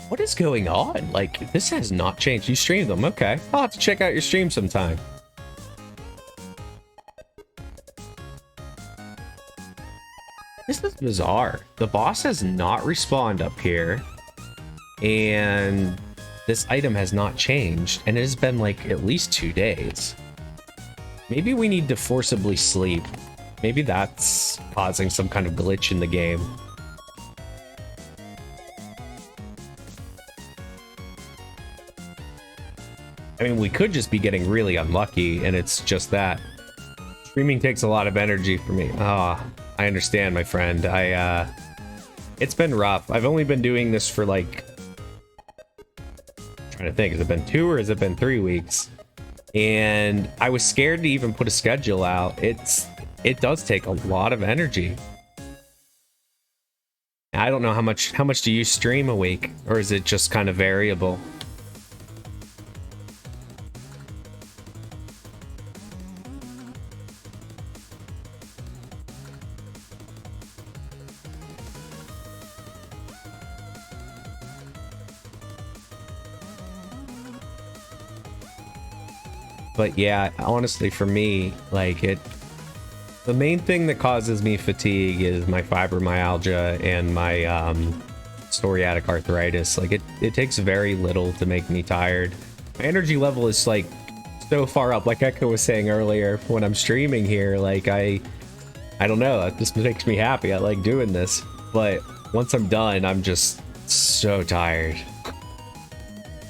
What is going on? Like, this has not changed. You stream them. Okay. I'll have to check out your stream sometime. This is bizarre. The boss has not respawned up here. And this item has not changed. And it has been like at least 2 days. Maybe we need to forcibly sleep. Maybe that's causing some kind of glitch in the game. I mean, we could just be getting really unlucky, and it's just that. Streaming takes a lot of energy for me. Ah, I understand, my friend. It's been rough. I've only been doing this for like... I'm trying to think, has it been 2 or has it been 3 weeks? And I was scared to even put a schedule out. It does take a lot of energy. I don't know how much do you stream a week, or is it just kind of variable? But yeah, honestly, for me, like the main thing that causes me fatigue is my fibromyalgia and my psoriatic arthritis. Like it takes very little to make me tired. My energy level is like so far up, like Echo was saying earlier when I'm streaming here. Like I don't know, it just makes me happy. I like doing this, but once I'm done, I'm just so tired.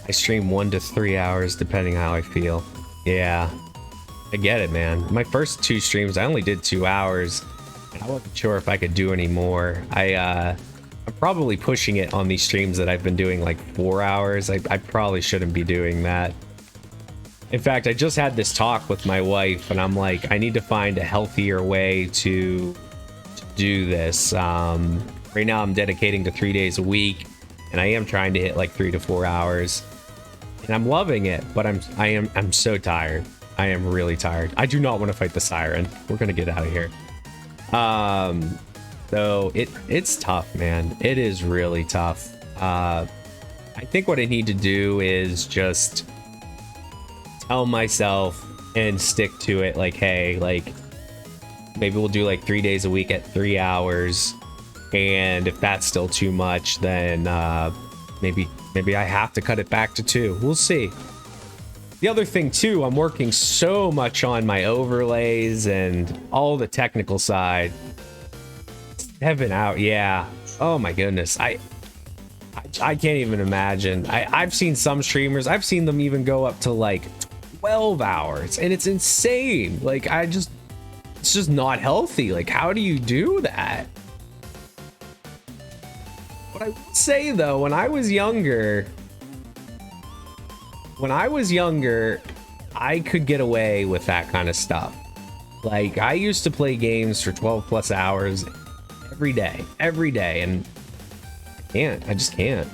I stream 1 to 3 hours depending how I feel. Yeah, I get it, man. My first 2 streams, I only did 2 hours. I wasn't sure if I could do any more. I'm probably pushing it on these streams that I've been doing like 4 hours. I probably shouldn't be doing that. In fact, I just had this talk with my wife, and I'm like, I need to find a healthier way to do this. Right now, I'm dedicating to 3 days a week, and I am trying to hit like 3 to 4 hours. And I'm loving it, but I'm so tired. I am really tired. I do not want to fight the siren. We're gonna get out of here. So it's tough, man. It is really tough. I think what I need to do is just tell myself and stick to it. Like, hey, like maybe we'll do like 3 days a week at 3 hours, and if that's still too much, then maybe I have to cut it back to 2. We'll see. The other thing too, I'm working so much on my overlays and all the technical side. 7 out, yeah. Oh my goodness, I can't even imagine. I've seen some streamers, I've seen them even go up to like 12 hours, and it's insane. Like it's just not healthy. Like, how do you do that? What I would say though, when I was younger, I could get away with that kind of stuff. Like, I used to play games for 12 plus hours every day, and I just can't.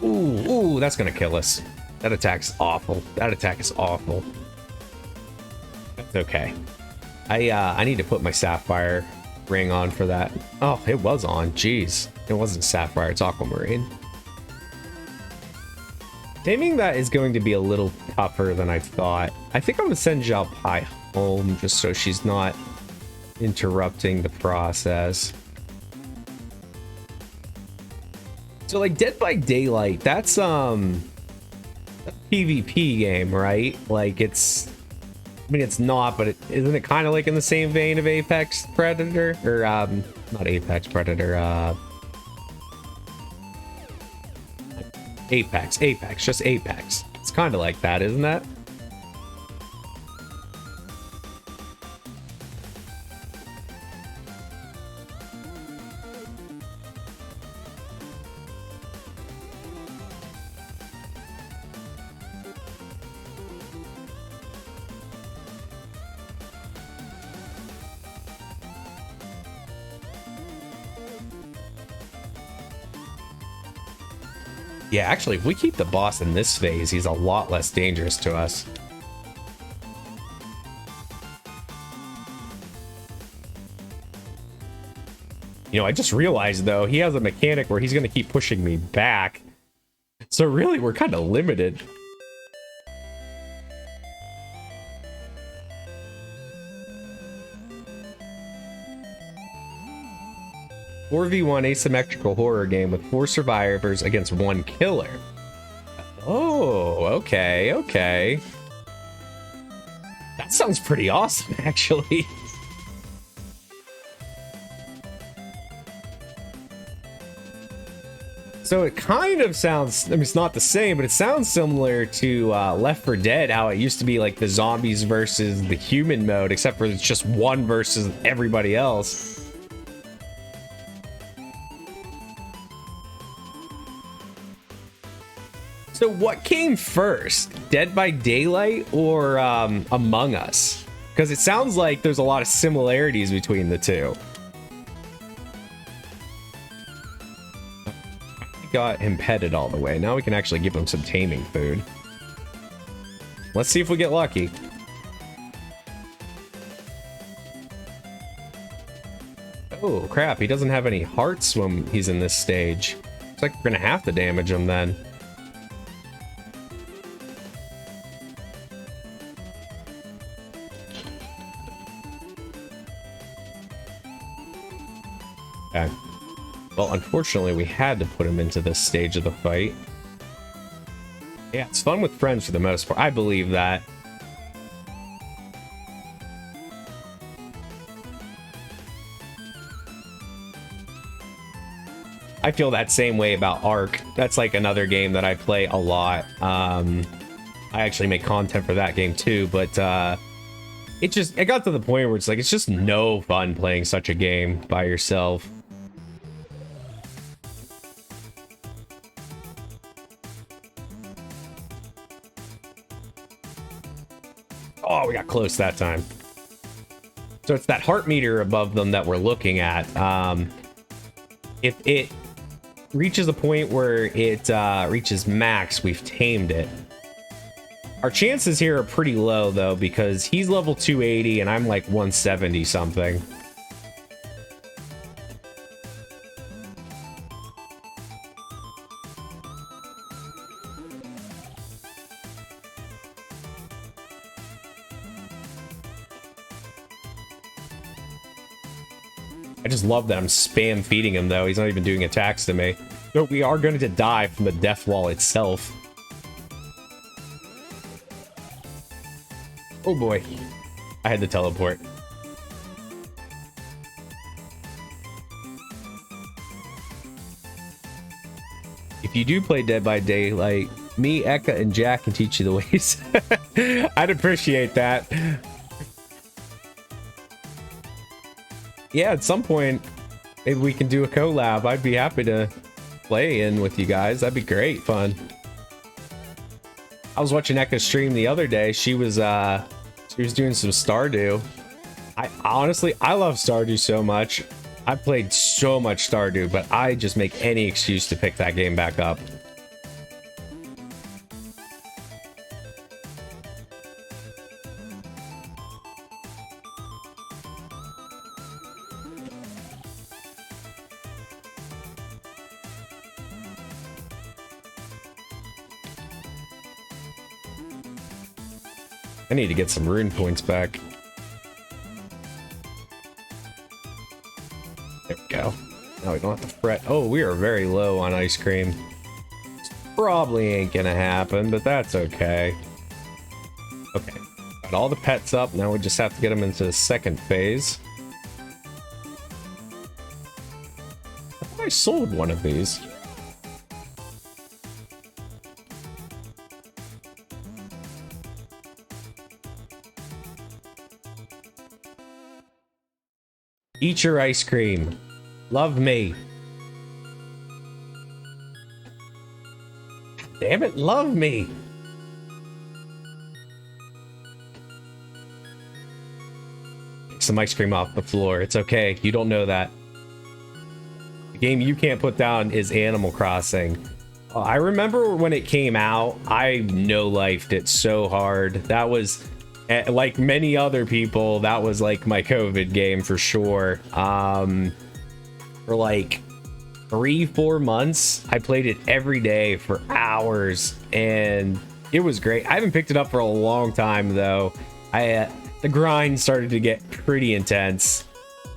Ooh, that's gonna kill us. That attack's awful. That attack is awful. That's okay. I need to put my sapphire ring on for that. Oh, it was on. Jeez. It wasn't sapphire, it's aquamarine. Taming that is going to be a little tougher than I thought. I think I'm gonna send Zhao Pai home just so she's not interrupting the process. So like Dead by Daylight, that's a PvP game, right? Like it's, I mean it's not, but isn't it kind of like in the same vein of Apex Predator? Or not Apex Predator, Apex, just Apex. It's kind of like that, isn't that? Yeah, actually, if we keep the boss in this phase, he's a lot less dangerous to us. You know, I just realized, though, he has a mechanic where he's going to keep pushing me back. So really, we're kind of limited. A 4v1 asymmetrical horror game with 4 survivors against 1 killer. Oh, okay, okay. That sounds pretty awesome, actually. So it kind of sounds, I mean, it's not the same, but it sounds similar to Left 4 Dead, how it used to be like the zombies versus the human mode, except for it's just one versus everybody else. So what came first, Dead by Daylight or Among Us? Because it sounds like there's a lot of similarities between the two. Got him petted all the way. Now we can actually give him some taming food. Let's see if we get lucky. Oh crap, he doesn't have any hearts when he's in this stage. Looks like we're gonna have to damage him then. Okay. Well, unfortunately, we had to put him into this stage of the fight. Yeah, it's fun with friends for the most part. I believe that. I feel that same way about Ark. That's like another game that I play a lot. I actually make content for that game too, but it got to the point where it's like, it's just no fun playing such a game by yourself. Oh, we got close that time. So it's that heart meter above them that we're looking at. If it reaches a point where it reaches max, we've tamed it. Our chances here are pretty low, though, because he's level 280 and I'm like 170 something. I just love that I'm spam feeding him, though. He's not even doing attacks to me. So we are going to die from the death wall itself. Oh boy. I had to teleport. If you do play Dead by Daylight, me, Eka, and Jack can teach you the ways. I'd appreciate that. Yeah, at some point, maybe we can do a collab. I'd be happy to play in with you guys. That'd be great fun. I was watching Eka stream the other day. She was doing some Stardew. I honestly love Stardew so much. I played so much Stardew, but I just make any excuse to pick that game back up. I need to get some rune points back. There we go. Now we don't have to fret. Oh, we are very low on ice cream. Probably ain't gonna happen, but that's okay. Okay, got all the pets up. Now we just have to get them into the second phase. I thought I sold one of these. Eat your ice cream. Love me. Damn it, love me. Take some ice cream off the floor. It's okay. You don't know that. The game you can't put down is Animal Crossing. I remember when it came out, I no-lifed it so hard. That was, like many other people, that was like my COVID game for sure. For like 3-4 months, I played it every day for hours, and it was great. I haven't picked it up for a long time though. The grind started to get pretty intense.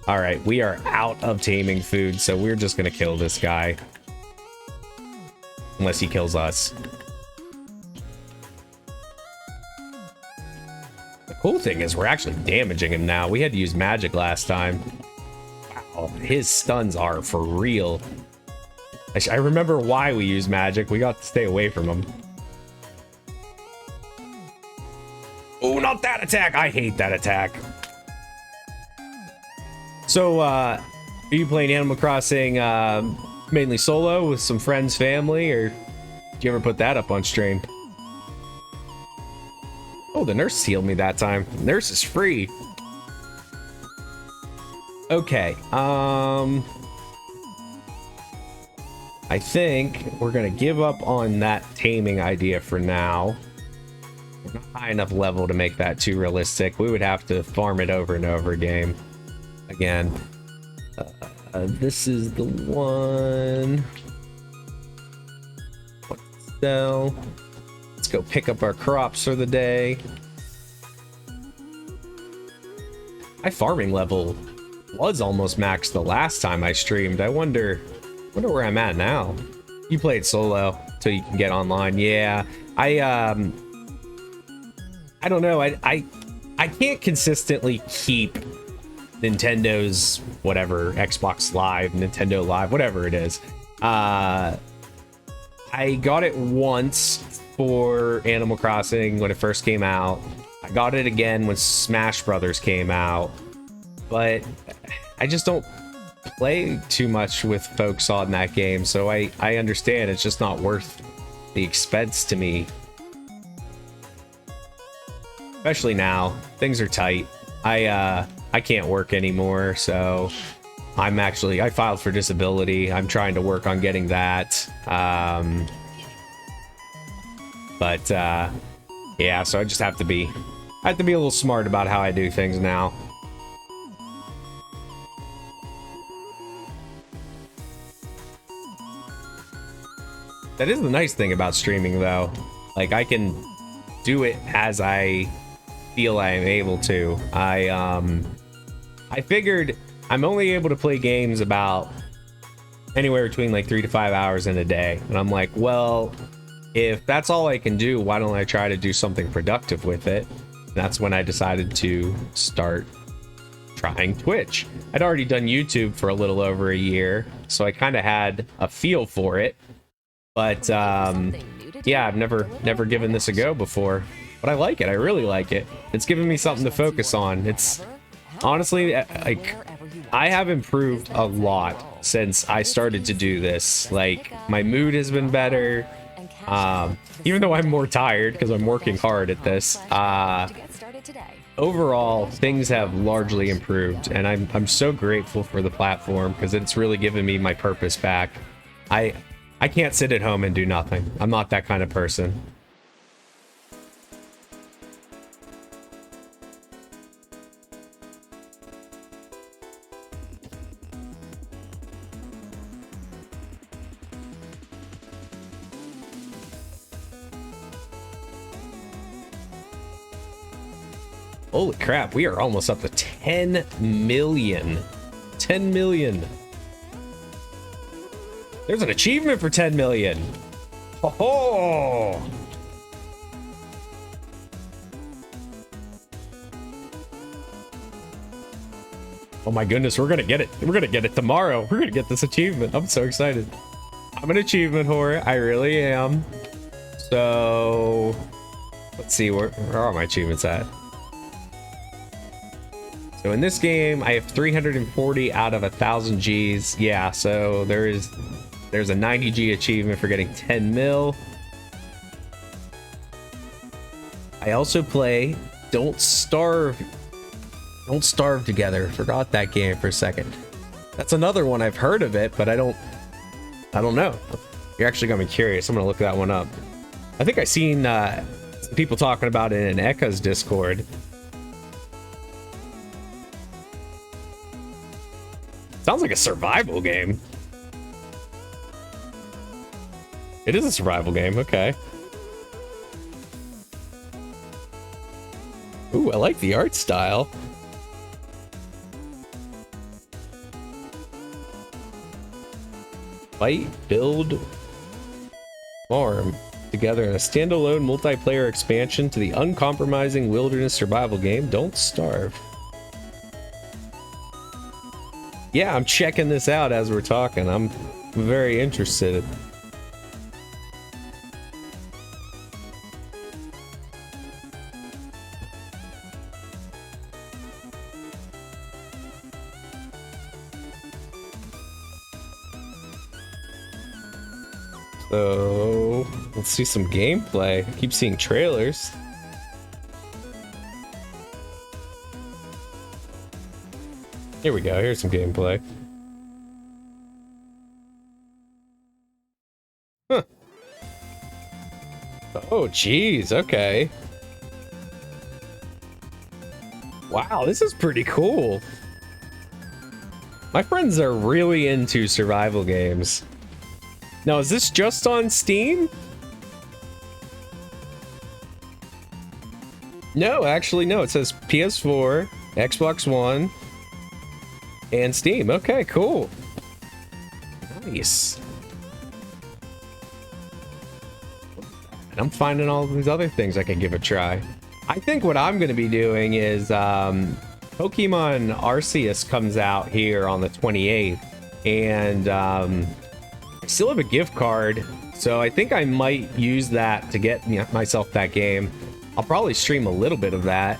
All right, we are out of taming food, so we're just gonna kill this guy. Unless he kills us. The cool thing is we're actually damaging him now. We had to use magic last time. Wow, his stuns are for real. I remember why we used magic. We got to stay away from him. Oh, not that attack! I hate that attack. So, are you playing Animal Crossing mainly solo with some friends, family, or do you ever put that up on stream? Oh, the nurse healed me that time. The nurse is free. Okay, I think we're gonna give up on that taming idea for now. We're not high enough level to make that too realistic. We would have to farm it over and over again. This is the one. So let's go pick up our crops for the day. My farming level was almost maxed the last time I streamed. I wonder where I'm at now. You played solo so you can get online. Yeah, I don't know. I can't consistently keep Nintendo's whatever, Xbox Live, Nintendo Live, whatever it is. I got it once for Animal Crossing when it first came out. I got it again when Smash Brothers came out, but I just don't play too much with folks on that game, so I understand it's just not worth the expense to me. Especially now, things are tight. I can't work anymore, so I filed for disability. I'm trying to work on getting that. Yeah, so I just have to be a little smart about how I do things now. That is the nice thing about streaming though. Like, I can do it as I feel I am able to. I figured I'm only able to play games about anywhere between like 3 to 5 hours in a day. And I'm like, well, if that's all I can do, why don't I try to do something productive with it? And that's when I decided to start trying Twitch. I'd already done YouTube for a little over a year, so I kind of had a feel for it. But yeah, I've never given this a go before. But I like it. I really like it. It's given me something to focus on. It's honestly, like, I have improved a lot since I started to do this. Like, my mood has been better. Even though I'm more tired because I'm working hard at this. Overall, things have largely improved, and I'm so grateful for the platform because it's really given me my purpose back. I can't sit at home and do nothing. I'm not that kind of person. Holy crap, we are almost up to 10 million. 10 million. There's an achievement for 10 million. Oh. Oh my goodness, we're gonna get it. We're gonna get it tomorrow. We're gonna get this achievement. I'm so excited. I'm an achievement whore. I really am. So let's see, where are my achievements at? So in this game, I have 340 out of 1,000 Gs. Yeah, so there's a 90 G achievement for getting 10 mil. I also play Don't Starve Together. Forgot that game for a second. That's another one. I've heard of it, but I don't know. You're actually gonna be curious. I'm gonna look that one up. I think I seen some people talking about it in Ekka's Discord. Sounds like a survival game. It is a survival game, okay. Ooh, I like the art style. Fight, build, farm together in a standalone multiplayer expansion to the uncompromising wilderness survival game, Don't Starve. Yeah, I'm checking this out as we're talking. I'm very interested. So let's see some gameplay. I keep seeing trailers. Here we go. Here's some gameplay. Huh. Oh, geez. Okay. Wow, this is pretty cool. My friends are really into survival games. Now, is this just on Steam? No, actually, no. It says PS4, Xbox One, and Steam. Okay, cool. Nice. And I'm finding all these other things I can give a try. I think what I'm going to be doing is Pokemon Arceus comes out here on the 28th, and I still have a gift card, so I think I might use that to get myself that game. I'll probably stream a little bit of that.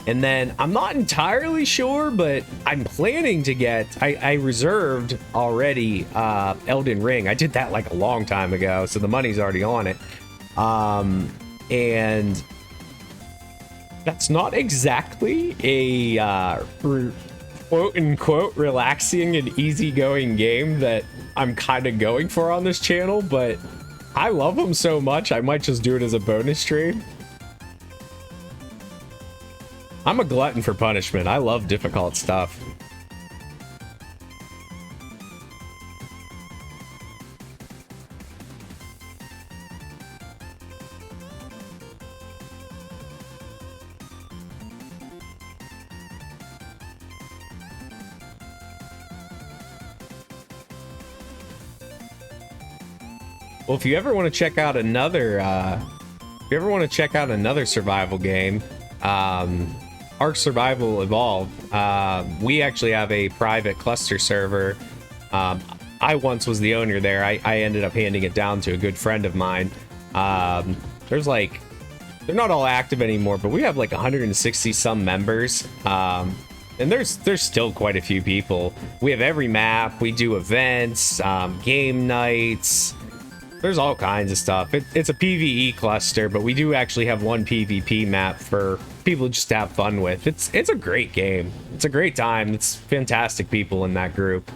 And then I'm not entirely sure, but I'm planning to get, I reserved already Elden Ring. I did that like a long time ago, so the money's already on it. And that's not exactly a quote unquote relaxing and easygoing game that I'm kind of going for on this channel, but I love them so much I might just do it as a bonus stream. I'm a glutton for punishment. I love difficult stuff. Well, if you ever want to check out another, survival game, Ark Survival Evolved, we actually have a private cluster server. I once was the owner there. I ended up handing it down to a good friend of mine. There's like, they're not all active anymore, but we have like 160 some members. And there's still quite a few people. We have every map. We do events, game nights. There's all kinds of stuff. It's a PvE cluster, but we do actually have one PvP map for people just to have fun with. It's a great game. It's a great time. It's fantastic people in that group.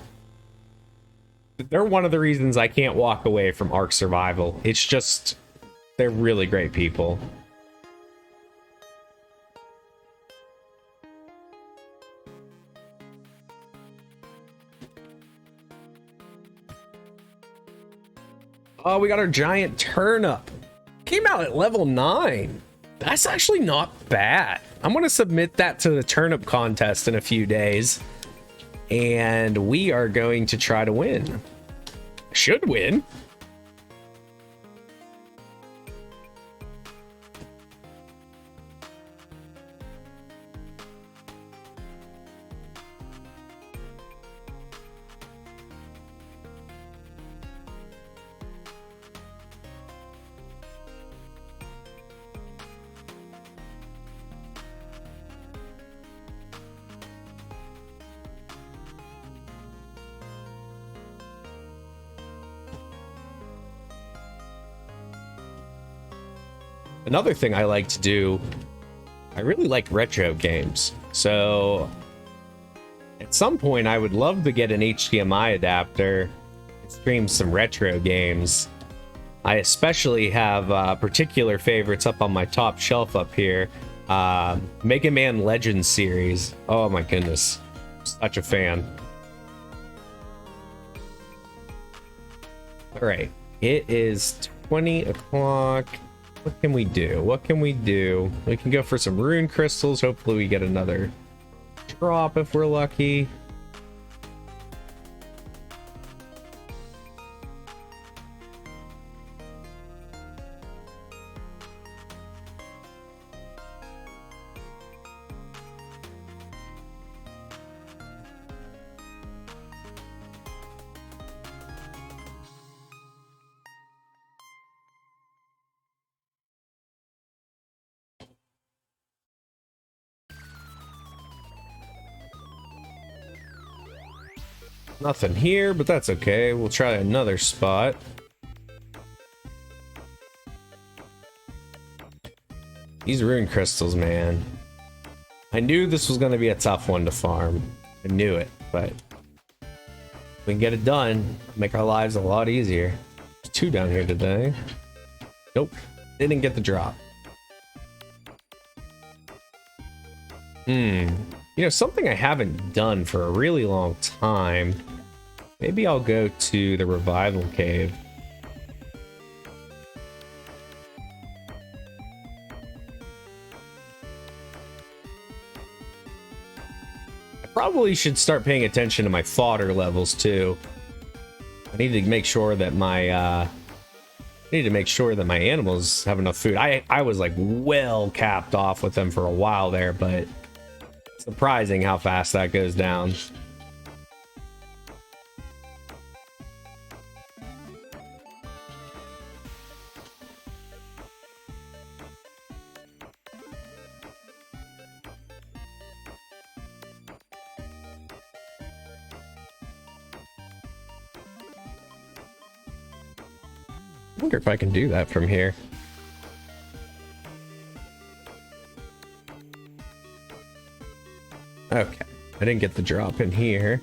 They're one of the reasons I can't walk away from Ark Survival. It's just, they're really great people. Oh, we got our giant turnip. Came out at level 9. That's actually not bad. I'm going to submit that to the turnip contest in a few days. And we are going to try to win. Should win. Another thing I like to do, I really like retro games. So at some point I would love to get an HDMI adapter and stream some retro games. I especially have particular favorites up on my top shelf up here. Mega Man Legends series. Oh my goodness. Such a fan. All right. It is 20 o'clock. What can we do? What can we do? We can go for some rune crystals. Hopefully we get another drop if we're lucky. Nothing here, but that's okay. We'll try another spot. These rune crystals, man. I knew this was going to be a tough one to farm. I knew it, but we can get it done. Make our lives a lot easier. There's 2 down here today. Nope. Didn't get the drop. You know, something I haven't done for a really long time. Maybe I'll go to the revival cave. I probably should start paying attention to my fodder levels too. I need to make sure that my animals have enough food. I was like well capped off with them for a while there, but surprising how fast that goes down. I wonder if I can do that from here. Okay, I didn't get the drop in here.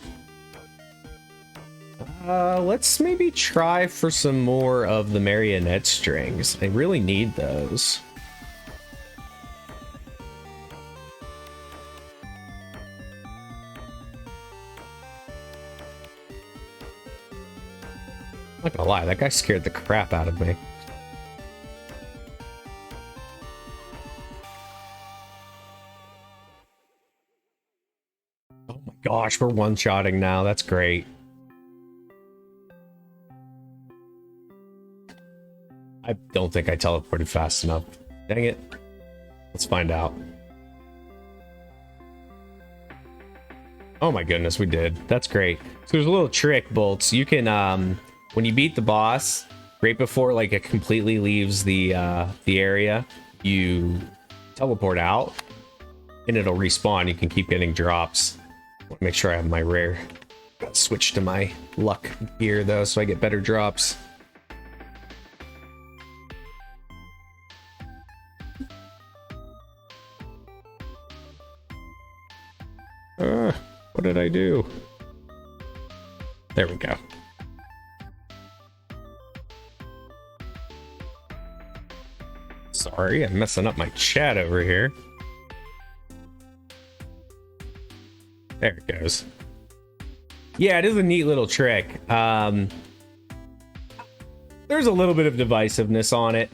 Let's maybe try for some more of the marionette strings. I really need those. I'm not gonna lie, that guy scared the crap out of me. Oh my gosh, we're one-shotting now. That's great. I don't think I teleported fast enough. Dang it. Let's find out. Oh my goodness, we did. That's great. So there's a little trick, Bolts. You can, when you beat the boss, right before like it completely leaves the area, you teleport out, and it'll respawn. You can keep getting drops. I want to make sure I have my rare. Switch to my luck gear though, so I get better drops. What did I do? There we go. Sorry, I'm messing up my chat over here. There it goes. Yeah, it is a neat little trick. There's a little bit of divisiveness on it.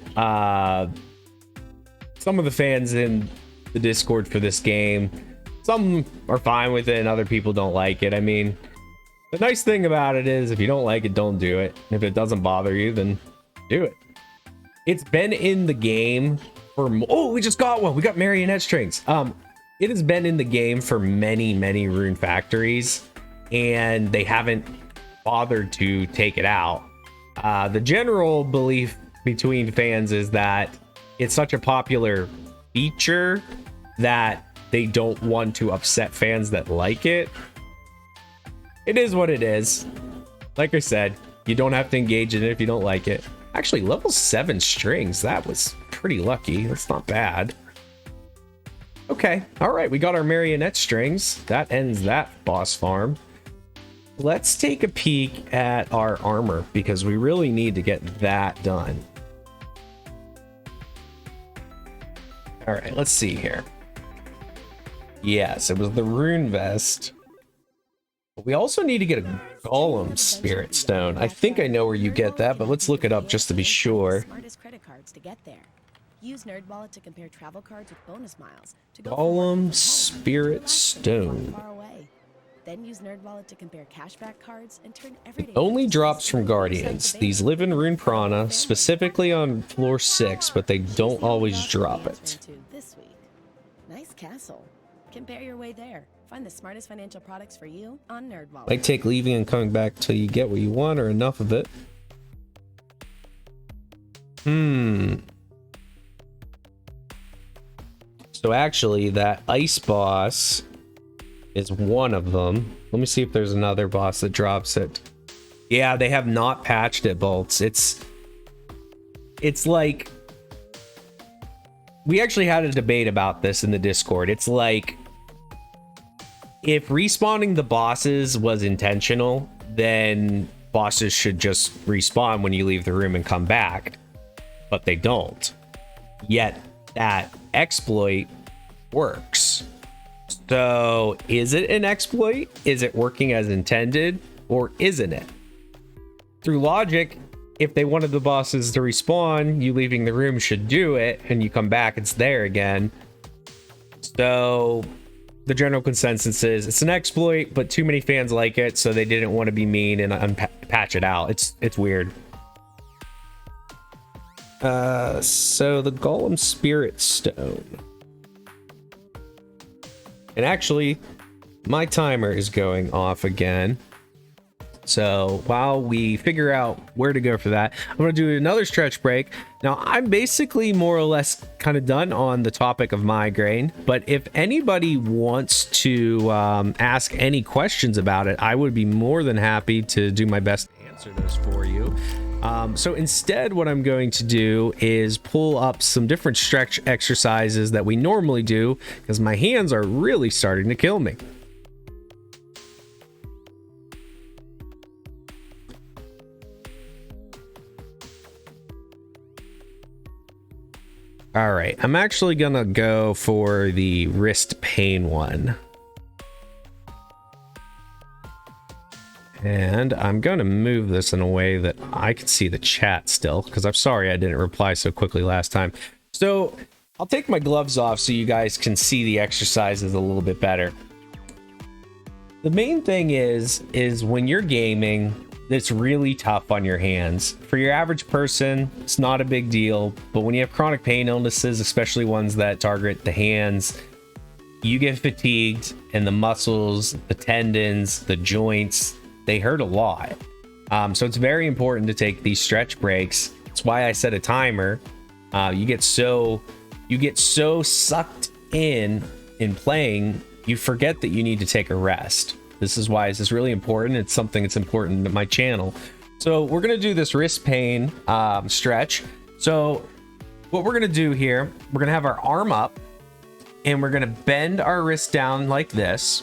Some of the fans in the Discord for this game. Some are fine with it and other people don't like it. I mean, the nice thing about it is if you don't like it, don't do it. And if it doesn't bother you, then do it. It's been in the game for... Oh, we just got one. We got marionette strings. It has been in the game for many, many Rune Factories, and they haven't bothered to take it out. The general belief between fans is that it's such a popular feature that they don't want to upset fans that like it. It is what it is. Like I said, you don't have to engage in it if you don't like it. Actually, level 7 strings. That was pretty lucky. That's not bad. Okay. All right. We got our marionette strings. That ends that boss farm. Let's take a peek at our armor because we really need to get that done. All right. Let's see here. Yes, it was the rune vest. We also need to get a Golem spirit stone. I think I know where you get that, but let's look it up just to be sure. Smartest credit cards to get there. Use NerdWallet to compare travel cards with bonus miles. To go Golem spirit stone. far away. Then use NerdWallet to compare cashback cards and turn everyday Only drops from Guardians. These live in Rune Prana, specifically on floor 6, but they don't always drop it. This week. Nice castle. Compare your way there. Find the smartest financial products for you on NerdWallet. Might take leaving and coming back till you get what you want or enough of it. So actually, that ice boss is one of them. Let me see if there's another boss that drops it. Yeah, they have not patched it, Bolts. It's like... We actually had a debate about this in the Discord. It's like... If respawning the bosses was intentional, then bosses should just respawn when you leave the room and come back. But they don't. Yet, that exploit works. So, is it an exploit? Is it working as intended? Or isn't it? Through logic, if they wanted the bosses to respawn, you leaving the room should do it, and you come back, it's there again. So, the general consensus is it's an exploit, but too many fans like it, so they didn't want to be mean and patch it out. It's weird. So the Golem Spirit Stone. And actually, my timer is going off again. So while we figure out where to go for that, I'm going to do another stretch break. Now, I'm basically more or less kind of done on the topic of migraine, but if anybody wants to ask any questions about it, I would be more than happy to do my best to answer those for you. So instead, what I'm going to do is pull up some different stretch exercises that we normally do because my hands are really starting to kill me. All right, I'm actually gonna go for the wrist pain one. And I'm gonna move this in a way that I can see the chat still, because I'm sorry I didn't reply so quickly last time. So I'll take my gloves off so you guys can see the exercises a little bit better. The main thing is when you're gaming, it's really tough on your hands. For your average person, it's not a big deal, but when you have chronic pain illnesses, especially ones that target the hands, you get fatigued and the muscles, the tendons, the joints, they hurt a lot. So it's very important to take these stretch breaks. That's why I set a timer. You get so sucked in playing, you forget that you need to take a rest. This is why this is really important. It's something that's important to my channel. So we're gonna do this wrist pain stretch. So what we're gonna do here, we're gonna have our arm up and we're gonna bend our wrist down like this.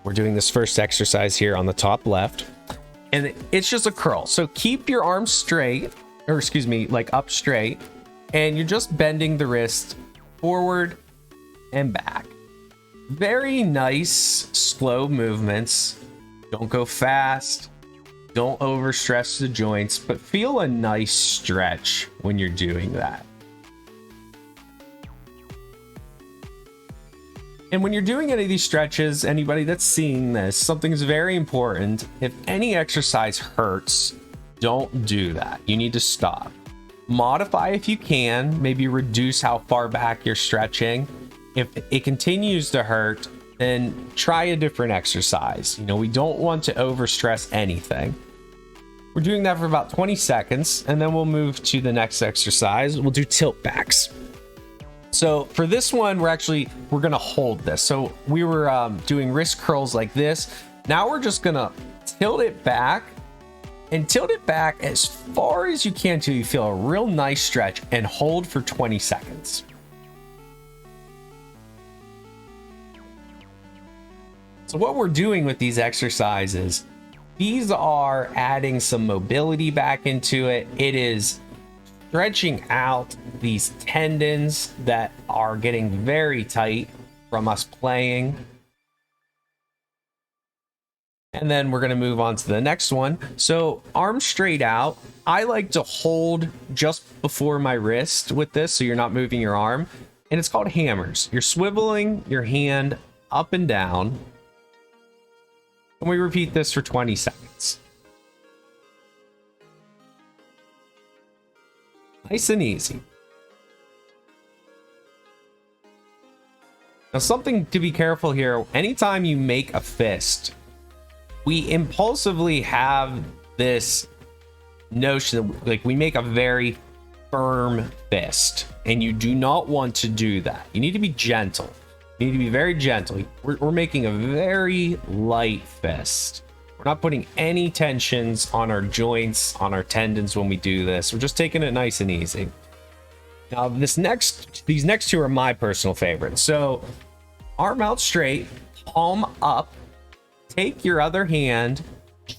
We're doing this first exercise here on the top left. And it's just a curl. So keep your arm straight, or excuse me, like up straight. And you're just bending the wrist forward and back. Very nice, slow movements. Don't go fast. Don't overstress the joints, but feel a nice stretch when you're doing that. And when you're doing any of these stretches, anybody that's seeing this, something's very important. If any exercise hurts, don't do that. You need to stop. Modify if you can, maybe reduce how far back you're stretching. If it continues to hurt, then try a different exercise. You know, we don't want to overstress anything. We're doing that for about 20 seconds, and then we'll move to the next exercise. We'll do tilt backs. So for this one, we're gonna hold this. So we were doing wrist curls like this. Now we're just gonna tilt it back and tilt it back as far as you can till you feel a real nice stretch, and hold for 20 seconds. So what we're doing with these exercises, these are adding some mobility back into it. It is stretching out these tendons that are getting very tight from us playing. And then we're going to move on to the next one. So arms straight out. I like to hold just before my wrist with this, so you're not moving your arm. And it's called hammers. You're swiveling your hand up and down. And we repeat this for 20 seconds. Nice and easy. Now, something to be careful here. Anytime you make a fist, we impulsively have this notion that, like, we make a very firm fist, and you do not want to do that. You need to be gentle. You need to be very gentle. We're making a very light fist. We're not putting any tensions on our joints, on our tendons when we do this. We're just taking it nice and easy. Now, these next two are my personal favorites. So, arm out straight, palm up. Take your other hand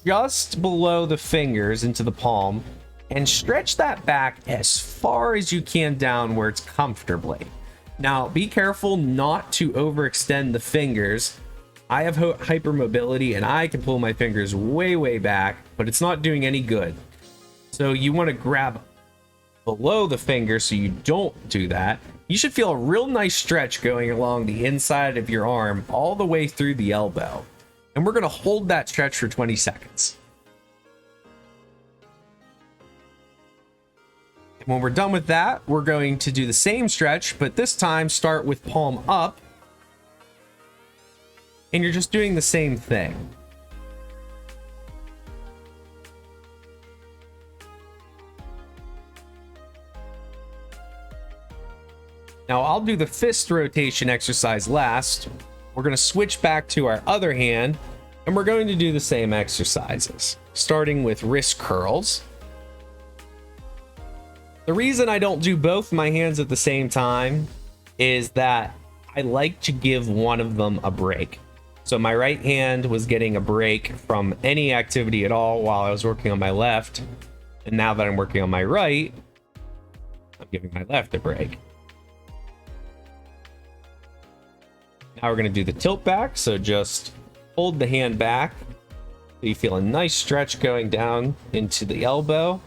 just below the fingers into the palm and stretch that back as far as you can downwards comfortably. Now, be careful not to overextend the fingers. I have hypermobility and I can pull my fingers way, way back, but it's not doing any good. So you want to grab below the finger so you don't do that. You should feel a real nice stretch going along the inside of your arm all the way through the elbow. And we're going to hold that stretch for 20 seconds. And when we're done with that, we're going to do the same stretch, but this time start with palm up. And you're just doing the same thing. Now I'll do the fist rotation exercise last. We're going to switch back to our other hand, and we're going to do the same exercises, starting with wrist curls. The reason I don't do both my hands at the same time is that I like to give one of them a break. So my right hand was getting a break from any activity at all while I was working on my left. And now that I'm working on my right, I'm giving my left a break. Now we're going to do the tilt back. So just hold the hand back. So you feel a nice stretch going down into the elbow.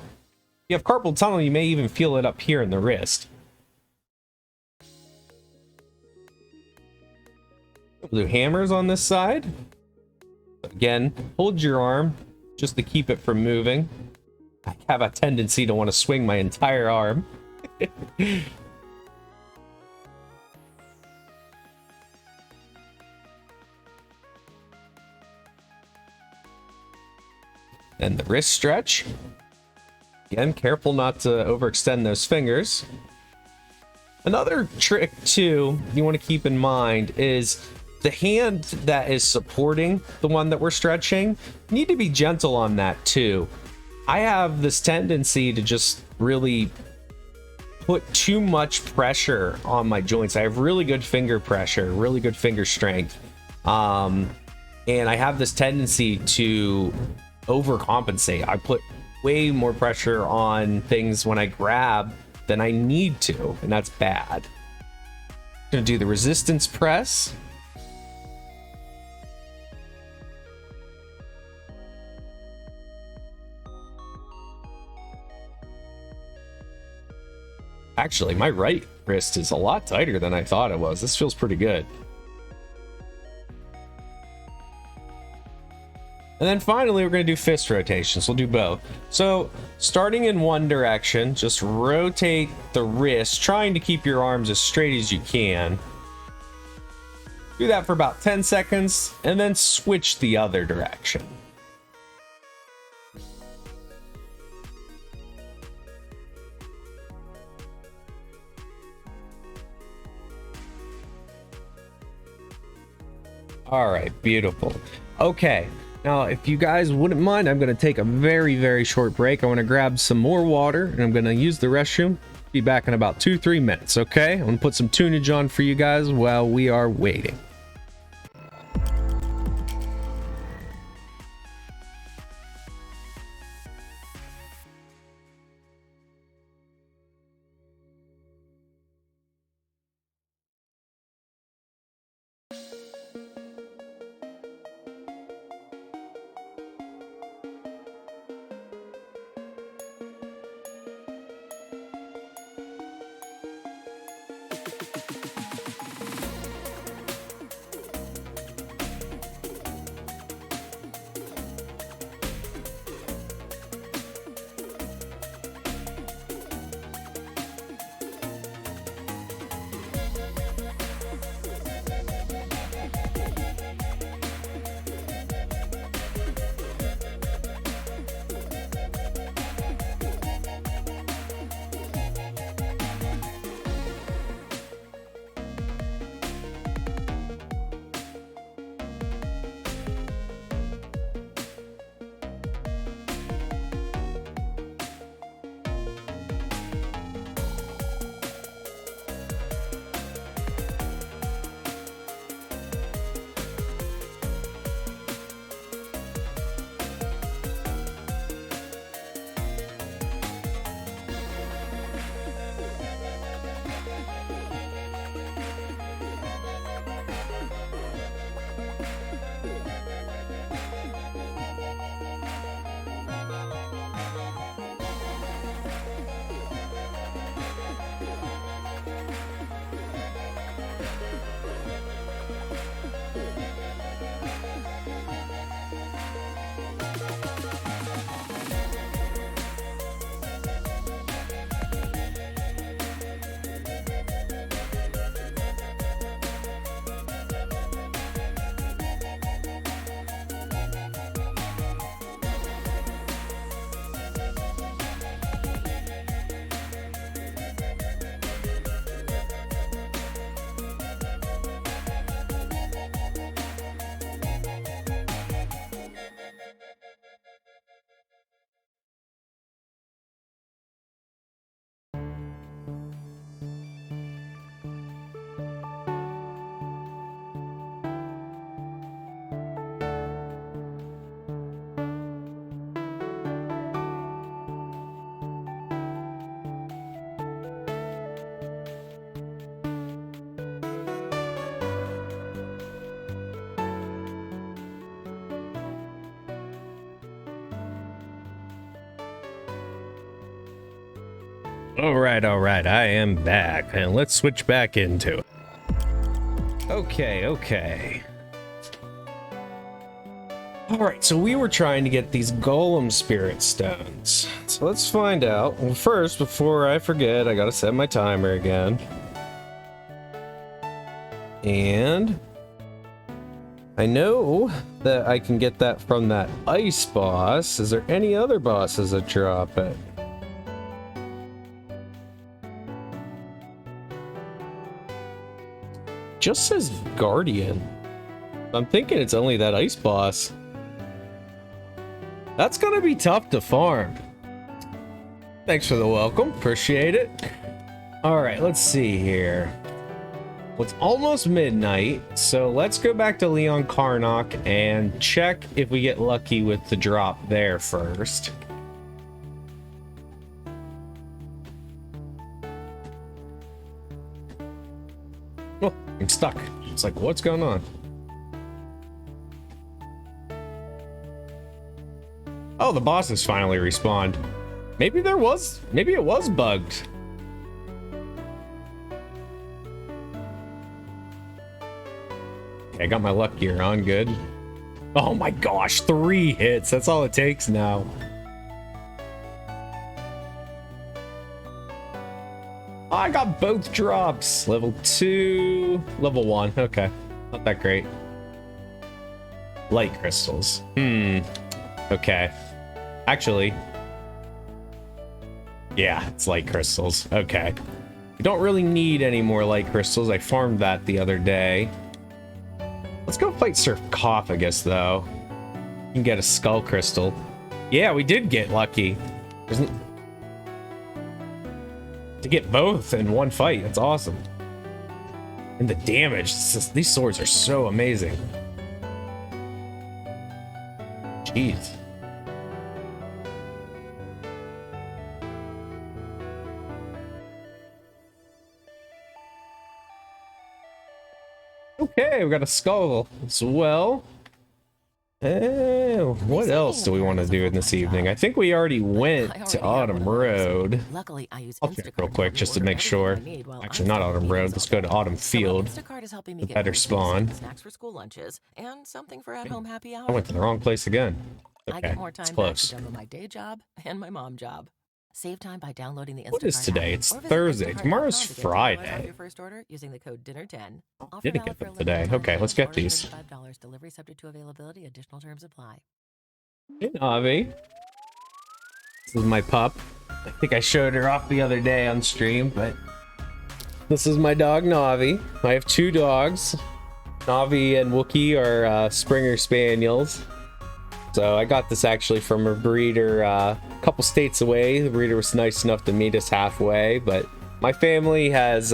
If you have carpal tunnel, you may even feel it up here in the wrist. We'll do hammers on this side. Again, hold your arm just to keep it from moving. I have a tendency to want to swing my entire arm. And the wrist stretch. Again, careful not to overextend those fingers. Another trick too you want to keep in mind is the hand that is supporting the one that we're stretching. You need to be gentle on that too. I have this tendency to just really put too much pressure on my joints. I have really good finger pressure, really good finger strength. And I have this tendency to overcompensate. I put way more pressure on things when I grab than I need to, and that's bad. I'm gonna do the resistance press. Actually, my right wrist is a lot tighter than I thought it was. This feels pretty good. And then finally, we're going to do fist rotations. We'll do both. So starting in one direction, just rotate the wrist, trying to keep your arms as straight as you can. Do that for about 10 seconds, and then switch the other direction. All right, beautiful. Okay, now if you guys wouldn't mind, I'm going to take a very, very short break. I want to grab some more water, and I'm going to use the restroom. Be back in about 2-3 minutes, okay? I'm going to put some tunage on for you guys while we are waiting. All right, I am back, and let's switch back into it. Okay. All right, so we were trying to get these Golem Spirit Stones. So let's find out. Well, first, before I forget, I gotta set my timer again. And I know that I can get that from that ice boss. Is there any other bosses that drop it? Just says Guardian. I'm thinking it's only that ice boss. That's gonna be tough to farm. Thanks for the welcome, appreciate it. All right, let's see here. Well, it's almost midnight, so let's go back to Leon Karnak and check if we get lucky with the drop there first. Oh, I'm stuck. It's like, what's going on? Oh, the boss has finally respawned. Maybe it was bugged. Okay, I got my luck gear on, good. Oh my gosh, 3 hits. That's all it takes now. I got both drops. Level 2, level 1. Okay, not that great. Light crystals. Okay. Actually, yeah, it's light crystals. Okay. We don't really need any more light crystals. I farmed that the other day. Let's go fight Sarcophagus, though. You can get a skull crystal. Yeah, we did get lucky. To get both in one fight, that's awesome. And the damage, these swords are so amazing. Jeez. Okay, we got a skull as well. What else do we want to do in this evening? I think we already went to Autumn Road. Luckily, I use I'll check real quick just to make sure. Actually, not Autumn Road. Let's go to Autumn Field. The better spawn. Snacks for school lunches and something for at-home happy hour. I went to the wrong place again. I Okay, get more it's time back close. to juggle my day job and my mom job. Save time by downloading the Instacart What is today? app It's or visit Thursday. Instacart.com Tomorrow's to get $10 off Friday. your first order using the code dinner10. Offer Didn't valid get for a them limited today. time. Okay, let's get Orders these. $35. Delivery subject to availability. Additional terms apply. Hey, Navi. This is my pup. I think I showed her off the other day on stream, but this is my dog, Navi. I have 2 dogs. Navi and Wookie are Springer Spaniels. So I got this actually from a breeder a couple states away. The breeder was nice enough to meet us halfway, but my family has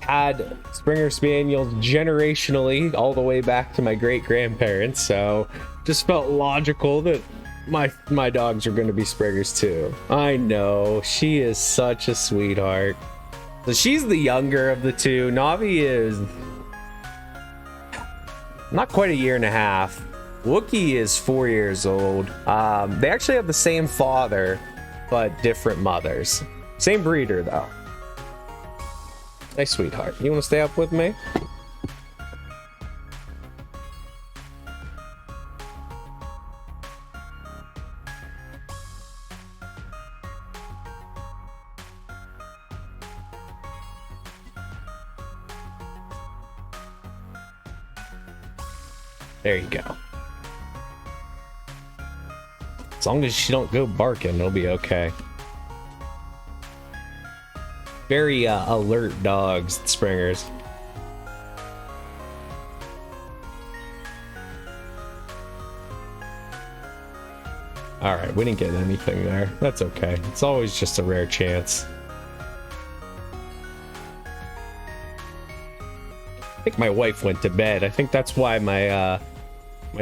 had Springer Spaniels generationally all the way back to my great-grandparents, so just felt logical that my dogs are going to be Springers too. I know, she is such a sweetheart. So she's the younger of the 2. Navi is not quite a year and a half. Wookie is 4 years old. They actually have the same father, but different mothers. Same breeder, though. Nice sweetheart. You want to stay up with me? There you go. As long as she don't go barking, it'll be okay. Very alert dogs, Springers. Alright, we didn't get anything there. That's okay. It's always just a rare chance. I think my wife went to bed. I think that's why my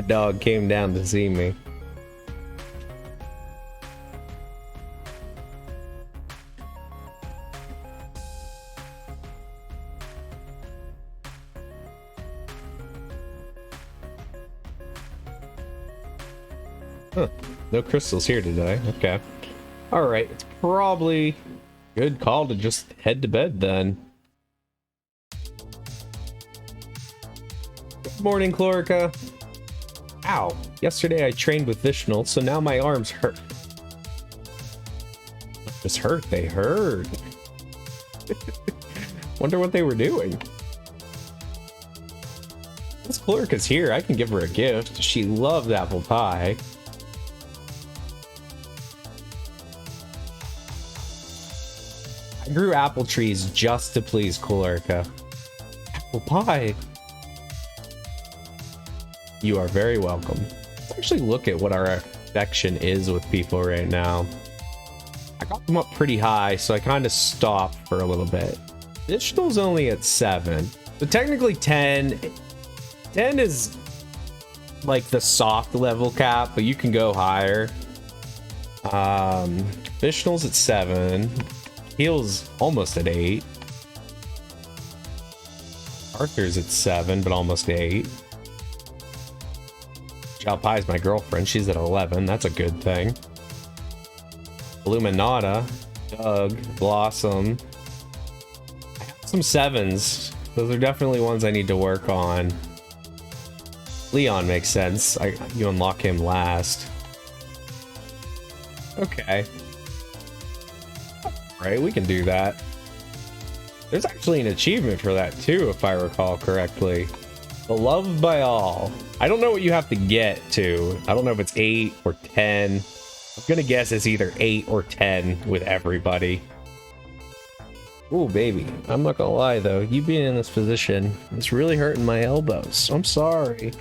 dog came down to see me. Huh. No crystals here today. Okay. Alright, it's probably a good call to just head to bed then. Good morning, Chlorica. Ow. Yesterday I trained with Vishnal, so now my arms hurt. What just hurt? They hurt. Wonder what they were doing. This Chlorica's here. I can give her a gift. She loves apple pie. I grew apple trees just to please Chlorica. Apple pie. You are very welcome. Let's actually look at what our affection is with people right now. I got them up pretty high, so I kind of stopped for a little bit. Digital's only at 7. So technically 10. 10 is like the soft level cap, but you can go higher. Vishnal's at 7. Heal's almost at 8. Arthur's at 7, but almost 8. Jalpai's my girlfriend. She's at 11. That's a good thing. Illuminata, Doug, Blossom. I have some 7s. Those are definitely ones I need to work on. Leon makes sense. You unlock him last. Okay. Right, we can do that. There's actually an achievement for that too, if I recall correctly. Beloved by all. I don't know what you have to get to. I don't know if it's 8 or 10. I'm gonna guess it's either 8 or 10 with everybody. Ooh, baby. I'm not gonna lie though. You being in this position, it's really hurting my elbows. I'm sorry.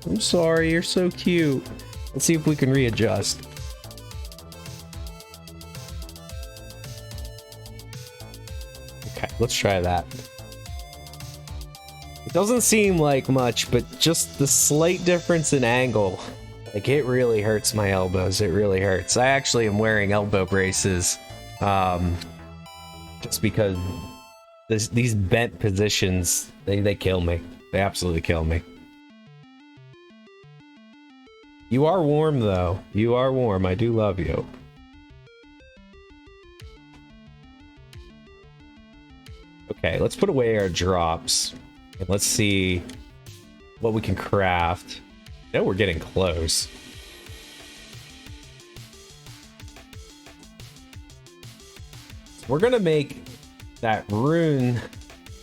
I'm sorry, you're so cute. Let's see if we can readjust. Okay, let's try that. It doesn't seem like much, but just the slight difference in angle, like it really hurts my elbows. It really hurts. I actually am wearing elbow braces, just because these bent positions, they kill me. They absolutely kill me. You are warm though. You are warm. I do love you. Okay, let's put away our drops. And let's see what we can craft. I know we're getting close. We're gonna make that rune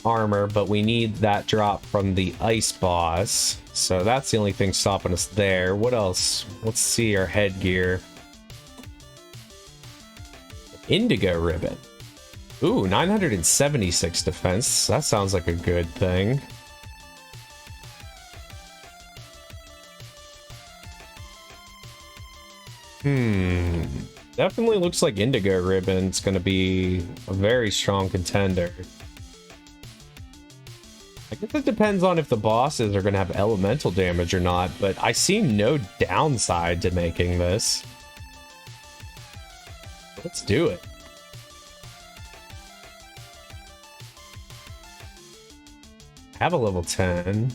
armor, but we need that drop from the ice boss. So that's the only thing stopping us there. What else? Let's see our headgear. Indigo ribbon. Ooh, 976 defense. That sounds like a good thing. Definitely looks like Indigo Ribbon's gonna be a very strong contender. I guess it depends on if the bosses are gonna have elemental damage or not, but I see no downside to making this. Let's do it. I have a level 10.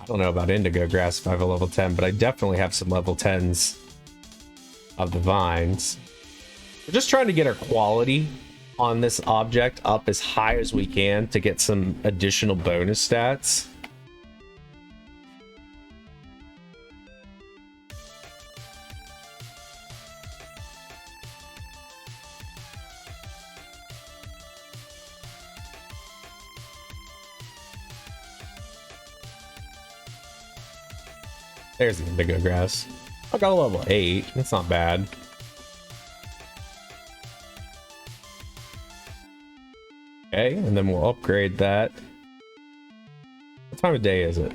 I don't know about Indigo Grass if I have a level 10, but I definitely have some level 10s of the vines. We're just trying to get our quality on this object up as high as we can to get some additional bonus stats. There's the Indigo Grass. I got a level 8. That's not bad. Okay, and then we'll upgrade that. What time of day is it?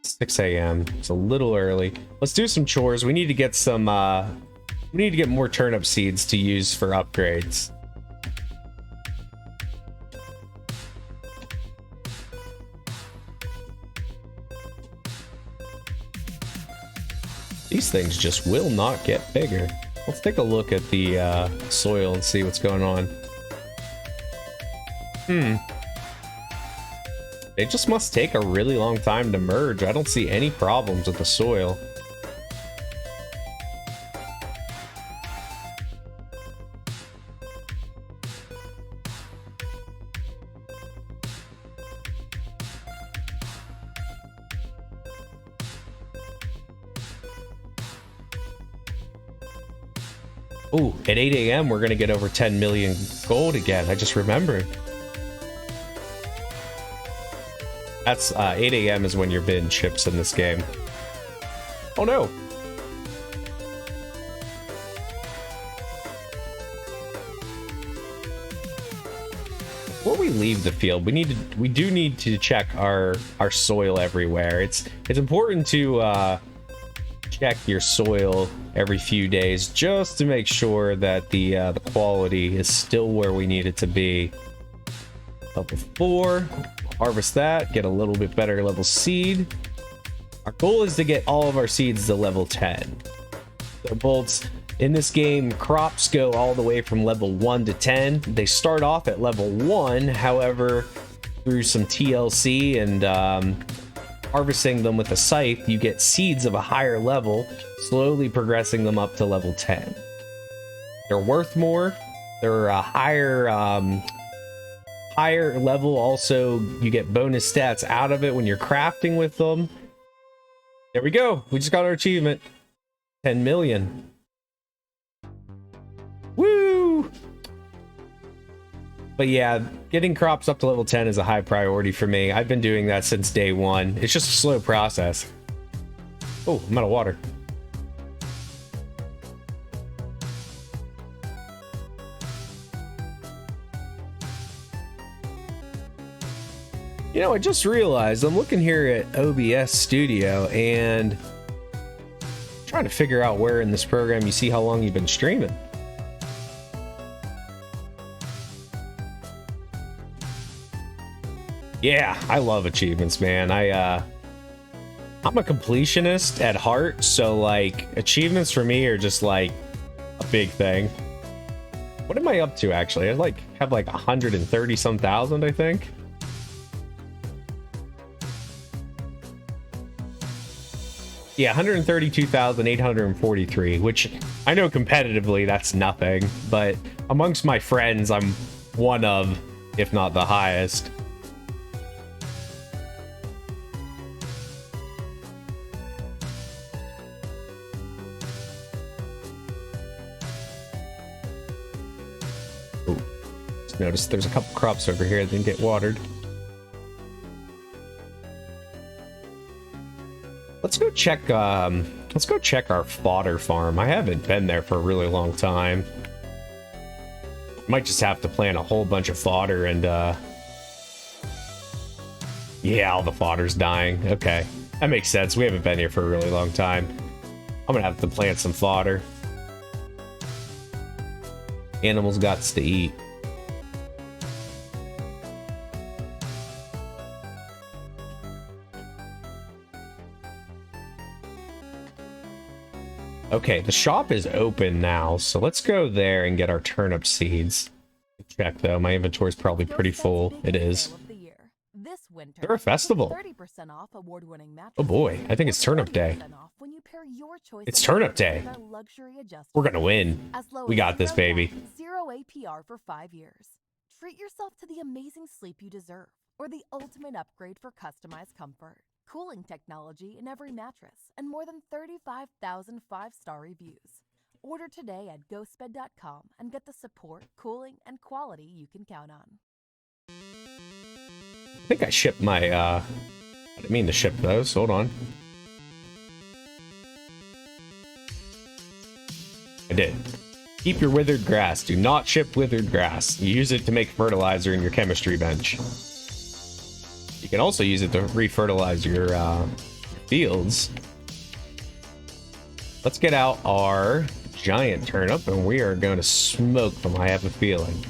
6 a.m. It's a little early. Let's do some chores. We need to get some, we need to get more turnip seeds to use for upgrades. These things just will not get bigger. Let's take a look at the soil and see what's going on. They just must take a really long time to merge. I don't see any problems with the soil. Ooh, at 8 a.m. we're gonna get over 10 million gold again. I just remembered. That's 8 a.m. is when your bin chips in this game. Oh no! Before we leave the field, we do need to check our soil everywhere. It's important to check your soil every few days just to make sure that the quality is still where we need it to be. Level 4, harvest that, get a little bit better level seed. Our goal is to get all of our seeds to level 10. So bolts in this game, crops go all the way from level 1 to 10. They start off at level 1, however, through some TLC and harvesting them with a scythe, you get seeds of a higher level, slowly progressing them up to level 10. They're worth more. They're a higher level. Also, you get bonus stats out of it when you're crafting with them. There we go. We just got our achievement. 10 million. Woo! But yeah, getting crops up to level 10 is a high priority for me. I've been doing that since day one. It's just a slow process. Oh, I'm out of water. You know, I just realized I'm looking here at OBS Studio and trying to figure out where in this program you see how long you've been streaming. Yeah, I love achievements, man. I'm a completionist at heart, so like achievements for me are just like a big thing. What am I up to actually? I have like 130 some thousand, I think. Yeah, 132,843, which I know competitively that's nothing, but amongst my friends, I'm one of, if not the highest. Ooh, just noticed there's a couple crops over here that didn't get watered. Let's go check our fodder farm. I haven't been there for a really long time. Might just have to plant a whole bunch of fodder and yeah, all the fodder's dying. Okay, that makes sense. We haven't been here for a really long time. I'm gonna have to plant some fodder. Animals gots to eat. Okay, the shop is open now, so let's go there and get our turnip seeds. Check though, my inventory is probably pretty full. It is. They're a festival. Oh boy, I think it's turnip day. It's turnip day. We're gonna win. We got this, baby. 0 APR for 5 years. Treat yourself to the amazing sleep you deserve, or the ultimate upgrade for customized comfort. Cooling technology in every mattress, and more than 35,000 5-star reviews. Order today at ghostbed.com and get the support, cooling, and quality you can count on. I think I shipped my, I didn't mean to ship those. Hold on. I did. Keep your withered grass. Do not ship withered grass. You use it to make fertilizer in your chemistry bench. You can also use it to refertilize your fields. Let's get out our giant turnip and we are going to smoke them, I have a feeling.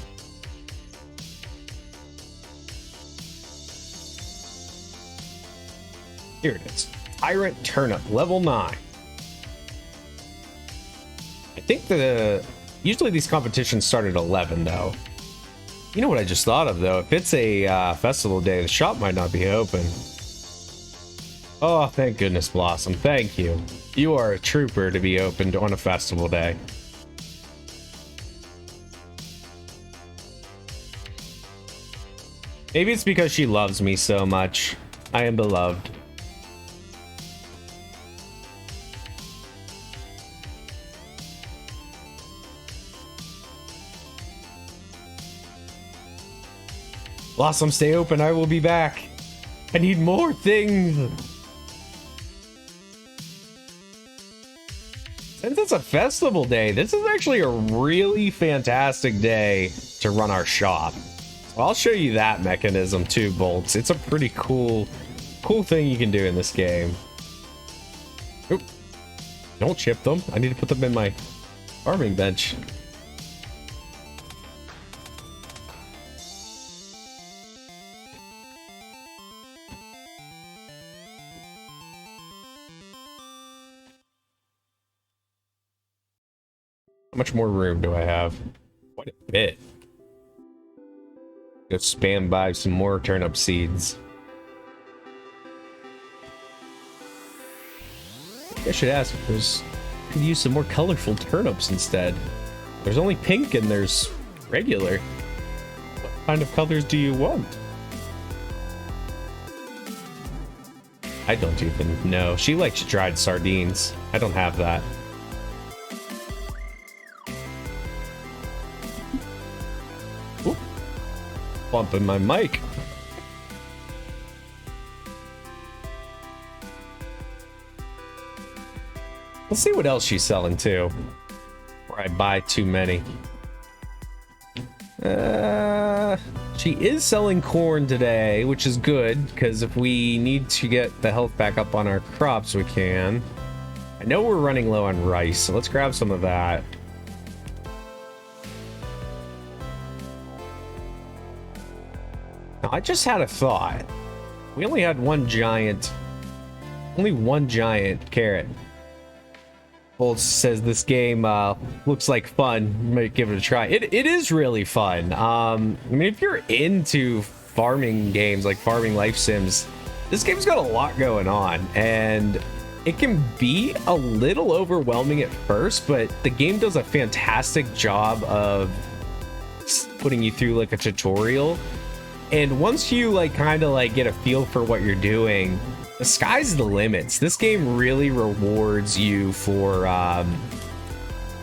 Here it is. Tyrant turnip, level 9. I think usually these competitions start at 11 though. You know what I just thought of though? If it's a festival day, the shop might not be open. Oh, thank goodness, Blossom. Thank you. You are a trooper to be opened on a festival day. Maybe it's because she loves me so much. I am beloved. Blossom, stay open. I will be back. I need more things. Since it's a festival day, this is actually a really fantastic day to run our shop. So I'll show you that mechanism too, Bolts. It's a pretty cool thing you can do in this game. Oop. Don't chip them. I need to put them in my farming bench. How much more room do I have? Quite a bit. Go spam by some more turnip seeds. I should ask if could use some more colorful turnips instead. There's only pink and there's regular. What kind of colors do you want? I don't even know. She likes dried sardines. I don't have that. Oop. Bumping my mic. Let's see what else she's selling too, before I buy too many. She is selling corn today, which is good, because if we need to get the health back up on our crops, we can. I know we're running low on rice, so let's grab some of that. Now, I just had a thought. We only had one giant carrot. Bolt says this game looks like fun. Might give it a try. It is really fun. I mean, if you're into farming games like farming life sims, this game's got a lot going on, and it can be a little overwhelming at first, but the game does a fantastic job of putting you through like a tutorial. And once you like kind of like get a feel for what you're doing, the sky's the limits. This game really rewards you for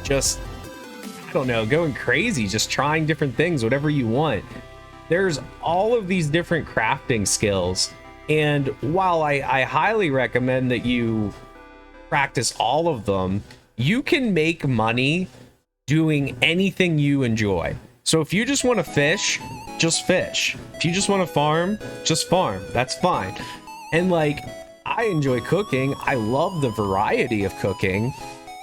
just, I don't know, going crazy, just trying different things, whatever you want. There's all of these different crafting skills, and while I highly recommend that you practice all of them, you can make money doing anything you enjoy. So if you just want to fish, just fish. If you just want to farm, just farm. That's fine. And like, I enjoy cooking. I love the variety of cooking.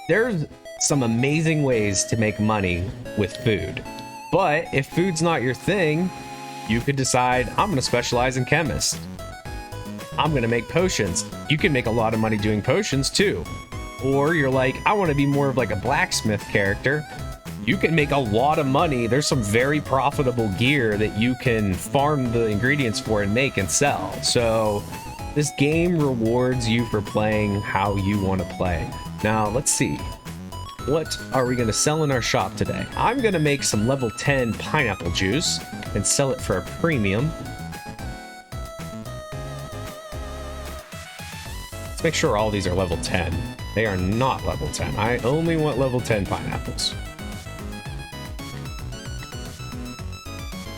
There's some amazing ways to make money with food. But if food's not your thing, you could decide, I'm going to specialize in chemist. I'm going to make potions. You can make a lot of money doing potions too. Or you're like, I want to be more of like a blacksmith character. You can make a lot of money. There's some very profitable gear that you can farm the ingredients for and make and sell. So this game rewards you for playing how you want to play. Now, let's see. What are we going to sell in our shop today? I'm going to make some level 10 pineapple juice and sell it for a premium. Let's make sure all these are level 10. They are not level 10. I only want level 10 pineapples.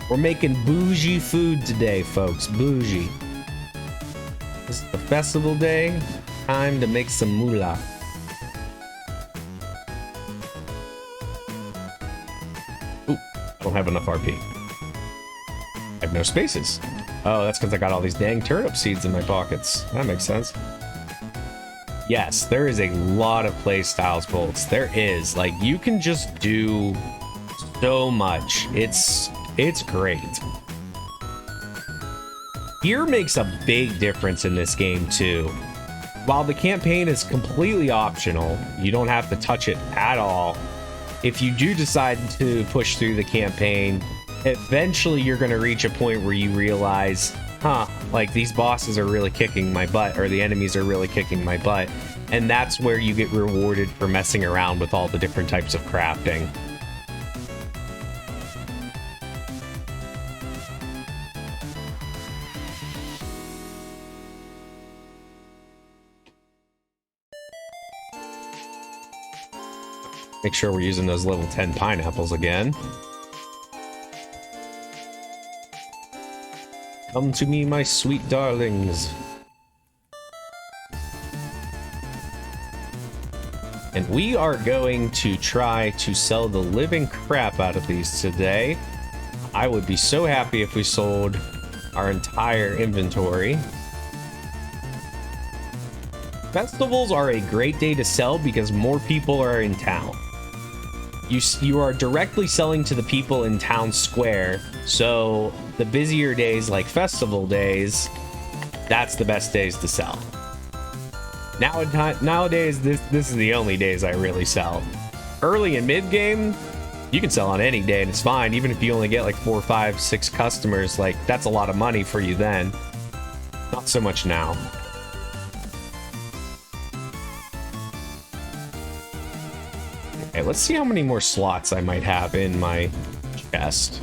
We're making bougie food today, folks. Bougie. This is the festival day. Time to make some moolah. Ooh, I don't have enough RP. I have no spaces. Oh, that's because I got all these dang turnip seeds in my pockets. That makes sense. Yes, there is a lot of play styles, Bolts. There is. Like, you can just do so much. It's great. Gear makes a big difference in this game too. While the campaign is completely optional, you don't have to touch it at all. If you do decide to push through the campaign, eventually you're going to reach a point where you realize, like these bosses are really kicking my butt, or the enemies are really kicking my butt. And that's where you get rewarded for messing around with all the different types of crafting. Make sure we're using those level 10 pineapples again. Come to me, my sweet darlings. And we are going to try to sell the living crap out of these today. I would be so happy if we sold our entire inventory. Festivals are a great day to sell because more people are in town. You are directly selling to the people in town square, so the busier days like festival days, that's the best days to sell. Nowadays, this is the only days I really sell. Early and mid game, you can sell on any day and it's fine, even if you only get like 4, 5, 6 customers. Like, that's a lot of money for you then. Not so much now. Okay, let's see how many more slots I might have in my chest.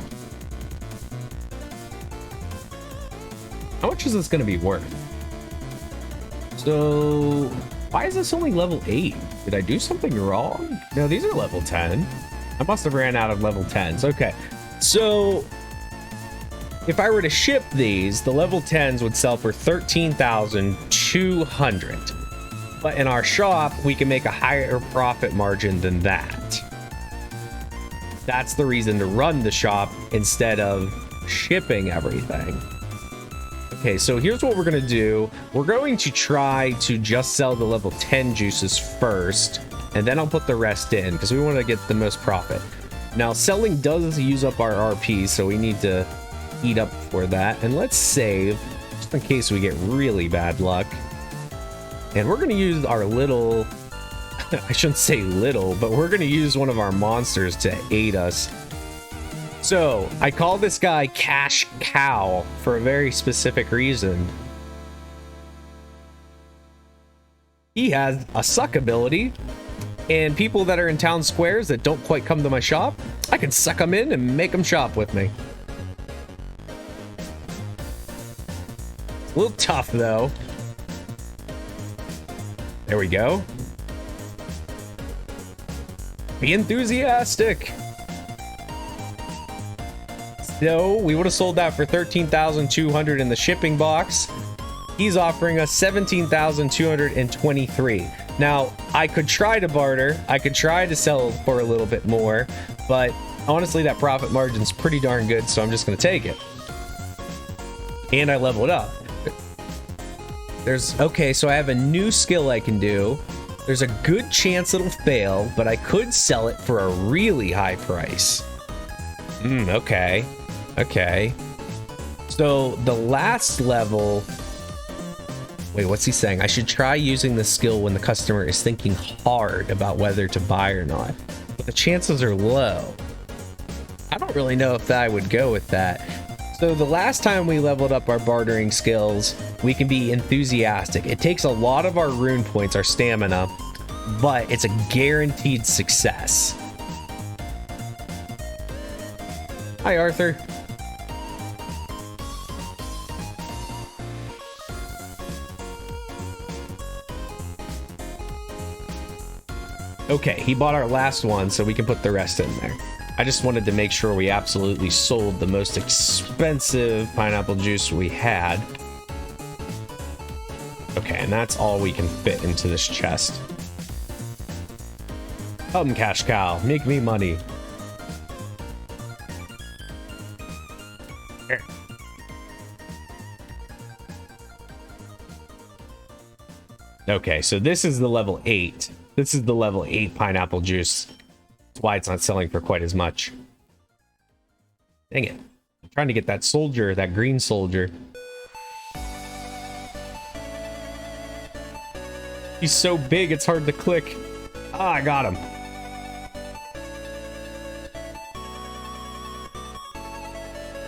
How much is this going to be worth? So why is this only level 8? Did I do something wrong? No, these are level 10. I must have ran out of level 10s. Okay, so if I were to ship these, the level 10s would sell for 13,200. But in our shop, we can make a higher profit margin than that. That's the reason to run the shop instead of shipping everything. Okay, so here's what we're gonna do. We're going to try to just sell the level 10 juices first, and then I'll put the rest in because we want to get the most profit. Now, selling does use up our RP, so we need to eat up for that. And let's save, just in case we get really bad luck. And we're gonna use our little, I shouldn't say little, but we're gonna use one of our monsters to aid us. So I call this guy Cash Cow for a very specific reason. He has a suck ability, and people that are in town squares that don't quite come to my shop, I can suck them in and make them shop with me. It's a little tough though. There we go. Be enthusiastic. So we would have sold that for 13,200 in the shipping box. He's offering us 17,223. Now, I could try to barter. I could try to sell for a little bit more, but honestly, that profit margin's pretty darn good, so I'm just going to take it. And I level it up. Okay, so I have a new skill I can do. There's a good chance it'll fail, but I could sell it for a really high price. Okay. Okay. So the last level... Wait, what's he saying? I should try using the skill when the customer is thinking hard about whether to buy or not. But the chances are low. I don't really know if I would go with that. So the last time we leveled up our bartering skills, we can be enthusiastic. It takes a lot of our rune points, our stamina, but it's a guaranteed success. Hi, Arthur. Okay, he bought our last one, so we can put the rest in there. I just wanted to make sure we absolutely sold the most expensive pineapple juice we had. Okay, and that's all we can fit into this chest. Come, Cash Cow, make me money. Here. Okay, so this is the level 8. This is the level 8 pineapple juice. That's why it's not selling for quite as much. Dang it. I'm trying to get that soldier, that green soldier. He's so big, it's hard to click. Ah, I got him.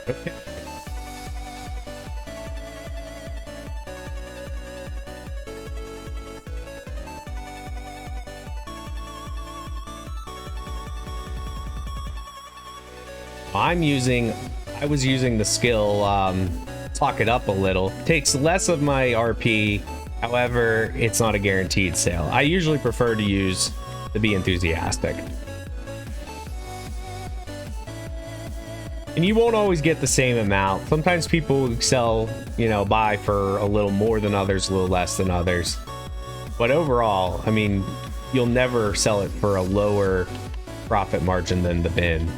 Okay. I was using the skill, talk it up a little. Takes less of my RP, however, it's not a guaranteed sale. I usually prefer to use the be enthusiastic. And you won't always get the same amount. Sometimes people sell, buy for a little more than others, a little less than others. But overall, I mean, you'll never sell it for a lower profit margin than the bin.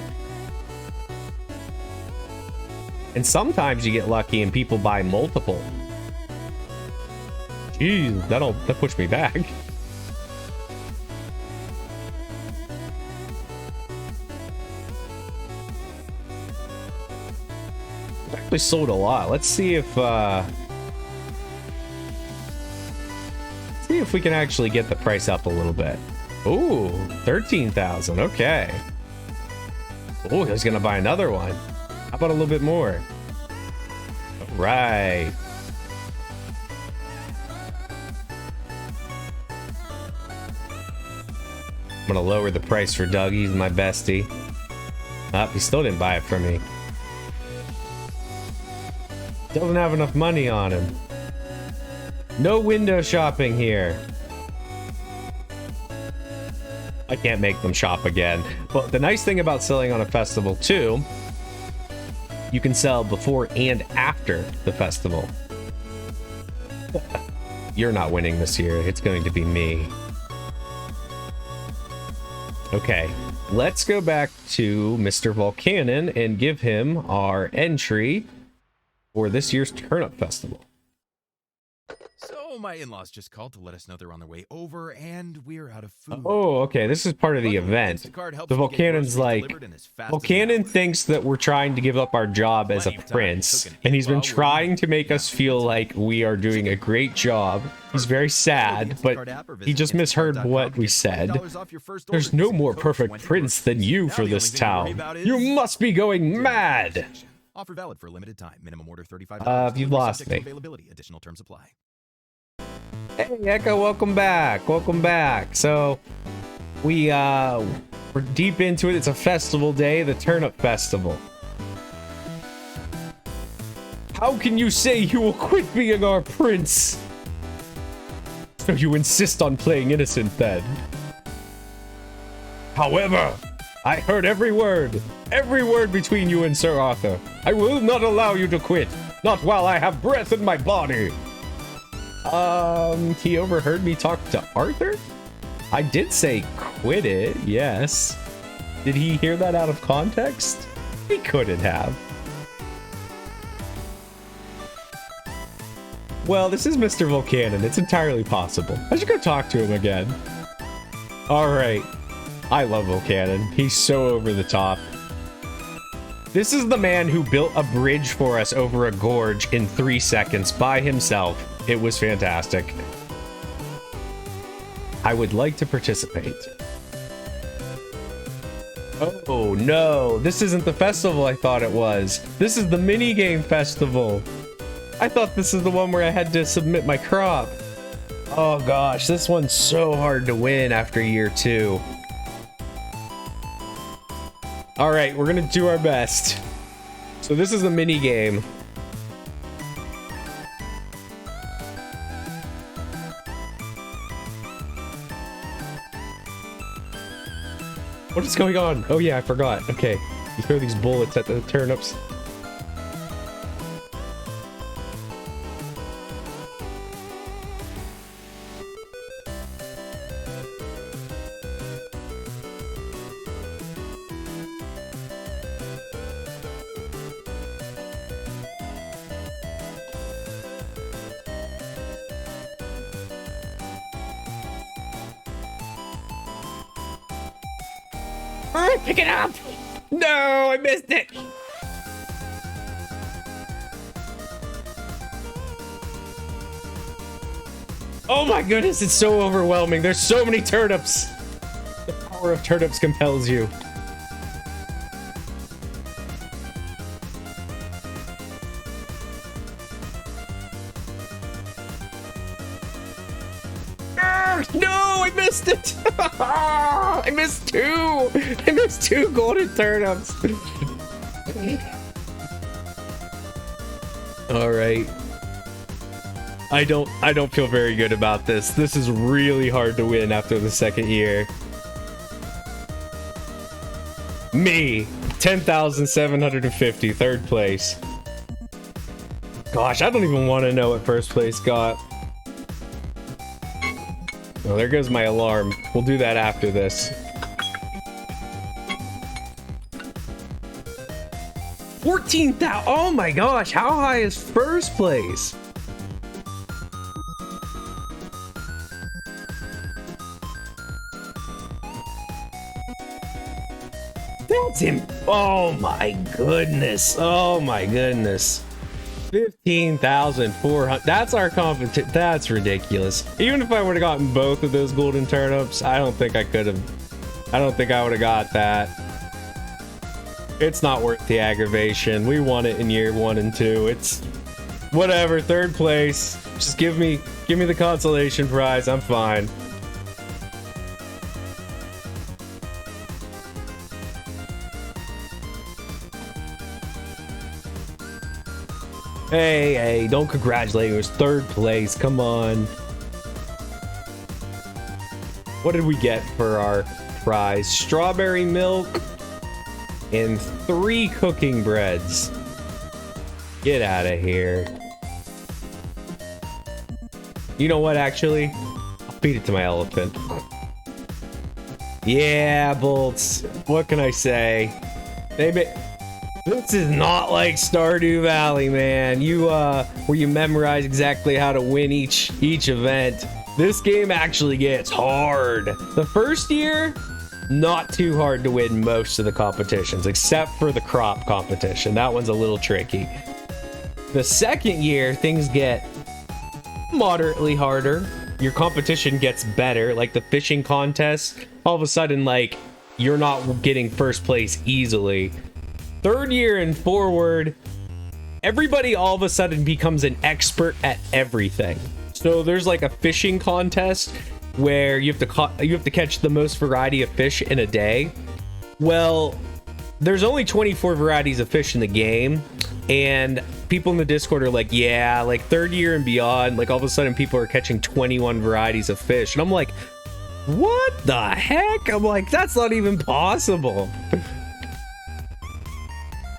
And sometimes you get lucky and people buy multiple. Jeez, that pushed me back. Actually sold a lot. Let's see if we can actually get the price up a little bit. Ooh, 13,000. Okay. Oh, he's gonna buy another one. How about a little bit more? All right. I'm gonna lower the price for Doug. He's my bestie. He still didn't buy it from me. Doesn't have enough money on him. No window shopping here. I can't make them shop again. But the nice thing about selling on a festival too, you can sell before and after the festival. You're not winning this year. It's going to be me. Okay, let's go back to Mr. Volcanon and give him our entry for this year's Turnip Festival. So my in-laws just called to let us know they're on their way over, and we're out of food. Oh, okay. This is part of the event. The Volcanon's like, Volcanon thinks that we're trying to give up our job as a prince, and he's been trying to make us feel like we are doing a great job. He's very sad, but he just misheard what we said. There's no more perfect prince than you for this town. You must be going mad. Offer valid for a limited time. Minimum order $35. You've lost me. Availability. Additional terms apply. Hey Echo, welcome back. Welcome back. So we're deep into it. It's a festival day, the Turnip Festival. How can you say you will quit being our prince? So you insist on playing innocent then? However, I heard every word between you and Sir Arthur. I will not allow you to quit, not while I have breath in my body. He overheard me talk to Arthur? I did say quit it, yes. Did he hear that out of context? He couldn't have. Well, this is Mr. Volcanon. It's entirely possible. I should go talk to him again. Alright. I love Volcanon. He's so over the top. This is the man who built a bridge for us over a gorge in 3 seconds by himself. It was fantastic. I would like to participate. Oh no, this isn't the festival I thought it was. This is the minigame festival. I thought this is the one where I had to submit my crop. Oh gosh, this one's so hard to win after year 2. All right, we're gonna do our best. So this is the mini game. What is going on? Oh yeah, I forgot. Okay, you throw these bullets at the turnips. Pick it up! No, I missed it! Oh my goodness, it's so overwhelming. There's so many turnips. The power of turnips compels you. No, I missed it. I missed 2. I missed 2 golden turnips. All right. I don't feel very good about this. This is really hard to win after the second year. Me, 10,750, third place. Gosh, I don't even want to know what first place got. Oh, there goes my alarm. We'll do that after this. 14,000. Oh my gosh, how high is first place? That's him. Oh my goodness. Oh my goodness. 15,400. That's our competition. That's ridiculous. Even if I would have gotten both of those golden turnips, I don't think I could have. I don't think I would have got that. It's not worth the aggravation. We won it in year 1 and 2. It's whatever. Third place. Just give me the consolation prize. I'm fine. Hey, don't congratulate me. It was 3rd place. Come on. What did we get for our prize? Strawberry milk and 3 cooking breads. Get out of here. You know what, actually? I'll feed it to my elephant. Yeah, Bolts. What can I say? This is not like Stardew Valley, man. Where you memorize exactly how to win each event. This game actually gets hard. The first year, not too hard to win most of the competitions, except for the crop competition. That one's a little tricky. The second year, things get moderately harder. Your competition gets better, like the fishing contest. All of a sudden, like, you're not getting first place easily. Third year and forward, everybody all of a sudden becomes an expert at everything. So there's like a fishing contest where you have to catch the most variety of fish in a day. Well, there's only 24 varieties of fish in the game, and people in the Discord are like, yeah, like 3rd year and beyond, like all of a sudden people are catching 21 varieties of fish. And I'm like, what the heck? I'm like, that's not even possible.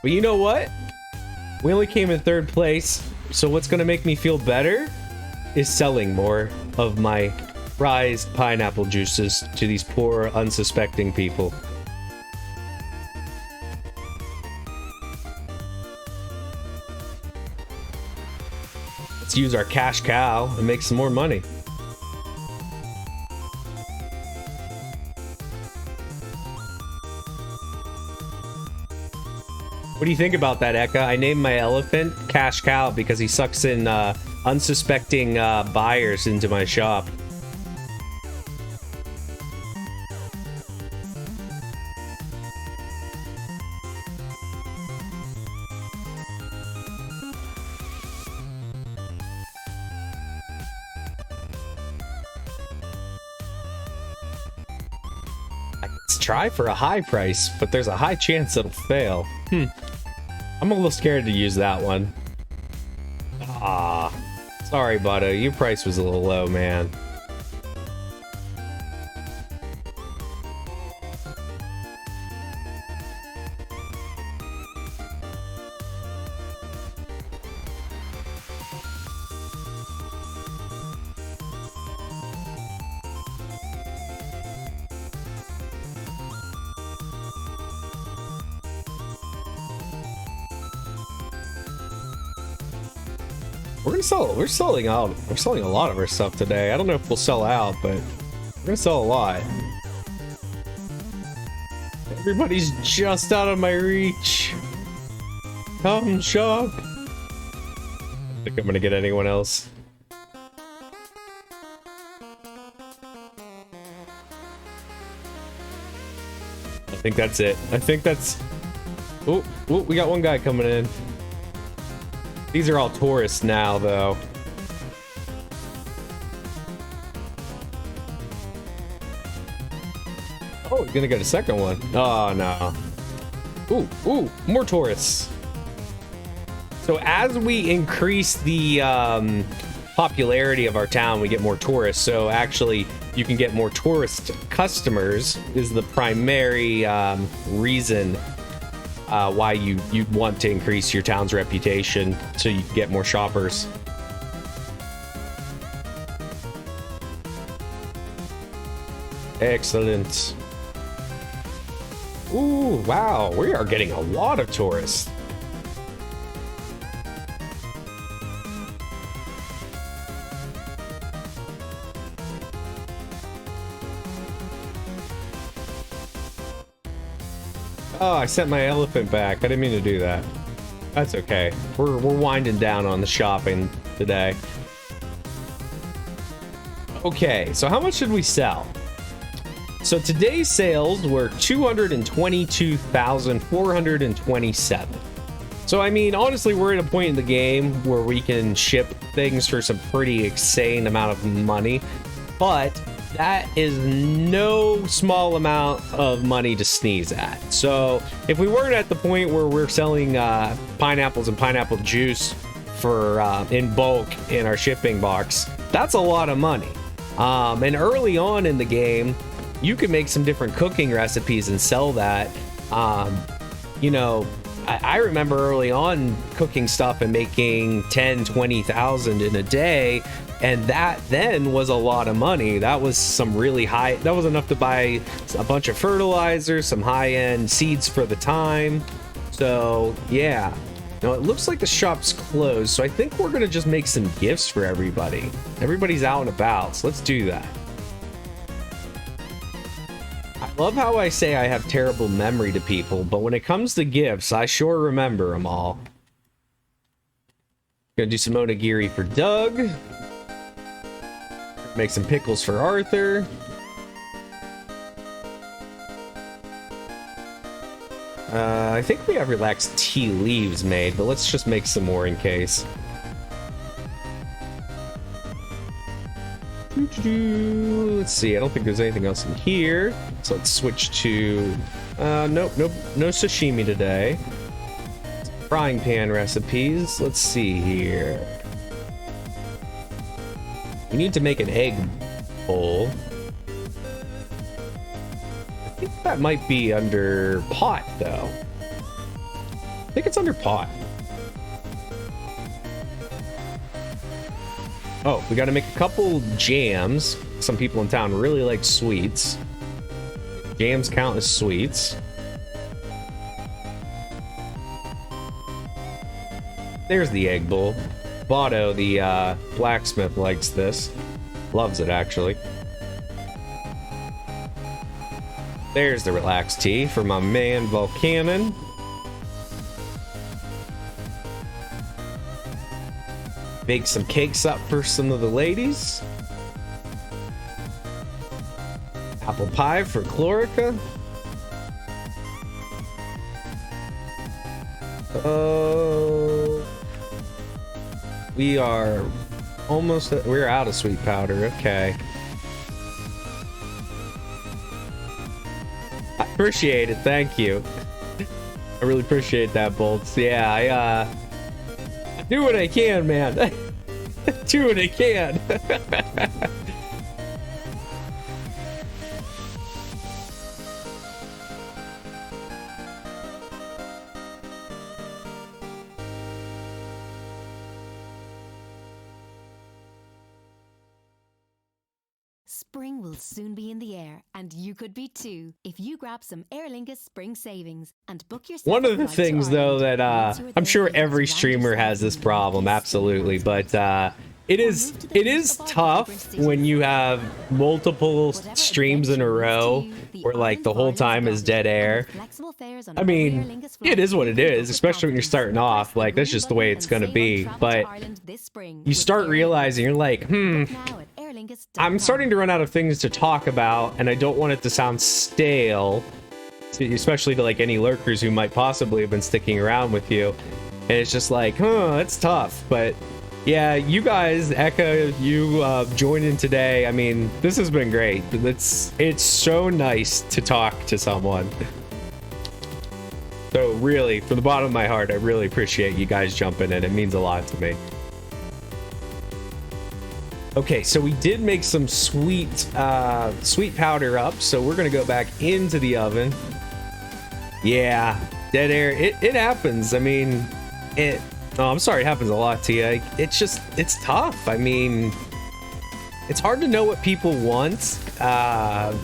But you know what? We only came in 3rd place. So what's going to make me feel better is selling more of my prized pineapple juices to these poor, unsuspecting people. Let's use our cash cow and make some more money. What do you think about that, Eka? I named my elephant Cash Cow because he sucks in unsuspecting buyers into my shop. Let's try for a high price, but there's a high chance it'll fail. I'm a little scared to use that one. Sorry, Bada. Your price was a little low, man. We're selling a lot of our stuff today. I don't know if we'll sell out, but we're gonna sell a lot. Everybody's just out of my reach. Come shop. I think I'm gonna get anyone else. I think that's it. I think that's... Oh, we got one guy coming in. These are all tourists now, though. Oh, we're gonna get a second one. Oh, no. Ooh, more tourists. So as we increase the popularity of our town, we get more tourists. So actually, you can get more tourist customers is the primary reason why you'd want to increase your town's reputation so you get more shoppers. Excellent. Ooh, wow, we are getting a lot of tourists. Oh, I sent my elephant back. I didn't mean to do that. That's okay. We're winding down on the shopping today. Okay, so how much should we sell? So today's sales were 222,427. So I mean, honestly, we're at a point in the game where we can ship things for some pretty insane amount of money, but that is no small amount of money to sneeze at. So if we weren't at the point where we're selling pineapples and pineapple juice for in bulk in our shipping box. That's a lot of money. And early on in the game, you can make some different cooking recipes and sell that. You know, I remember early on cooking stuff and making 10, 20,000 in a day. And that then was a lot of money. That was some really high, that was enough to buy a bunch of fertilizer, some high-end seeds for the time. So yeah, now it looks like the shop's closed. So I think we're gonna just make some gifts for everybody. Everybody's out and about, so let's do that. I love how I say I have terrible memory to people, but when it comes to gifts, I sure remember them all. Gonna do some onigiri for Doug. Make some pickles for Arthur. I think we have relaxed tea leaves made, but let's just make some more in case. Let's see, I don't think there's anything else in here. So let's switch to... nope, no sashimi today. Frying pan recipes. Let's see here. We need to make an egg bowl. I think that might be under pot, though. I think it's under pot. Oh, we got to make a couple jams. Some people in town really like sweets. Jams count as sweets. There's the egg bowl. Botto, the blacksmith, likes this. Loves it, actually. There's the relaxed tea for my man Volcanon. Bake some cakes up for some of the ladies. Apple pie for Chlorica. We are almost we're out of sweet powder. Okay. I appreciate it. Thank you. I really appreciate that, Bolts. Yeah, I do what I can, man. Do what I can. Spring will soon be in the air, and you could be too if you grab some Aer Lingus Spring Savings and book yourself. One of the things, though, that I'm sure every streamer has this problem, absolutely, but it is tough when you have multiple streams in a row where like the whole time is dead air. I mean, it is what it is, especially when you're starting off. Like, that's just the way it's gonna be. But you start realizing, you're like, I'm starting to run out of things to talk about, and I don't want it to sound stale, especially to like any lurkers who might possibly have been sticking around with you. And it's just like, it's tough. But yeah, you guys, Eka, you joined in today. I mean, this has been great. It's so nice to talk to someone. So really, from the bottom of my heart, I really appreciate you guys jumping in. It means a lot to me. Okay, so we did make some sweet powder up, so we're gonna go back into the oven. Yeah, dead air. It happens. I mean, I'm sorry, it happens a lot to you. It's tough. I mean, it's hard to know what people want, and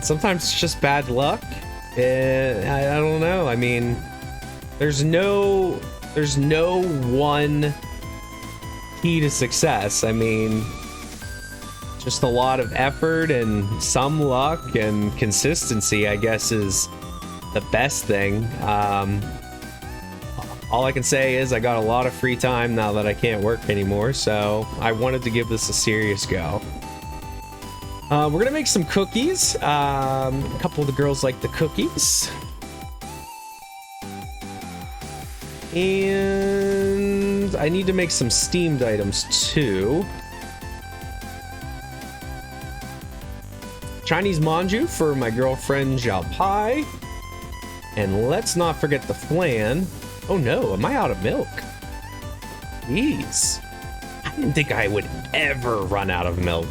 sometimes it's just bad luck. I don't know. I mean, there's no one key to success. I mean, just a lot of effort and some luck and consistency, I guess, is the best thing. All I can say is I got a lot of free time now that I can't work anymore, so I wanted to give this a serious go. We're gonna make some cookies. A couple of the girls like the cookies. And I need to make some steamed items too. Chinese manju for my girlfriend Zhao Pai. And let's not forget the flan. Oh no, am I out of milk? Jeez. I didn't think I would ever run out of milk.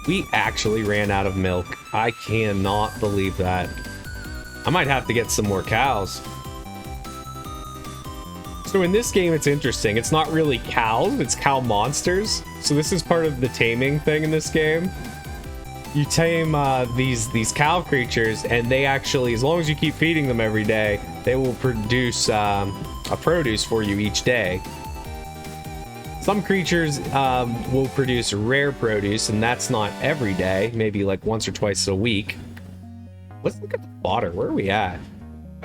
We actually ran out of milk. I cannot believe that. I might have to get some more cows. So in this game, it's interesting. It's not really cows, it's cow monsters. So this is part of the taming thing in this game. You tame these cow creatures, and they actually, as long as you keep feeding them every day, they will produce a produce for you each day. Some creatures will produce rare produce, and that's not every day, maybe like once or twice a week. Let's look at the fodder. Where are we at?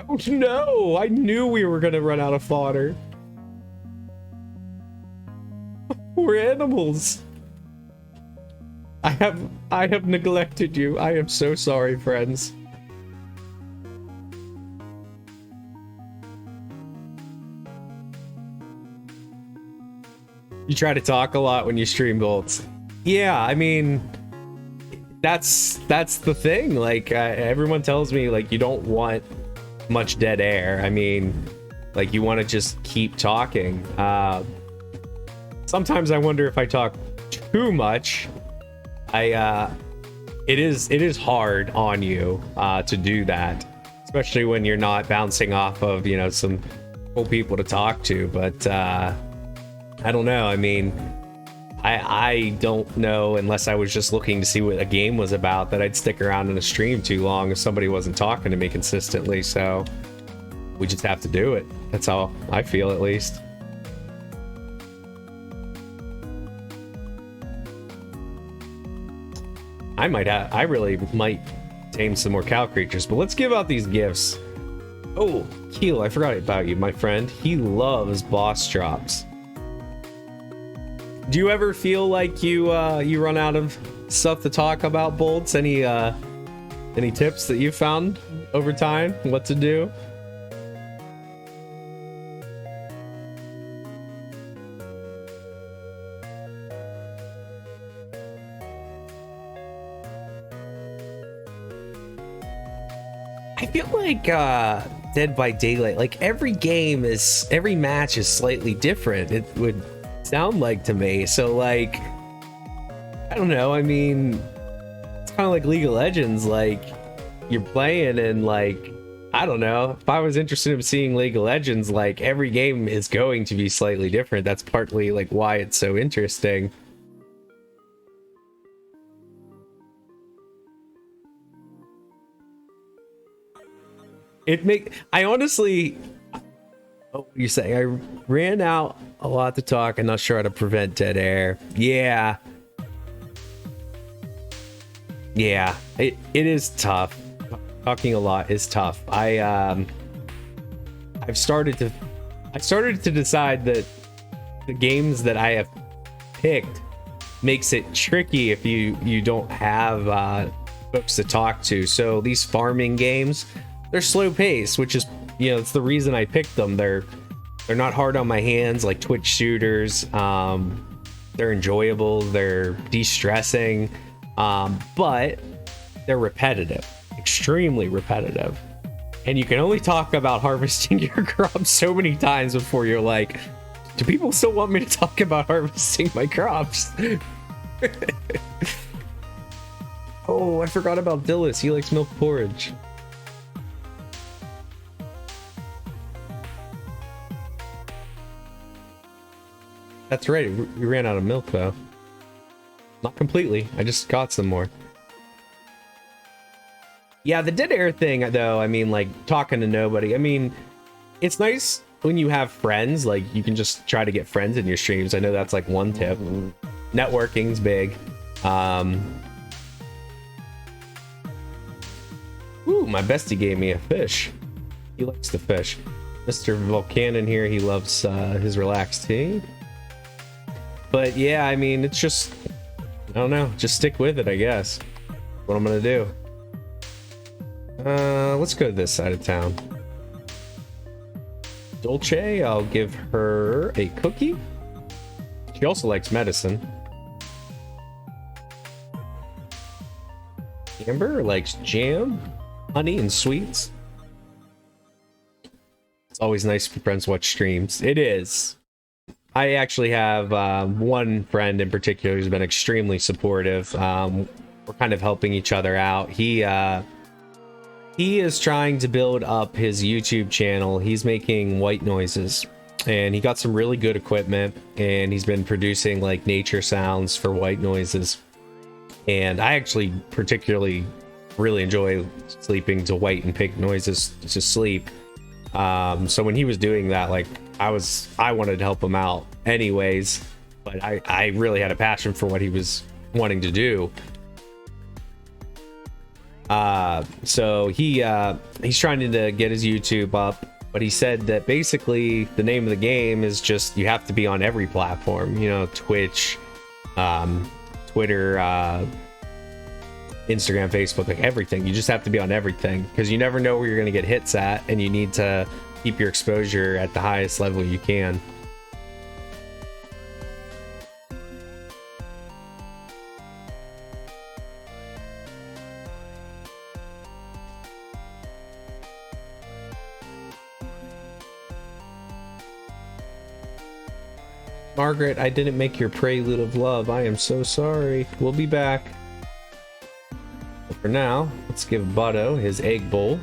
Oh no! I knew we were gonna run out of fodder. We're animals. I have neglected you. I am so sorry, friends. You try to talk a lot when you stream Bolts. Yeah, I mean, that's the thing. Like, everyone tells me, like, you don't want much dead air. I mean, like, you want to just keep talking. Sometimes I wonder if I talk too much. It is hard on you to do that, especially when you're not bouncing off of, you know, some cool people to talk to. But I don't know. I mean, I don't know, unless I was just looking to see what a game was about, that I'd stick around in a stream too long if somebody wasn't talking to me consistently. So we just have to do it. That's how I feel, at least. I really might tame some more cow creatures, but let's give out these gifts. Oh, Keel, I forgot about you, my friend. He loves boss drops. Do you ever feel like you run out of stuff to talk about, Bolts? Any tips that you found over time? What to do? I feel like Dead by Daylight, like every match is slightly different. It would sound like to me. So like, I don't know. I mean, it's kind of like League of Legends. Like, you're playing and like, I don't know. If I was interested in seeing League of Legends, like every game is going to be slightly different. That's partly like why it's so interesting. I honestly, oh, you're saying I ran out a lot to talk. I'm not sure how to prevent dead air. Yeah, it is tough. Talking a lot is tough. I've started to decide that the games that I have picked makes it tricky if you don't have folks to talk to. So these farming games, they're slow paced, which is, you know, it's the reason I picked them. They're not hard on my hands like Twitch shooters. They're enjoyable, they're de-stressing, but they're repetitive, extremely repetitive. And you can only talk about harvesting your crops so many times before you're like, do people still want me to talk about harvesting my crops? Oh, I forgot about Dillis. He likes milk porridge. That's right, we ran out of milk though. Not completely, I just got some more. Yeah, the dead air thing though, I mean, like talking to nobody. I mean, it's nice when you have friends, like you can just try to get friends in your streams. I know that's like one tip. Networking's big. Ooh, my bestie gave me a fish. He likes to fish. Mr. Volcanon here, he loves his relaxed tea. But yeah, I mean, it's just, I don't know, just stick with it, I guess. What I'm gonna do. Let's go to this side of town. Dolce, I'll give her a cookie. She also likes medicine. Amber likes jam, honey, and sweets. always nice for friends to watch streams. It is. I actually have one friend in particular who's been extremely supportive. We're kind of helping each other out. He is trying to build up his YouTube channel. He's making white noises, and he got some really good equipment, and he's been producing like nature sounds for white noises. And I actually particularly really enjoy sleeping to white and pink noises to sleep. So when he was doing that, like I wanted to help him out anyways, but I really had a passion for what he was wanting to do. So he's trying to get his YouTube up, but he said that basically the name of the game is just you have to be on every platform, you know, Twitch, Twitter, Instagram, Facebook, like everything. You just have to be on everything because you never know where you're going to get hits at, and you need to keep your exposure at the highest level you can. Margaret, I didn't make your prelude of love. I am so sorry. We'll be back. But for now, let's give Butto his egg bowl.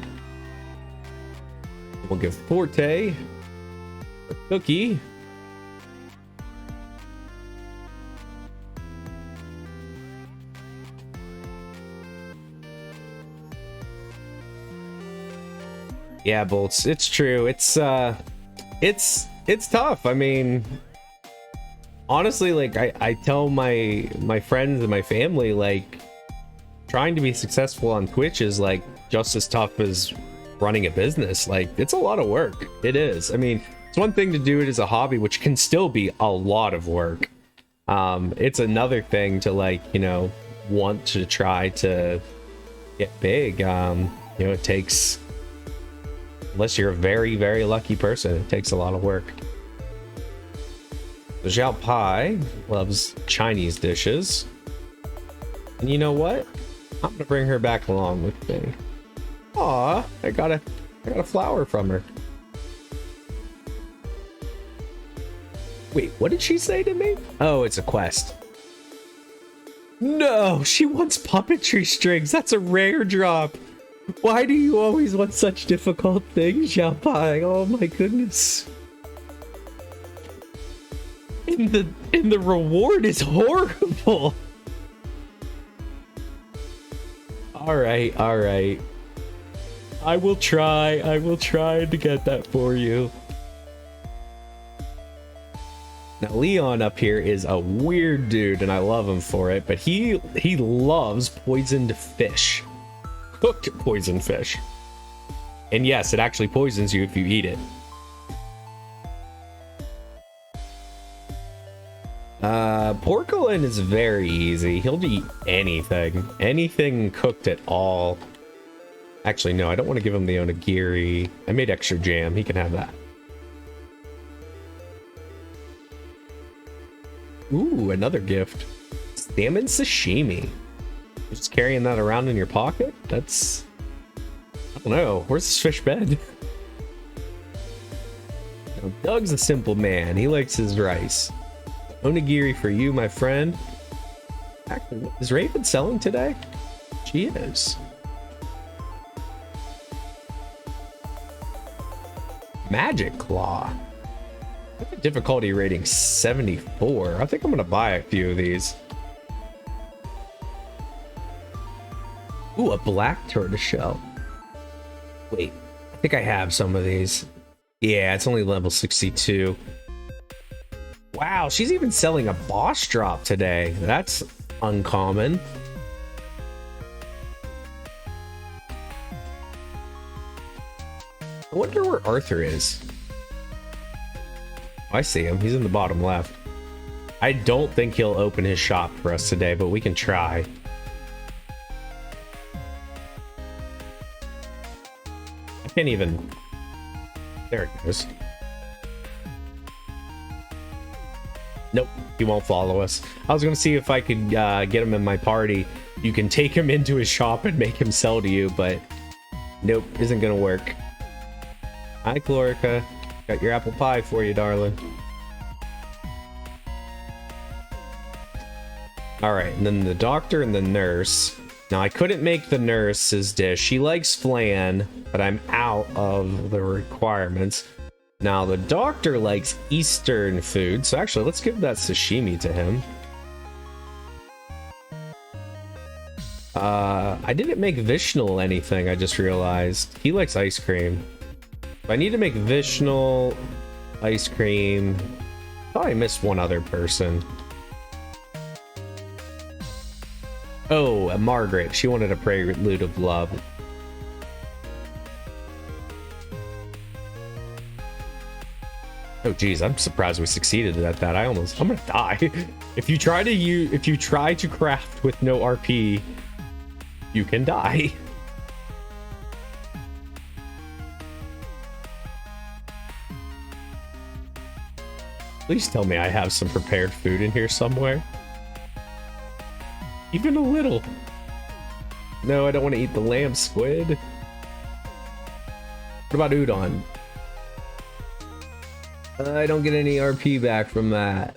We'll give Forte a cookie. Yeah, Bolts, it's true. It's tough. I mean, honestly, like I tell my friends and my family, like trying to be successful on Twitch is like just as tough as running a business. Like it's a lot of work. It is. I mean, it's one thing to do it as a hobby, which can still be a lot of work. It's another thing to, like, you know, want to try to get big. You know, it takes, unless you're a very, very lucky person, it takes a lot of work. Zhao Pai loves Chinese dishes. And you know what? I'm gonna bring her back along with me. Aw, I got a flower from her. Wait, what did she say to me? Oh, it's a quest. No, she wants puppetry strings. That's a rare drop. Why do you always want such difficult things, Zhao Pai? Oh my goodness. And the reward is horrible. All right. I will try to get that for you. Now Leon up here is a weird dude, and I love him for it, but he loves poisoned fish. Cooked poisoned fish. And yes, it actually poisons you if you eat it. Porcelain is very easy. He'll eat anything cooked at all. Actually, no, I don't want to give him the onigiri. I made extra jam. He can have that. Ooh, another gift. Salmon sashimi. You're just carrying that around in your pocket? That's, I don't know. Where's this fish bed? Now, Doug's a simple man. He likes his rice. Onigiri for you, my friend. Actually, is Raven selling today? She is. Magic Claw. Difficulty rating 74. I think I'm gonna buy a few of these. Ooh, a black tortoiseshell. Wait, I think I have some of these. Yeah, it's only level 62. Wow, she's even selling a boss drop today. That's uncommon. I wonder where Arthur is. I see him. He's in the bottom left. I don't think he'll open his shop for us today, but we can try. I can't even... There it goes. Nope, he won't follow us. I was going to see if I could get him in my party. You can take him into his shop and make him sell to you, but nope, isn't going to work. Hi, Chlorica. Got your apple pie for you, darling. Alright, and then the doctor and the nurse. Now, I couldn't make the nurse's dish. She likes flan, but I'm out of the requirements. Now, the doctor likes Eastern food, so actually, let's give that sashimi to him. I didn't make Vishnal anything, I just realized. He likes ice cream. I need to make Vishnal ice cream. I thought I missed one other person. Oh, Margaret. She wanted a prelude of love. Oh geez, I'm surprised we succeeded at that. I'm gonna die. If you try to craft with no RP, you can die. Please tell me I have some prepared food in here somewhere. Even a little. No, I don't want to eat the lamb squid. What about udon? I don't get any RP back from that.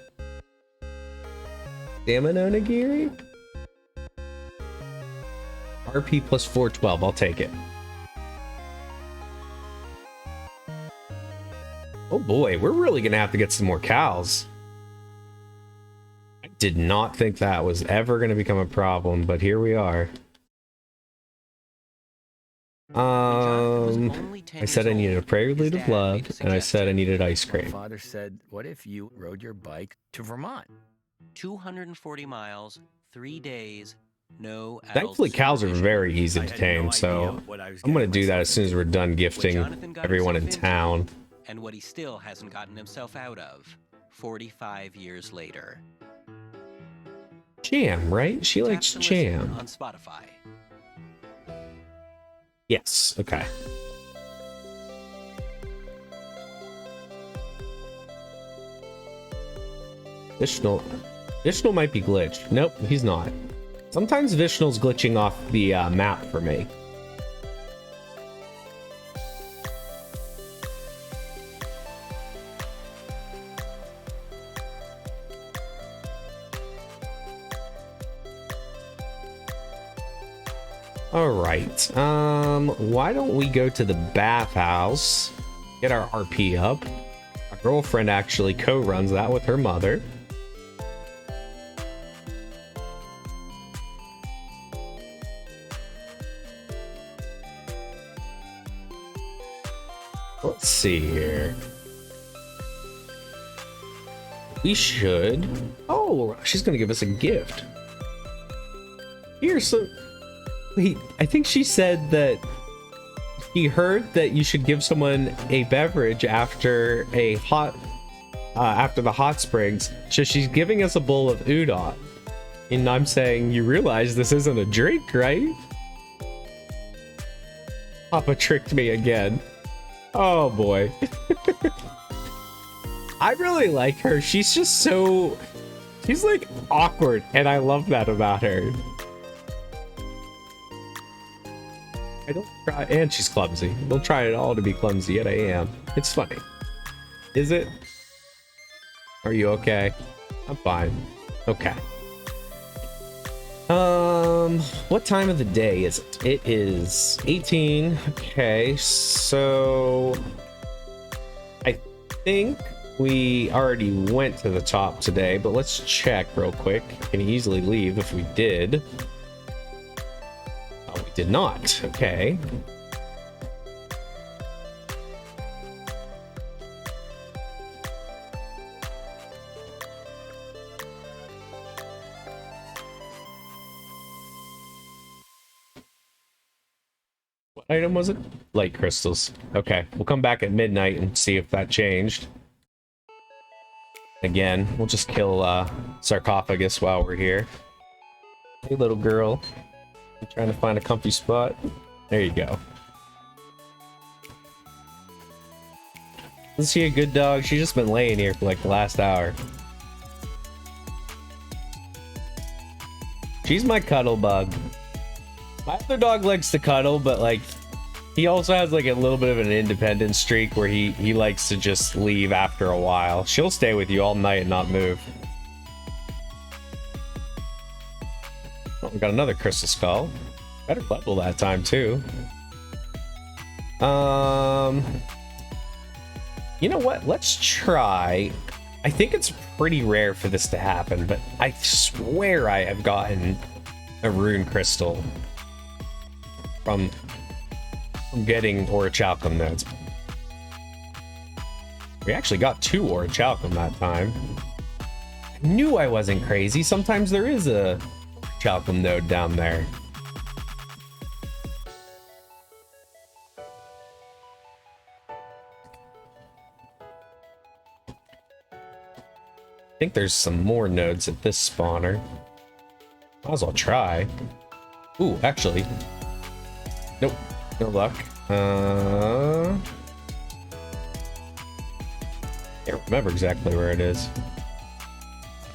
Salmon onigiri? RP plus 412, I'll take it. Oh boy, we're really gonna have to get some more cows. I did not think that was ever gonna become a problem, but here we are. I said I needed a prelude of love, and I said I needed ice cream. My father said, what if you rode your bike to Vermont? 240 miles, 3 days, no adult Thankfully, cows are very easy to tame, so I'm gonna do that as soon as we're done gifting everyone in town. And what he still hasn't gotten himself out of 45 years later. Jam, right? She likes jam. On Spotify. Yes, okay. Vishnal might be glitched. Nope, he's not. Sometimes Vishnal's glitching off the map for me. Alright, why don't we go to the bathhouse, get our RP up. Our girlfriend actually co-runs that with her mother. Let's see here. We should... Oh, she's gonna give us a gift. Here's some... Wait, I think she said that he heard that you should give someone a beverage after a after the hot springs. So she's giving us a bowl of udon. And I'm saying, you realize this isn't a drink, right? Papa tricked me again. Oh boy. I really like her. She's just so... She's like awkward, and I love that about her. I don't try, and she's clumsy. Don't try at all to be clumsy, yet I am. It's funny. Is it? Are you okay? I'm fine. Okay. What time of the day is it? It is 18. Okay, so I think we already went to the top today, but let's check real quick. I can easily leave if we did. Oh, we did not. Okay. What item was it? Light crystals. Okay, we'll come back at midnight and see if that changed. Again, we'll just kill Sarcophagus while we're here. Hey, little girl. I'm trying to find a comfy spot. There you go. Isn't she a good dog? She's just been laying here for like the last hour. She's my cuddle bug. My other dog likes to cuddle, but like He also has like a little bit of an independent streak where he likes to just leave after a while. She'll stay with you all night and not move. Oh, we got another crystal skull. Better level that time too. You know what? Let's try. I think it's pretty rare for this to happen, but I swear I have gotten a rune crystal from getting orichalcum nodes. We actually got 2 orichalcum that time. I knew I wasn't crazy. Sometimes there is a orichalcum node down there. I think there's some more nodes at this spawner. Might as well try. Ooh, actually. Nope. No luck. Can't remember exactly where it is.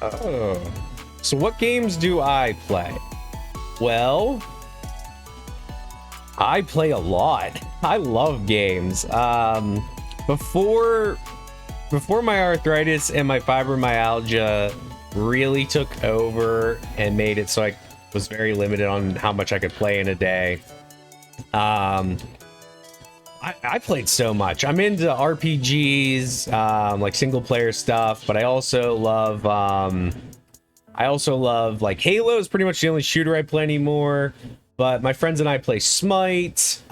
Oh. So what games do I play? Well, I play a lot. I love games. Before my arthritis and my fibromyalgia really took over and made it so I was very limited on how much I could play in a day. I played so much. I'm into RPGs, like single player stuff, but I also love like Halo is pretty much the only shooter I play anymore. But my friends and I play Smite.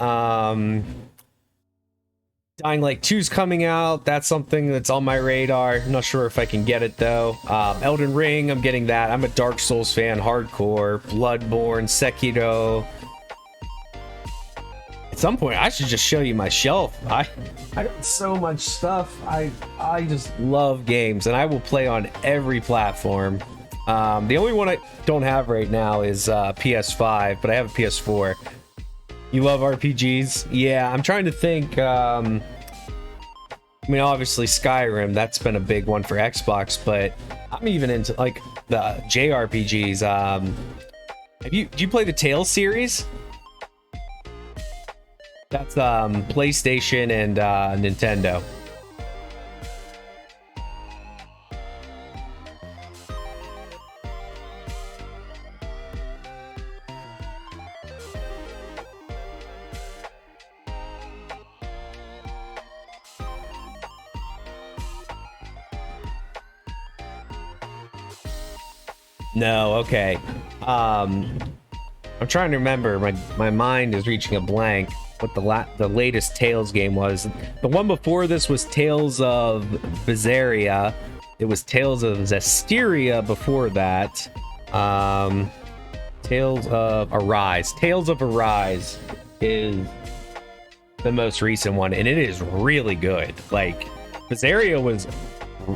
Dying Light 2's coming out. That's something that's on my radar. I'm not sure if I can get it though. Elden Ring, I'm getting that. I'm a Dark Souls fan, hardcore. Bloodborne, Sekiro. At some point, I should just show you my shelf. I got so much stuff. I just love games, and I will play on every platform. The only one I don't have right now is PS5, but I have a PS4. You love RPGs? Yeah, I'm trying to think. I mean, obviously Skyrim, that's been a big one for Xbox, but I'm even into like the JRPGs. Do you play the Tales series? That's PlayStation and Nintendo. No, okay. I'm trying to remember. My mind is reaching a blank. What the latest Tales game was. The one before this was Tales of Berseria. It was Tales of Zestiria before that. Tales of Arise. Tales of Arise is the most recent one, and it is really good. Like, Berseria was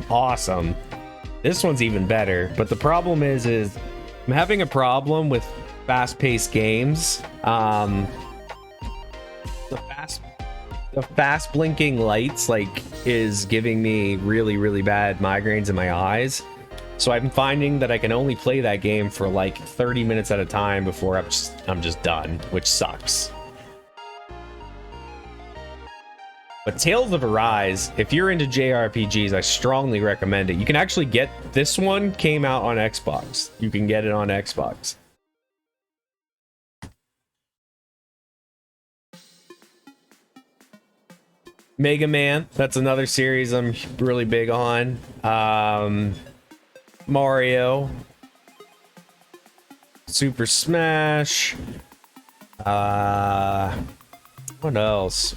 awesome. This one's even better, but the problem is I'm having a problem with fast-paced games. The fast blinking lights is giving me really, really bad migraines in my eyes. So I'm finding that I can only play that game for like 30 minutes at a time before I'm just done, which sucks. But Tales of Arise, if you're into JRPGs, I strongly recommend it. You can actually get this one, came out on Xbox. You can get it on Xbox. Mega Man, that's another series I'm really big on. Mario, Super Smash. What else?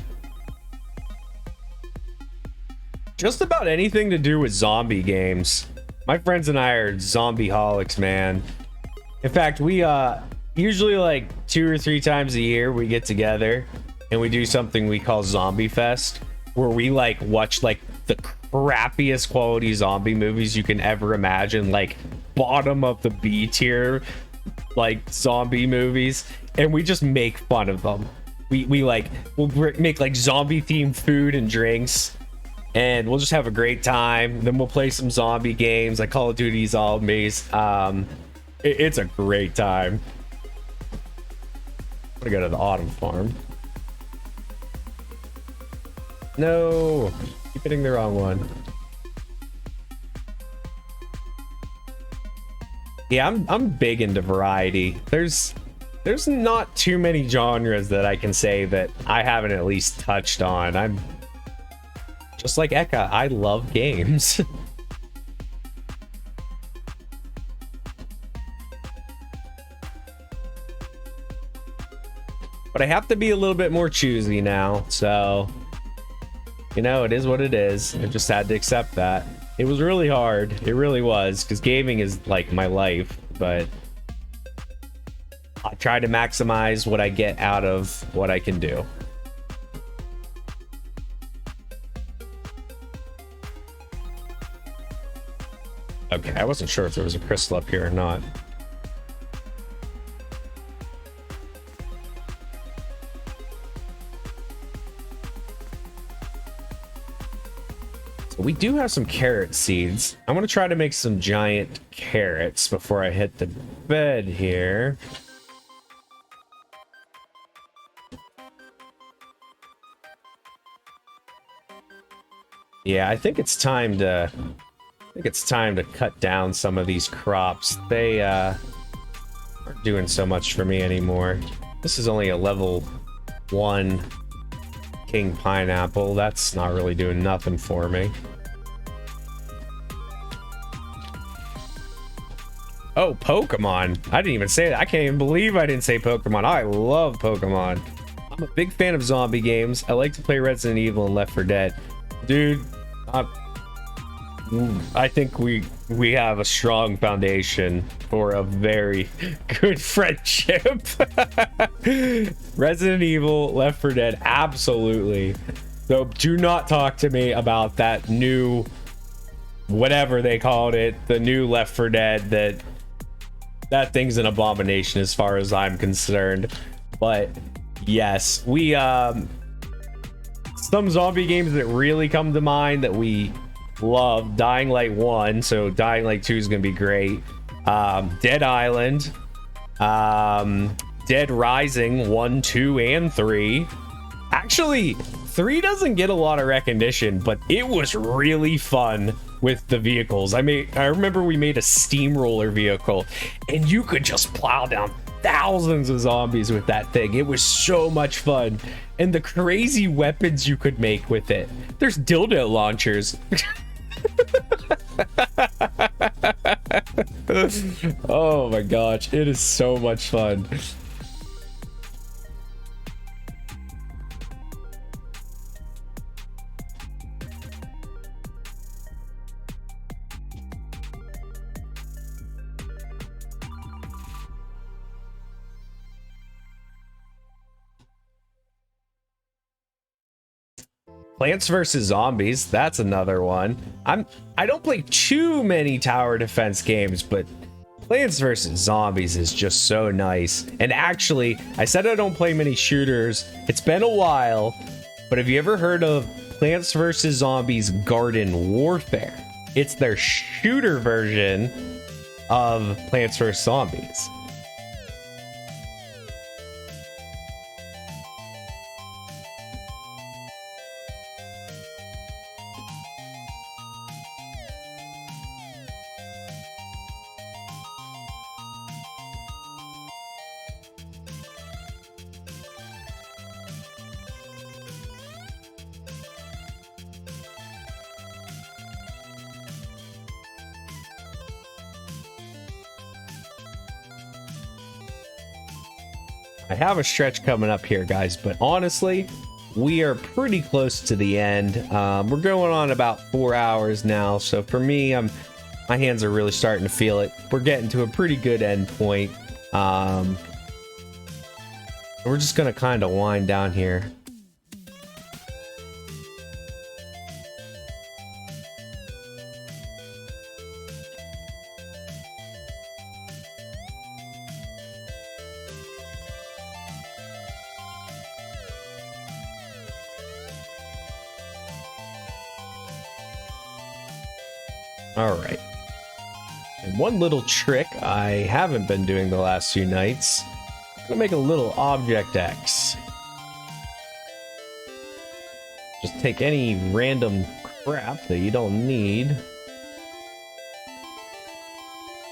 Just about anything to do with zombie games. My friends and I are zombie holics, man. In fact, we usually like 2 or 3 times a year we get together and we do something we call Zombie Fest, where we like watch like the crappiest quality zombie movies you can ever imagine, like bottom of the B tier like zombie movies, and we just make fun of them. We'll make like zombie themed food and drinks, and we'll just have a great time. Then we'll play some zombie games like Call of Duty Zombies. It's a great time. I'm gonna go to the Autumn Farm. No, keep hitting the wrong one. Yeah, I'm big into variety. There's not too many genres that I can say that I haven't at least touched on. I'm just like Eka, I love games. But I have to be a little bit more choosy now, so you know, it is what it is. I just had to accept that. It was really hard. It really was, because gaming is like my life, but I try to maximize what I get out of what I can do. Okay, I wasn't sure if there was a crystal up here or not. We do have some carrot seeds. I'm gonna try to make some giant carrots before I hit the bed here. Yeah, I think it's time to cut down some of these crops. They aren't doing so much for me anymore. This is only a level 1 king pineapple. That's not really doing nothing for me. Oh, Pokemon. I didn't even say that. I can't even believe I didn't say Pokemon. I love Pokemon. I'm a big fan of zombie games. I like to play Resident Evil and Left 4 Dead. Dude, I think we have a strong foundation for a very good friendship. Resident Evil, Left 4 Dead, absolutely. So do not talk to me about that new, whatever they called it, the new Left 4 Dead. That thing's an abomination as far as I'm concerned. But yes, we some zombie games that really come to mind that we love. Dying Light 1, so Dying Light 2 is gonna be great. Dead Island, Dead Rising 1, 2, and 3. Actually, 3 doesn't get a lot of recognition, but it was really fun with the vehicles. I remember we made a steamroller vehicle, and you could just plow down thousands of zombies with that thing. It was so much fun, and the crazy weapons you could make with it. There's dildo launchers. Oh my gosh, it is so much fun. Plants vs. Zombies, that's another one. I don't play too many tower defense games, but Plants vs. Zombies is just so nice. And actually, I said I don't play many shooters. It's been a while, but have you ever heard of Plants vs. Zombies Garden Warfare? It's their shooter version of Plants vs. Zombies. I have a stretch coming up here, guys, but honestly, we are pretty close to the end. We're going on about 4 hours now, so for me, my hands are really starting to feel it. We're getting to a pretty good end point. We're just gonna kind of wind down here. All right. And one little trick I haven't been doing the last few nights. I'm gonna make a little object X. Just take any random crap that you don't need.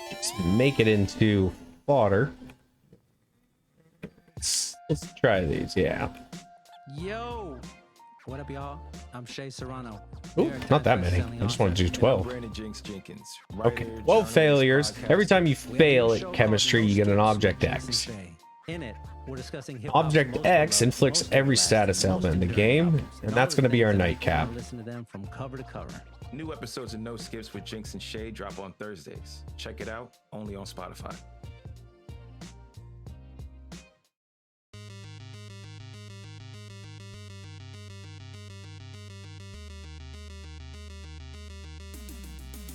Just make it into fodder. Let's try these, yeah. Yo, what up, y'all? I'm Shay Serrano. Ooh, not that many. I just want to do 12. Okay, 12 failures. Every time you fail at chemistry, you get an object X. In it, we're discussing Object X inflicts every status element in the game, and that's going to be our nightcap. Listen to them from cover to cover. New episodes of No Skips with Jinx and Shay drop on Thursdays. Check it out, only on Spotify.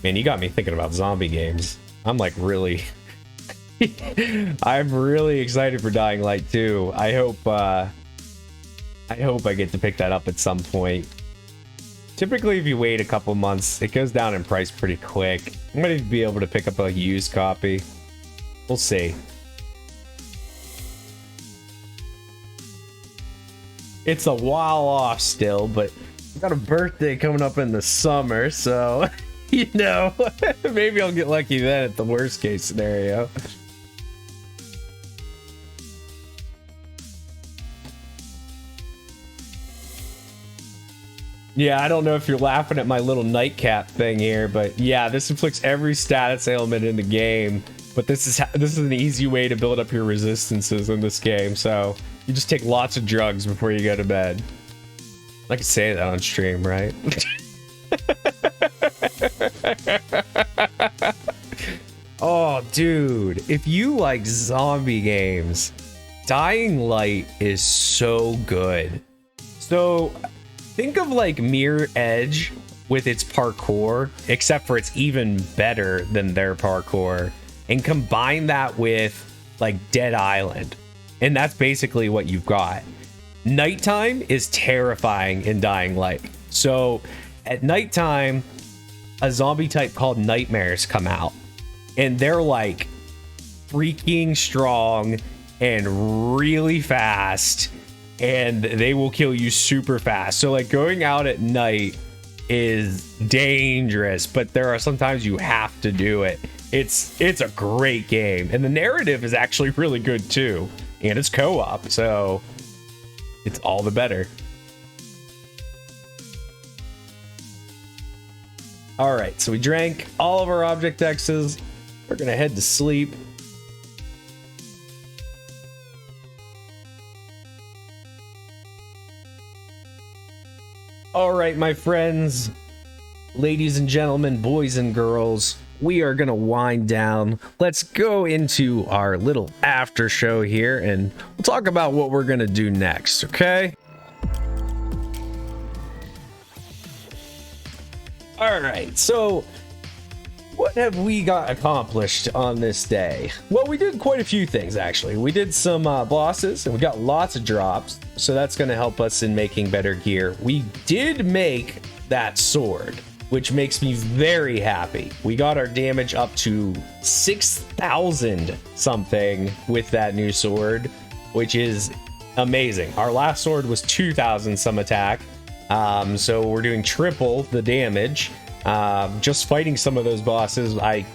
Man, you got me thinking about zombie games. I'm like really... I'm really excited for Dying Light 2. I hope I get to pick that up at some point. Typically, if you wait a couple months, it goes down in price pretty quick. I'm gonna be able to pick up a used copy. We'll see. It's a while off still, but I got a birthday coming up in the summer, so you know, maybe I'll get lucky then at the worst case scenario. Yeah, I don't know if you're laughing at my little nightcap thing here, but yeah, this inflicts every status ailment in the game. But this is an easy way to build up your resistances in this game. So you just take lots of drugs before you go to bed. I can say that on stream, right? Oh, dude, if you like zombie games, Dying Light is so good. So think of like Mirror Edge with its parkour, except for it's even better than their parkour, and combine that with like Dead Island, and that's basically what you've got. Nighttime is terrifying in Dying Light. So at nighttime, a zombie type called Nightmares come out, and they're like freaking strong and really fast, and they will kill you super fast. So like going out at night is dangerous, but there are sometimes you have to do it. It's a great game, and the narrative is actually really good too, and it's co-op, so it's all the better. All right, so we drank all of our object X's. We're gonna head to sleep. All right, my friends, ladies and gentlemen, boys and girls, we are gonna wind down. Let's go into our little after show here, and we'll talk about what we're gonna do next, okay? All right, so what have we got accomplished on this day? Well, we did quite a few things, actually. We did some bosses, and we got lots of drops, so that's going to help us in making better gear. We did make that sword, which makes me very happy. We got our damage up to 6,000 something with that new sword, which is amazing. Our last sword was 2,000 some attack, so we're doing triple the damage. Just fighting some of those bosses, I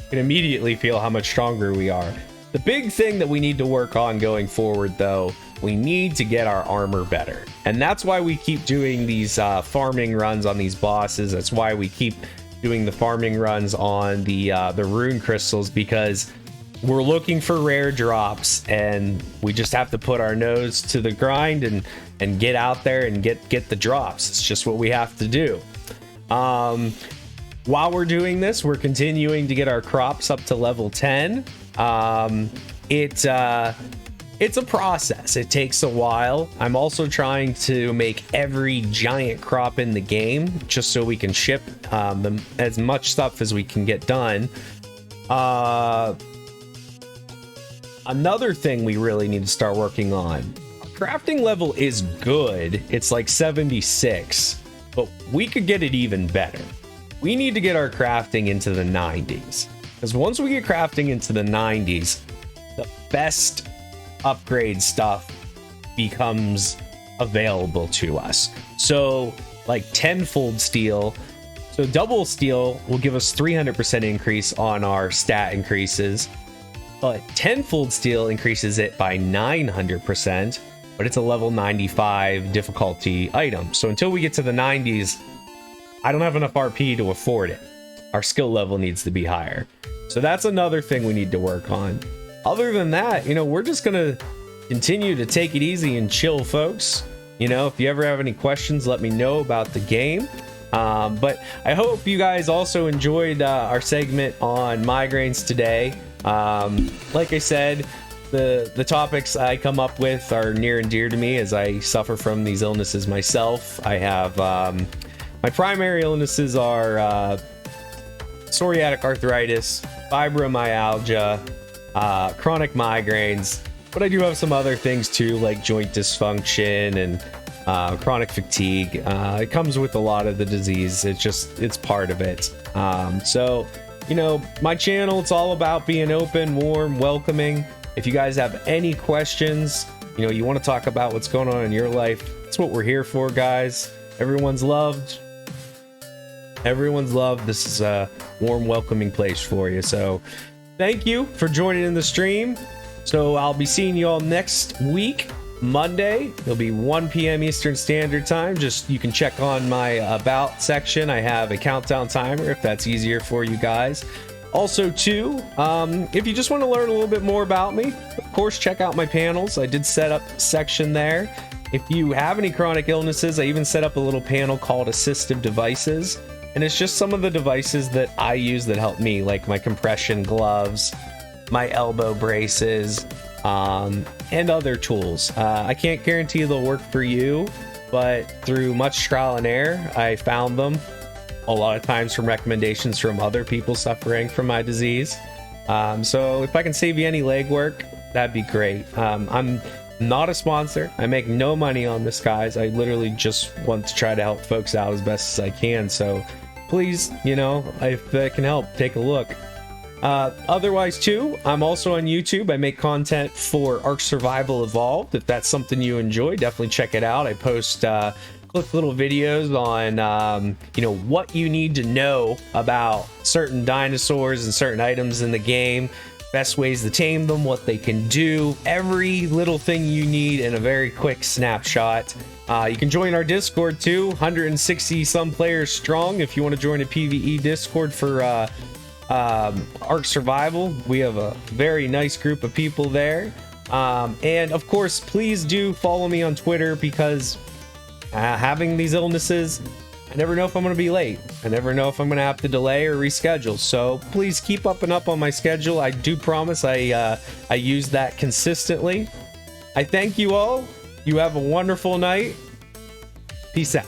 can immediately feel how much stronger we are. The big thing that we need to work on going forward, though, we need to get our armor better. And that's why we keep doing these farming runs on these bosses. That's why we keep doing the farming runs on the rune crystals, because we're looking for rare drops, and we just have to put our nose to the grind and get out there and get the drops. It's just what we have to do. While we're doing this, we're continuing to get our crops up to level 10. It's a process. It takes a while. I'm also trying to make every giant crop in the game just so we can ship as much stuff as we can get done. Another thing we really need to start working on. Crafting level is good. It's like 76. But we could get it even better. We need to get our crafting into the 90s. Because once we get crafting into the 90s, the best upgrade stuff becomes available to us. So like tenfold steel, so double steel will give us 300% increase on our stat increases, but tenfold steel increases it by 900%, but it's a level 95 difficulty item. So until we get to the 90s, I don't have enough RP to afford it. Our skill level needs to be higher. So that's another thing we need to work on. Other than that, you know, we're just gonna continue to take it easy and chill, folks. You know, if you ever have any questions, let me know about the game. But I hope you guys also enjoyed our segment on migraines today. Like I said, the topics I come up with are near and dear to me as I suffer from these illnesses myself. I have my primary illnesses are psoriatic arthritis, fibromyalgia, chronic migraines, but I do have some other things too, like joint dysfunction and chronic fatigue. It comes with a lot of the disease. It's part of it. So, you know, my channel, it's all about being open, warm, welcoming. If you guys have any questions, you know, you want to talk about what's going on in your life, that's what we're here for, guys. Everyone's loved. Everyone's loved. This is a warm, welcoming place for you. So thank you for joining in the stream. So I'll be seeing you all next week, Monday. It'll be 1 p.m. Eastern Standard Time. Just, you can check on my about section. I have a countdown timer if that's easier for you guys. Also, too, if you just want to learn a little bit more about me, of course, check out my panels. I did set up a section there. If you have any chronic illnesses, I even set up a little panel called Assistive Devices. And it's just some of the devices that I use that help me, like my compression gloves, my elbow braces, and other tools. I can't guarantee they'll work for you, but through much trial and error, I found them a lot of times from recommendations from other people suffering from my disease. So if I can save you any legwork, that'd be great. I'm not a sponsor. I make no money on this, guys. I literally just want to try to help folks out as best as I can. So please, you know, if that can help, take a look. Otherwise, too, I'm also on YouTube. I make content for Ark Survival Evolved. If that's something you enjoy, definitely check it out. I post quick little videos on, you know, what you need to know about certain dinosaurs and certain items in the game, best ways to tame them, what they can do, every little thing you need in a very quick snapshot. You can join our Discord too, 160 some players strong. If you want to join a PvE Discord for Ark Survival, we have a very nice group of people there. And of course, please do follow me on Twitter, because having these illnesses, I never know if I'm going to be late. I never know if I'm going to have to delay or reschedule. So please keep up and up on my schedule. I do promise I use that consistently. I thank you all. You have a wonderful night. Peace out.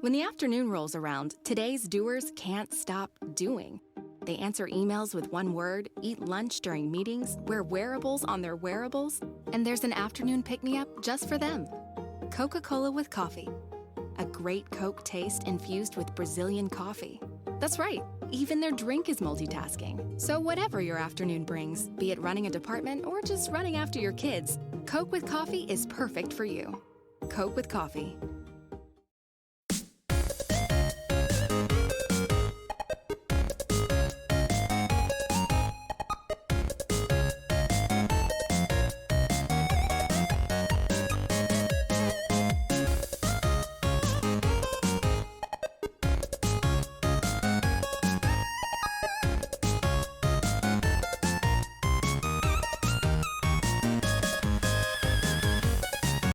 When the afternoon rolls around, today's doers can't stop doing. They answer emails with one word, eat lunch during meetings, wear wearables on their wearables, and there's an afternoon pick-me-up just for them. Coca-Cola with coffee. A great Coke taste infused with Brazilian coffee. That's right, even their drink is multitasking. So whatever your afternoon brings, be it running a department or just running after your kids, Coke with coffee is perfect for you. Coke with coffee.